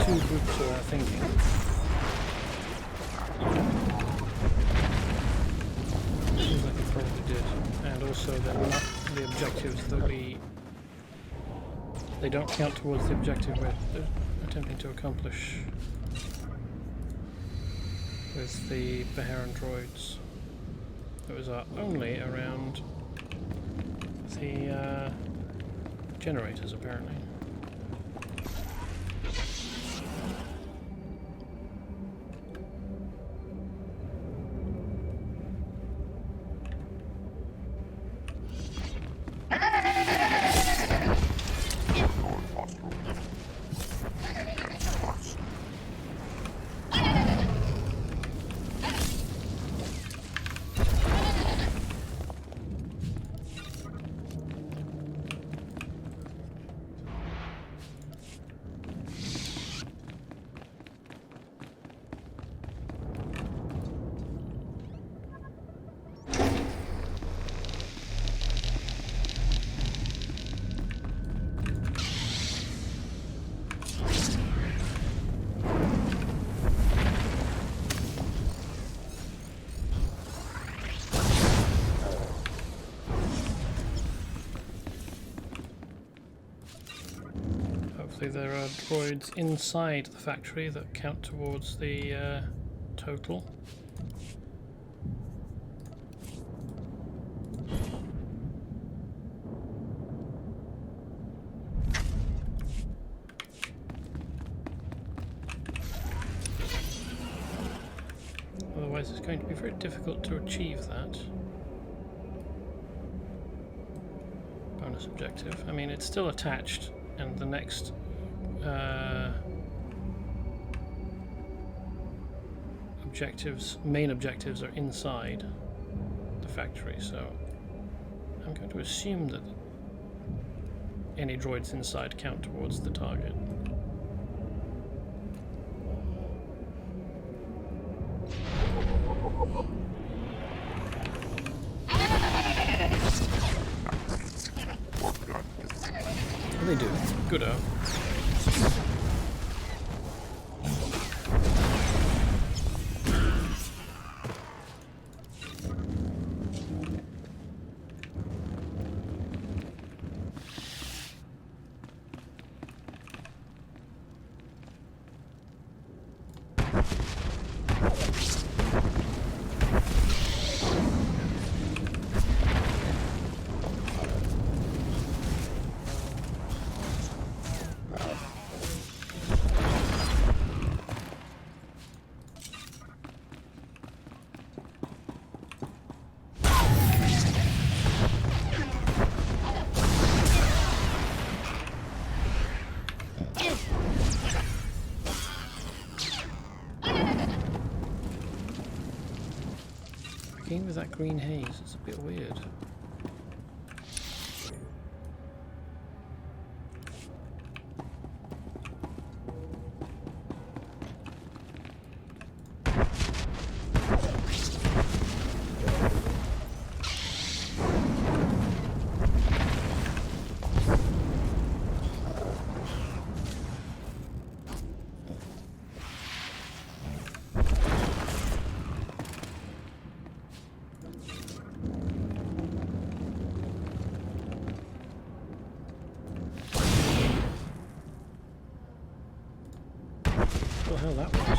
Two groups are thinking. Seems like it probably did. And also they're not the objectives that they don't count towards the objective we're attempting to accomplish with the Baharan droids. Those are only around the generators, apparently. hopefully there are droids inside the factory that count towards the total. Otherwise it's going to be very difficult to achieve that. Bonus objective. I mean, it's still attached, and the next main objectives are inside the factory, so I'm going to assume that any droids inside count towards the target. They do. Good-o. With that green haze, it's a bit weird. What the hell that was?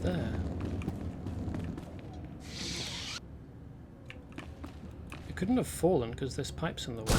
There. It couldn't have fallen because there's pipes in the way.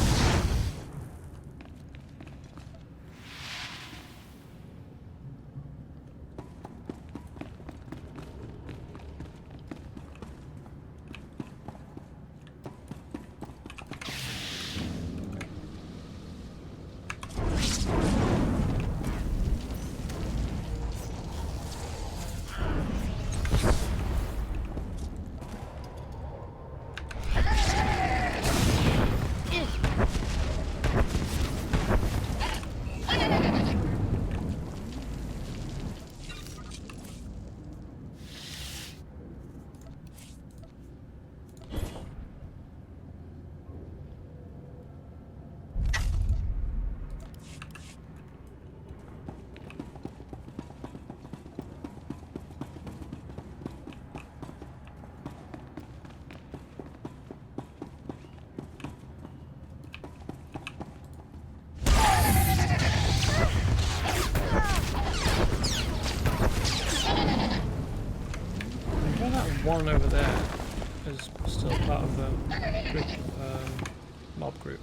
One over there is still part of the group, mob group.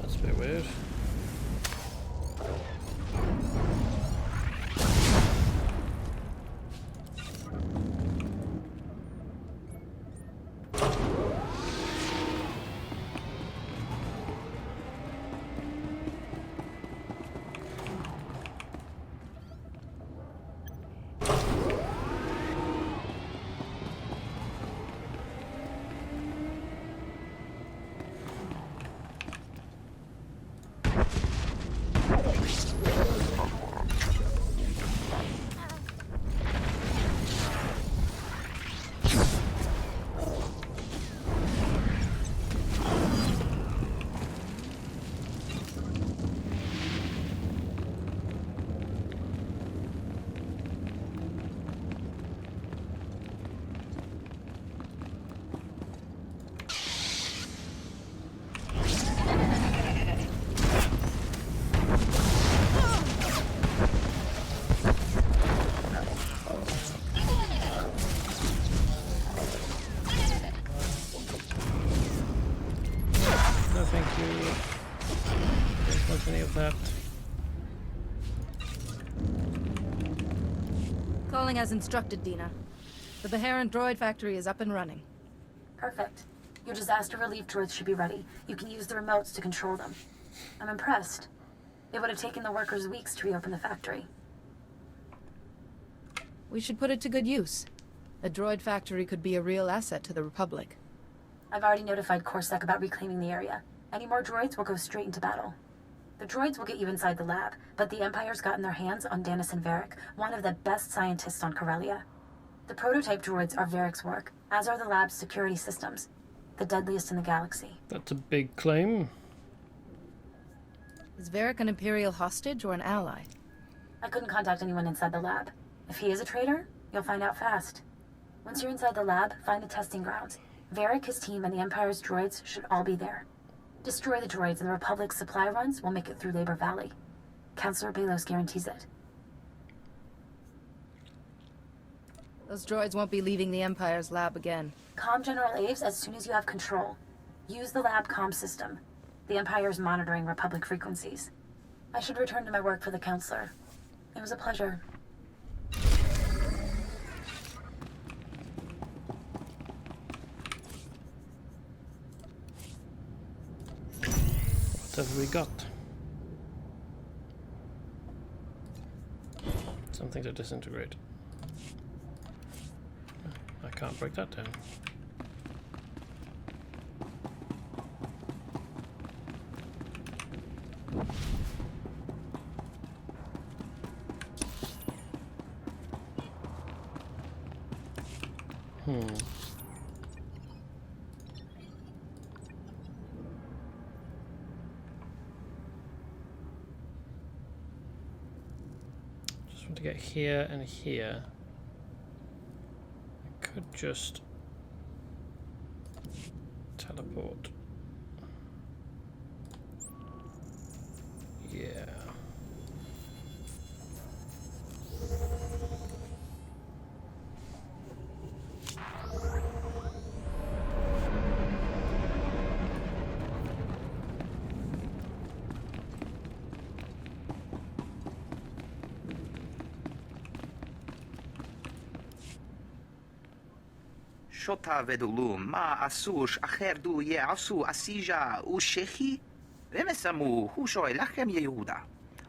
That's a bit weird. Calling as instructed, Dina. The Baharan droid factory is up and running. Perfect. Your disaster relief droids should be ready. You can use the remotes to control them. I'm impressed. It would have taken the workers weeks to reopen the factory. We should put it to good use. A droid factory could be a real asset to the Republic. I've already notified Corsac about reclaiming the area. Any more droids will go straight into battle. The droids will get you inside the lab, but the Empire's gotten their hands on Dennison Varric, one of the best scientists on Corellia. The prototype droids are Varric's work, as are the lab's security systems, the deadliest in the galaxy. That's a big claim. Is Varric an Imperial hostage or an ally? I couldn't contact anyone inside the lab. If he is a traitor, you'll find out fast. Once you're inside the lab, find the testing grounds. Varric, his team, and the Empire's droids should all be there. Destroy the droids and the Republic's supply runs will make it through Labor Valley. Councilor Balos guarantees it. Those droids won't be leaving the Empire's lab again. Comm General Aves as soon as you have control. Use the lab comm system. The Empire's monitoring Republic frequencies. I should return to my work for the Councilor. It was a pleasure. What have we got? Something to disintegrate. I can't break that down. Just want to get here and here. I could just teleport. Yeah. שוטה ודולו, מה עשוש אחר דו יעשו אסיג'ה ושכי? ומסמו, הוא שואל לכם יהודה.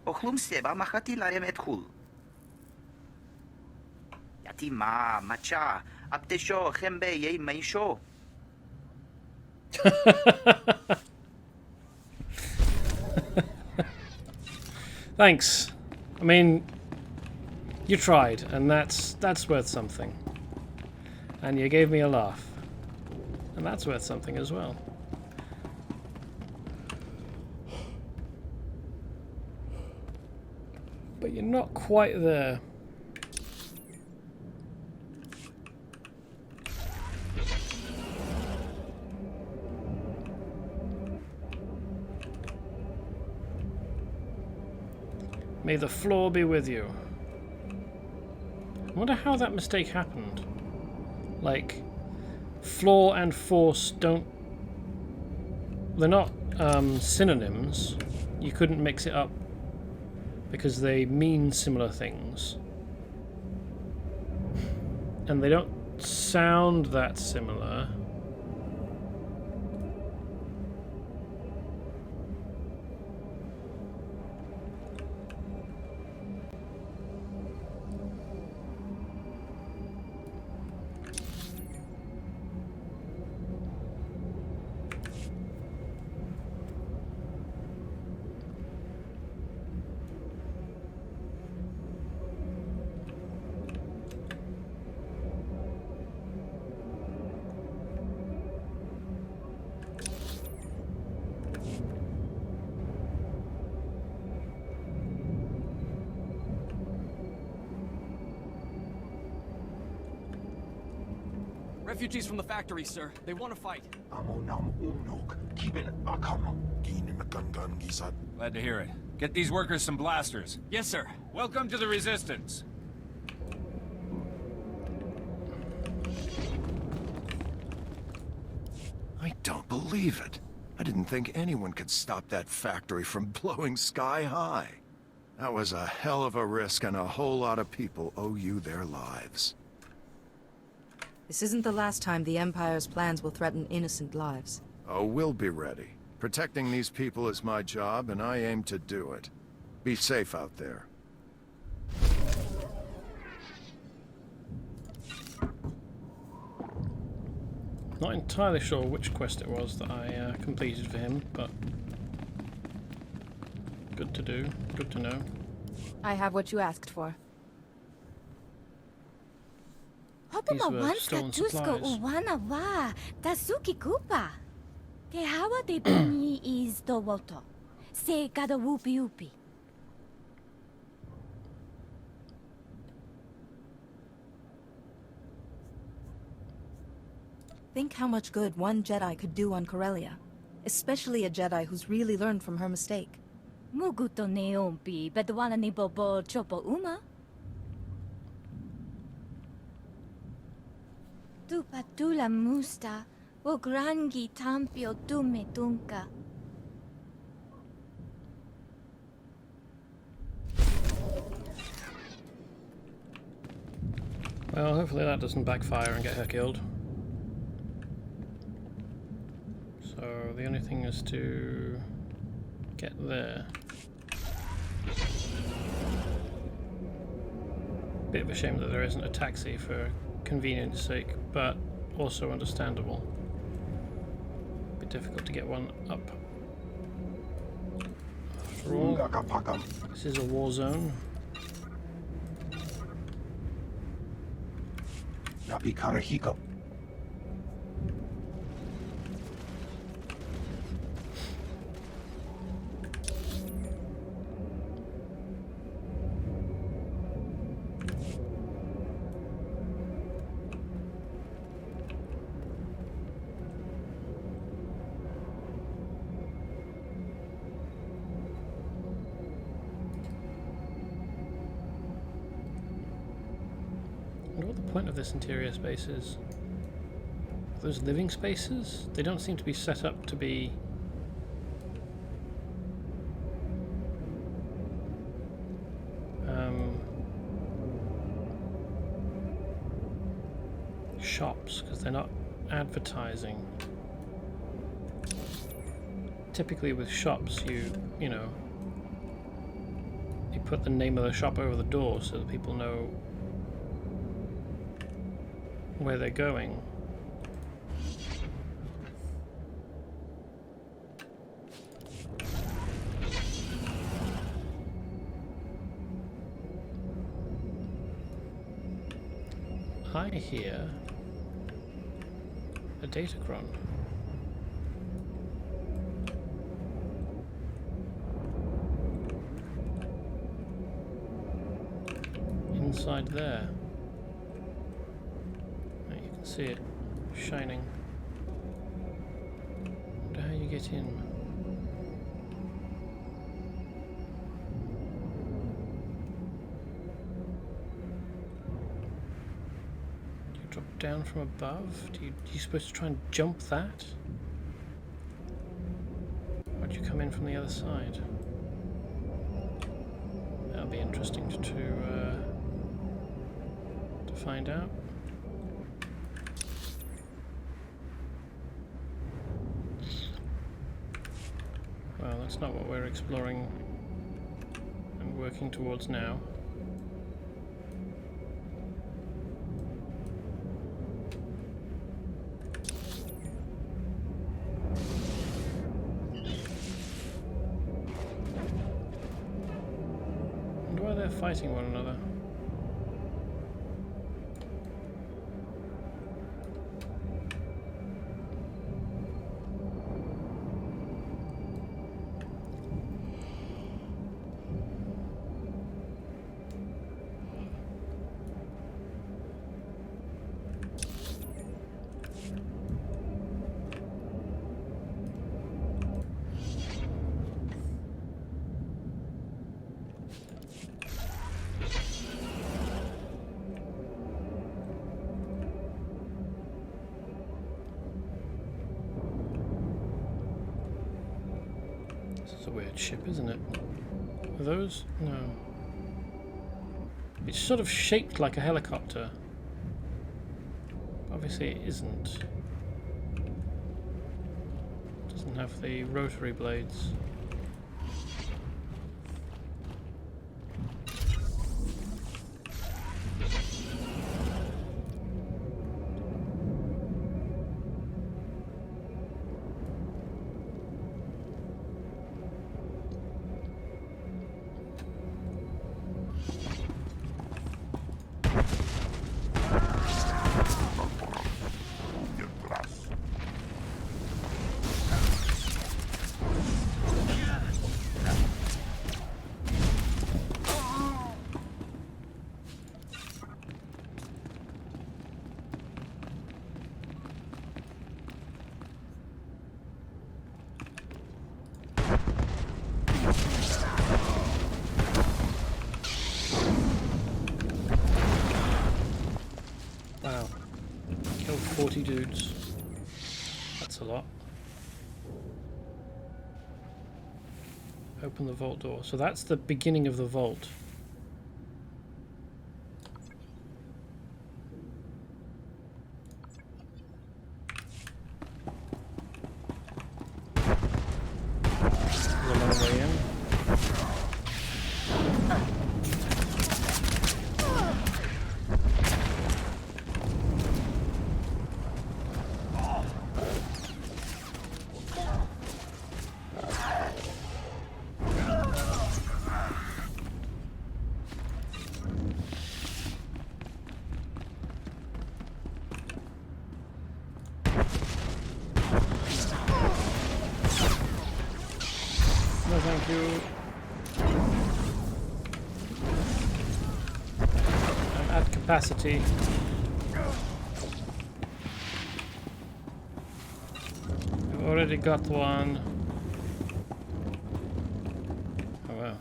אוכלום סבא מחתי להם את חול. יתימה, מצ'ה, אפתשו, חמבה, יי מישו. Thanks. I mean, you tried, and that's worth something. And you gave me a laugh. And that's worth something as well. But you're not quite there. May the floor be with you. I wonder how that mistake happened. Like, floor and force don't... They're not synonyms. You couldn't mix it up because they mean similar things. And they don't sound that similar. Refugees from the factory, sir. They want to fight. Glad to hear it. Get these workers some blasters. Yes, sir. Welcome to the Resistance. I don't believe it. I didn't think anyone could stop that factory from blowing sky high. That was a hell of a risk, and a whole lot of people owe you their lives. This isn't the last time the Empire's plans will threaten innocent lives. Oh, we'll be ready. Protecting these people is my job, and I aim to do it. Be safe out there. Not entirely sure which quest it was that I completed for him, but good to do, good to know. I have what you asked for. These were stolen supplies. Uwana wa Tasuki Kupa. Ke hawa de pini is do woto. Se kada whoopie whoopie. Think how much good one Jedi could do on Corellia. Especially a Jedi who's really learned from her mistake. Muguto neompi, bedwana ni bobo chopo uma. Tu patula musta, wo grangi tampio tume tunka. Well, hopefully that doesn't backfire and get her killed. So the only thing is to get there. Bit of a shame that there isn't a taxi for convenience sake, but also understandable. Bit difficult to get one up. After all, this is a war zone. I wonder what the point of this interior space is. Are those living spaces? They don't seem to be set up to be shops, because they're not advertising. Typically with shops, you know, you put the name of the shop over the door so that people know where they're going. I hear a datacron. Inside there. You can see it shining. Wonder how you get in. Drop down from above? Are you supposed to try and jump that? Or do you come in from the other side? That'll be interesting to find out. Well, that's not what we're exploring and working towards now. They're fighting one another. It's a weird ship, isn't it? Are those? No. It's sort of shaped like a helicopter. Obviously it isn't. Doesn't have the rotary blades. Wow. Killed 40 dudes. That's a lot. Open the vault door. So that's the beginning of the vault. There's a long way in. No, thank you. I'm at capacity. I've already got one. Oh wow.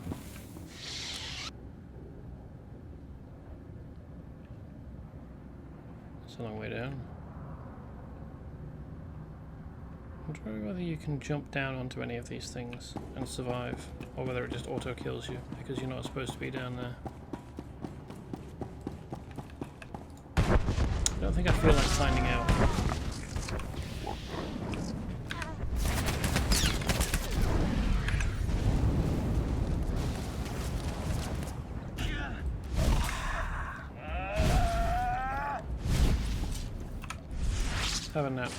It's a long way down. I'm wondering whether you can jump down onto any of these things and survive, or whether it just auto kills you because you're not supposed to be down there. I don't think I feel like finding out. Have a nap.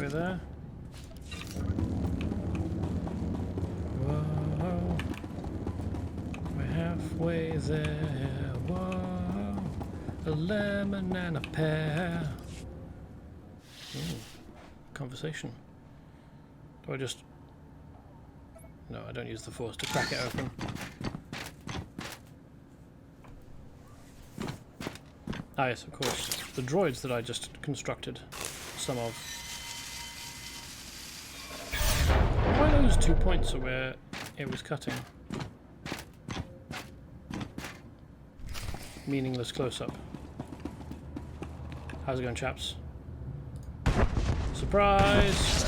There. Whoa, we're halfway there. Whoa, a lemon and a pear. Ooh, conversation. Do I just... No, I don't use the force to crack it open. Ah yes, of course. The droids that I just constructed. Some of. Why are those 2 points are where it was cutting? Meaningless close-up. How's it going, chaps? Surprise!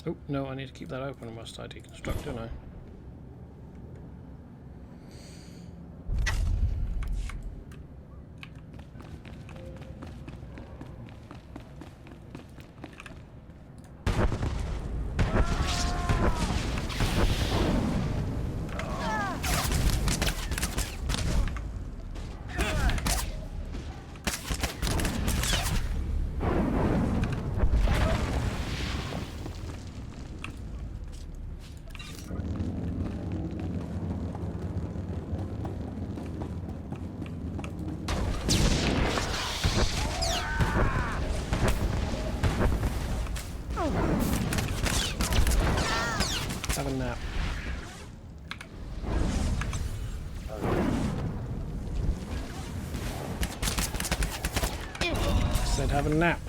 Oh, no, I need to keep that open whilst I deconstruct, don't I? Have a nap. Said have a nap.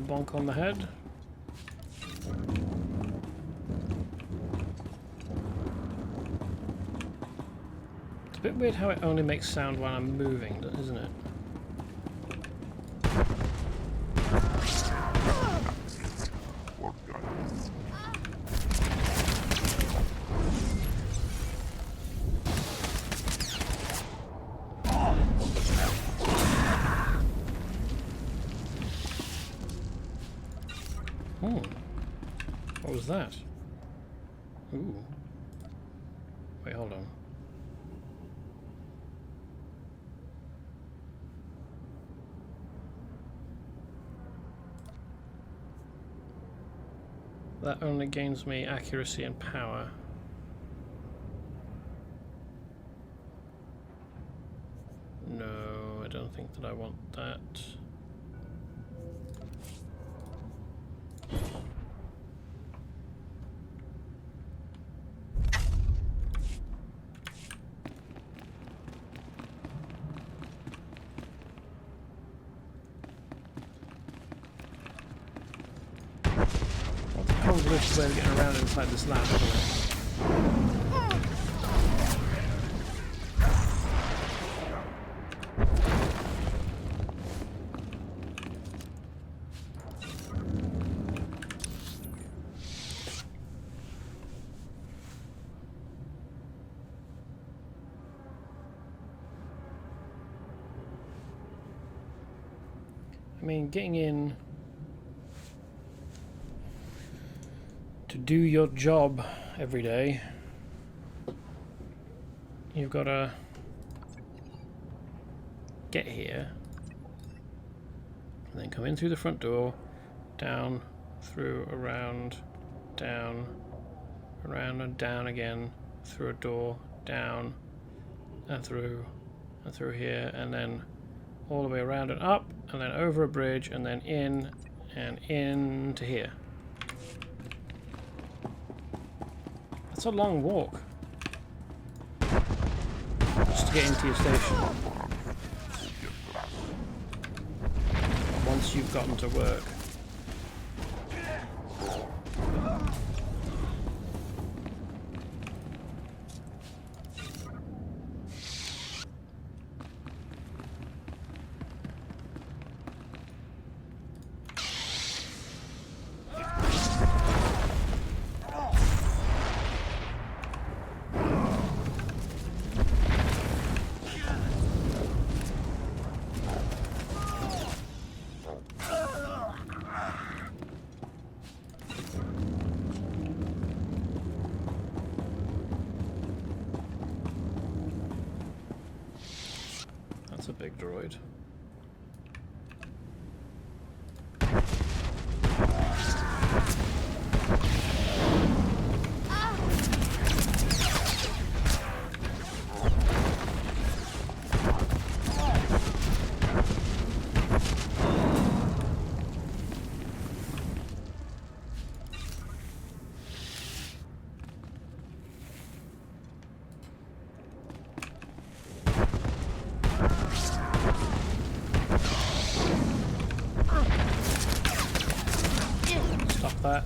Bonk on the head. It's a bit weird how it only makes sound while I'm moving, isn't it? What was that? Ooh. Wait, hold on. That only gains me accuracy and power. No, I don't think that I want that. Which way of getting around inside this lab, isn't it? I mean, getting in to do your job every day, you've got to get here and then come in through the front door, down, through, around, down, around and down again, through a door, down and through here, and then all the way around and up, and then over a bridge, and then in and into here. It's a long walk just to get into your station once you've gotten to work. That's a big droid. that.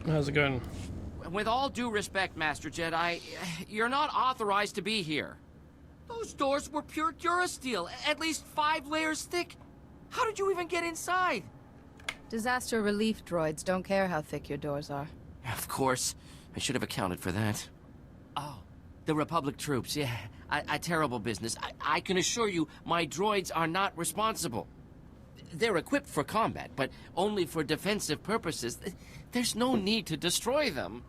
How's it going? With all due respect, Master Jedi, you're not authorized to be here. Those doors were pure Durasteel, at least 5 layers thick. How did you even get inside? Disaster relief droids don't care how thick your doors are. Of course. I should have accounted for that. Oh, the Republic troops, yeah. A terrible business. I can assure you, my droids are not responsible. They're equipped for combat, but only for defensive purposes. There's no need to destroy them.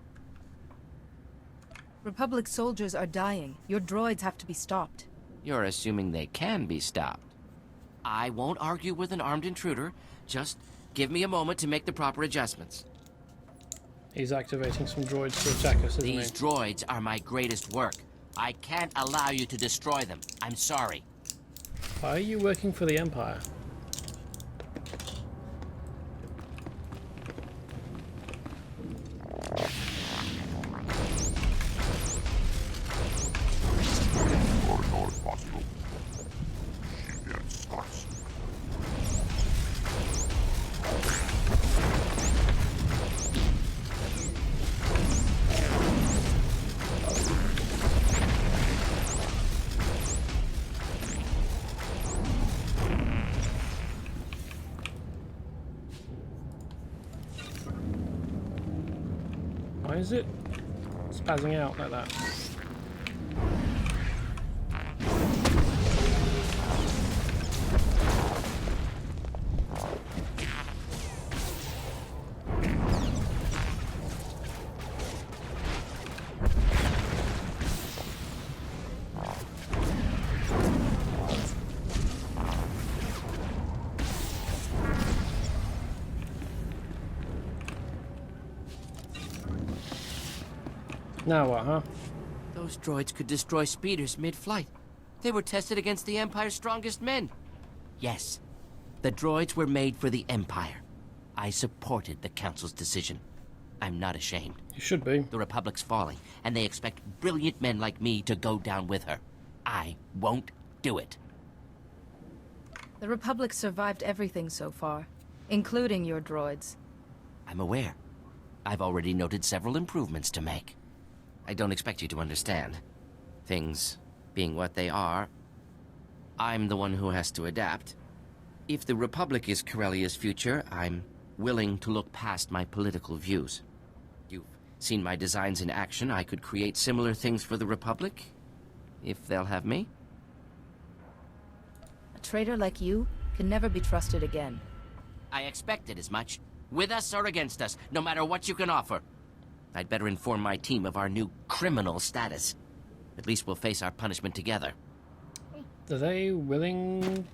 Republic soldiers are dying. Your droids have to be stopped. You're assuming they can be stopped. I won't argue with an armed intruder. Just give me a moment to make the proper adjustments. He's activating some droids to attack us, isn't he? These droids are my greatest work. I can't allow you to destroy them. I'm sorry. Why are you working for the Empire? Why is it spazzing out like that? Now what, huh? Those droids could destroy speeders mid-flight. They were tested against the Empire's strongest men. Yes, the droids were made for the Empire. I supported the Council's decision. I'm not ashamed. You should be. The Republic's falling, and they expect brilliant men like me to go down with her. I won't do it. The Republic survived everything so far, including your droids. I'm aware. I've already noted several improvements to make. I don't expect you to understand. Things being what they are, I'm the one who has to adapt. If the Republic is Corellia's future, I'm willing to look past my political views. You've seen my designs in action. I could create similar things for the Republic, if they'll have me. A traitor like you can never be trusted again. I expected as much. With us or against us, no matter what you can offer. I'd better inform my team of our new criminal status. At least we'll face our punishment together. Are they willing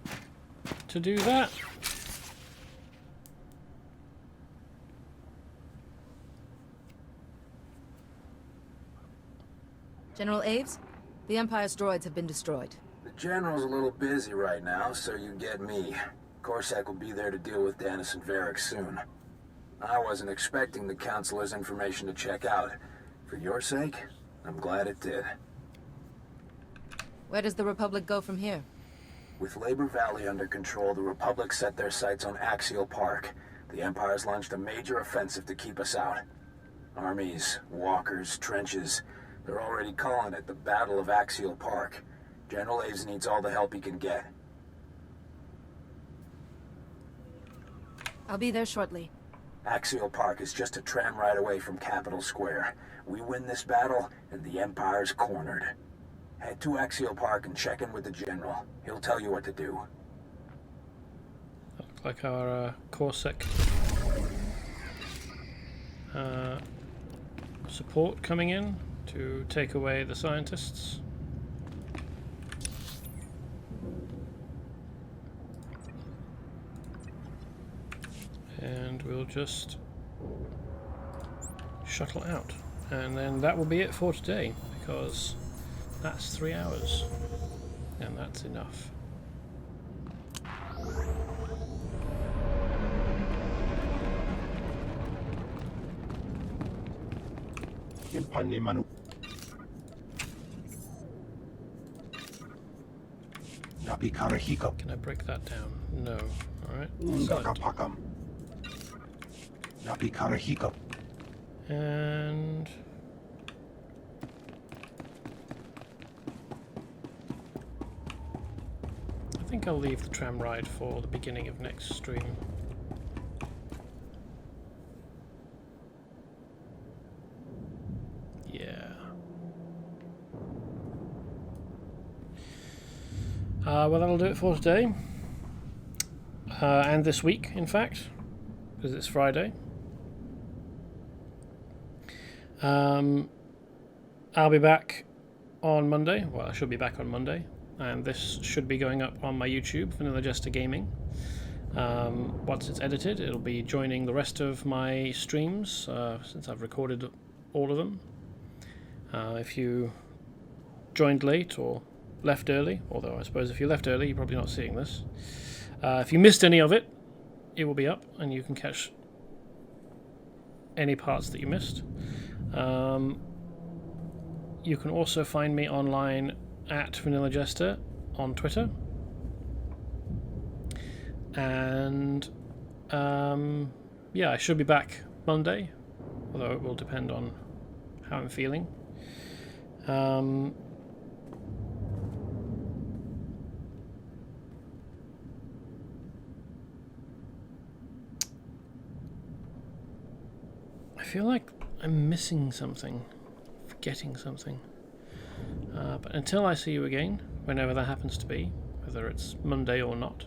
to do that? General Aves, the Empire's droids have been destroyed. The General's a little busy right now, so you get me. Corsac will be there to deal with Dennis and Varric soon. I wasn't expecting the Councilor's information to check out. For your sake, I'm glad it did. Where does the Republic go from here? With Labor Valley under control, the Republic set their sights on Axial Park. The Empire's launched a major offensive to keep us out. Armies, walkers, trenches. They're already calling it the Battle of Axial Park. General Aves needs all the help he can get. I'll be there shortly. Axial Park is just a tram ride away from Capitol Square. We win this battle, and the Empire's cornered. Head to Axial Park and check in with the General. He'll tell you what to do. Looks like our Corsac support coming in to take away the scientists. And we'll just shuttle out And then that will be it for today, because that's 3 hours. And that's enough. Can I break that down? No. Alright. And I think I'll leave the tram ride for the beginning of next stream. Yeah. Well, that'll do it for today. And this week, in fact, because it's Friday. I'll be back on Monday. Well, I should be back on Monday. And this should be going up on my YouTube, Vanilla Jester Gaming. Once it's edited, it'll be joining the rest of my streams, since I've recorded all of them. If you joined late or left early, although I suppose if you left early, you're probably not seeing this. If you missed any of it, it will be up, and you can catch any parts that you missed. You can also find me online at Vanilla Jester on Twitter. And yeah, I should be back Monday, although it will depend on how I'm feeling. I feel like I'm missing something, forgetting something. But until I see you again, whenever that happens to be, whether it's Monday or not,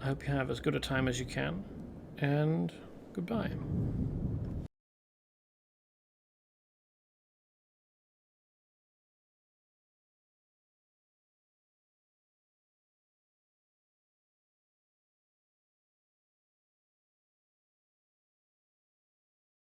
I hope you have as good a time as you can, and goodbye.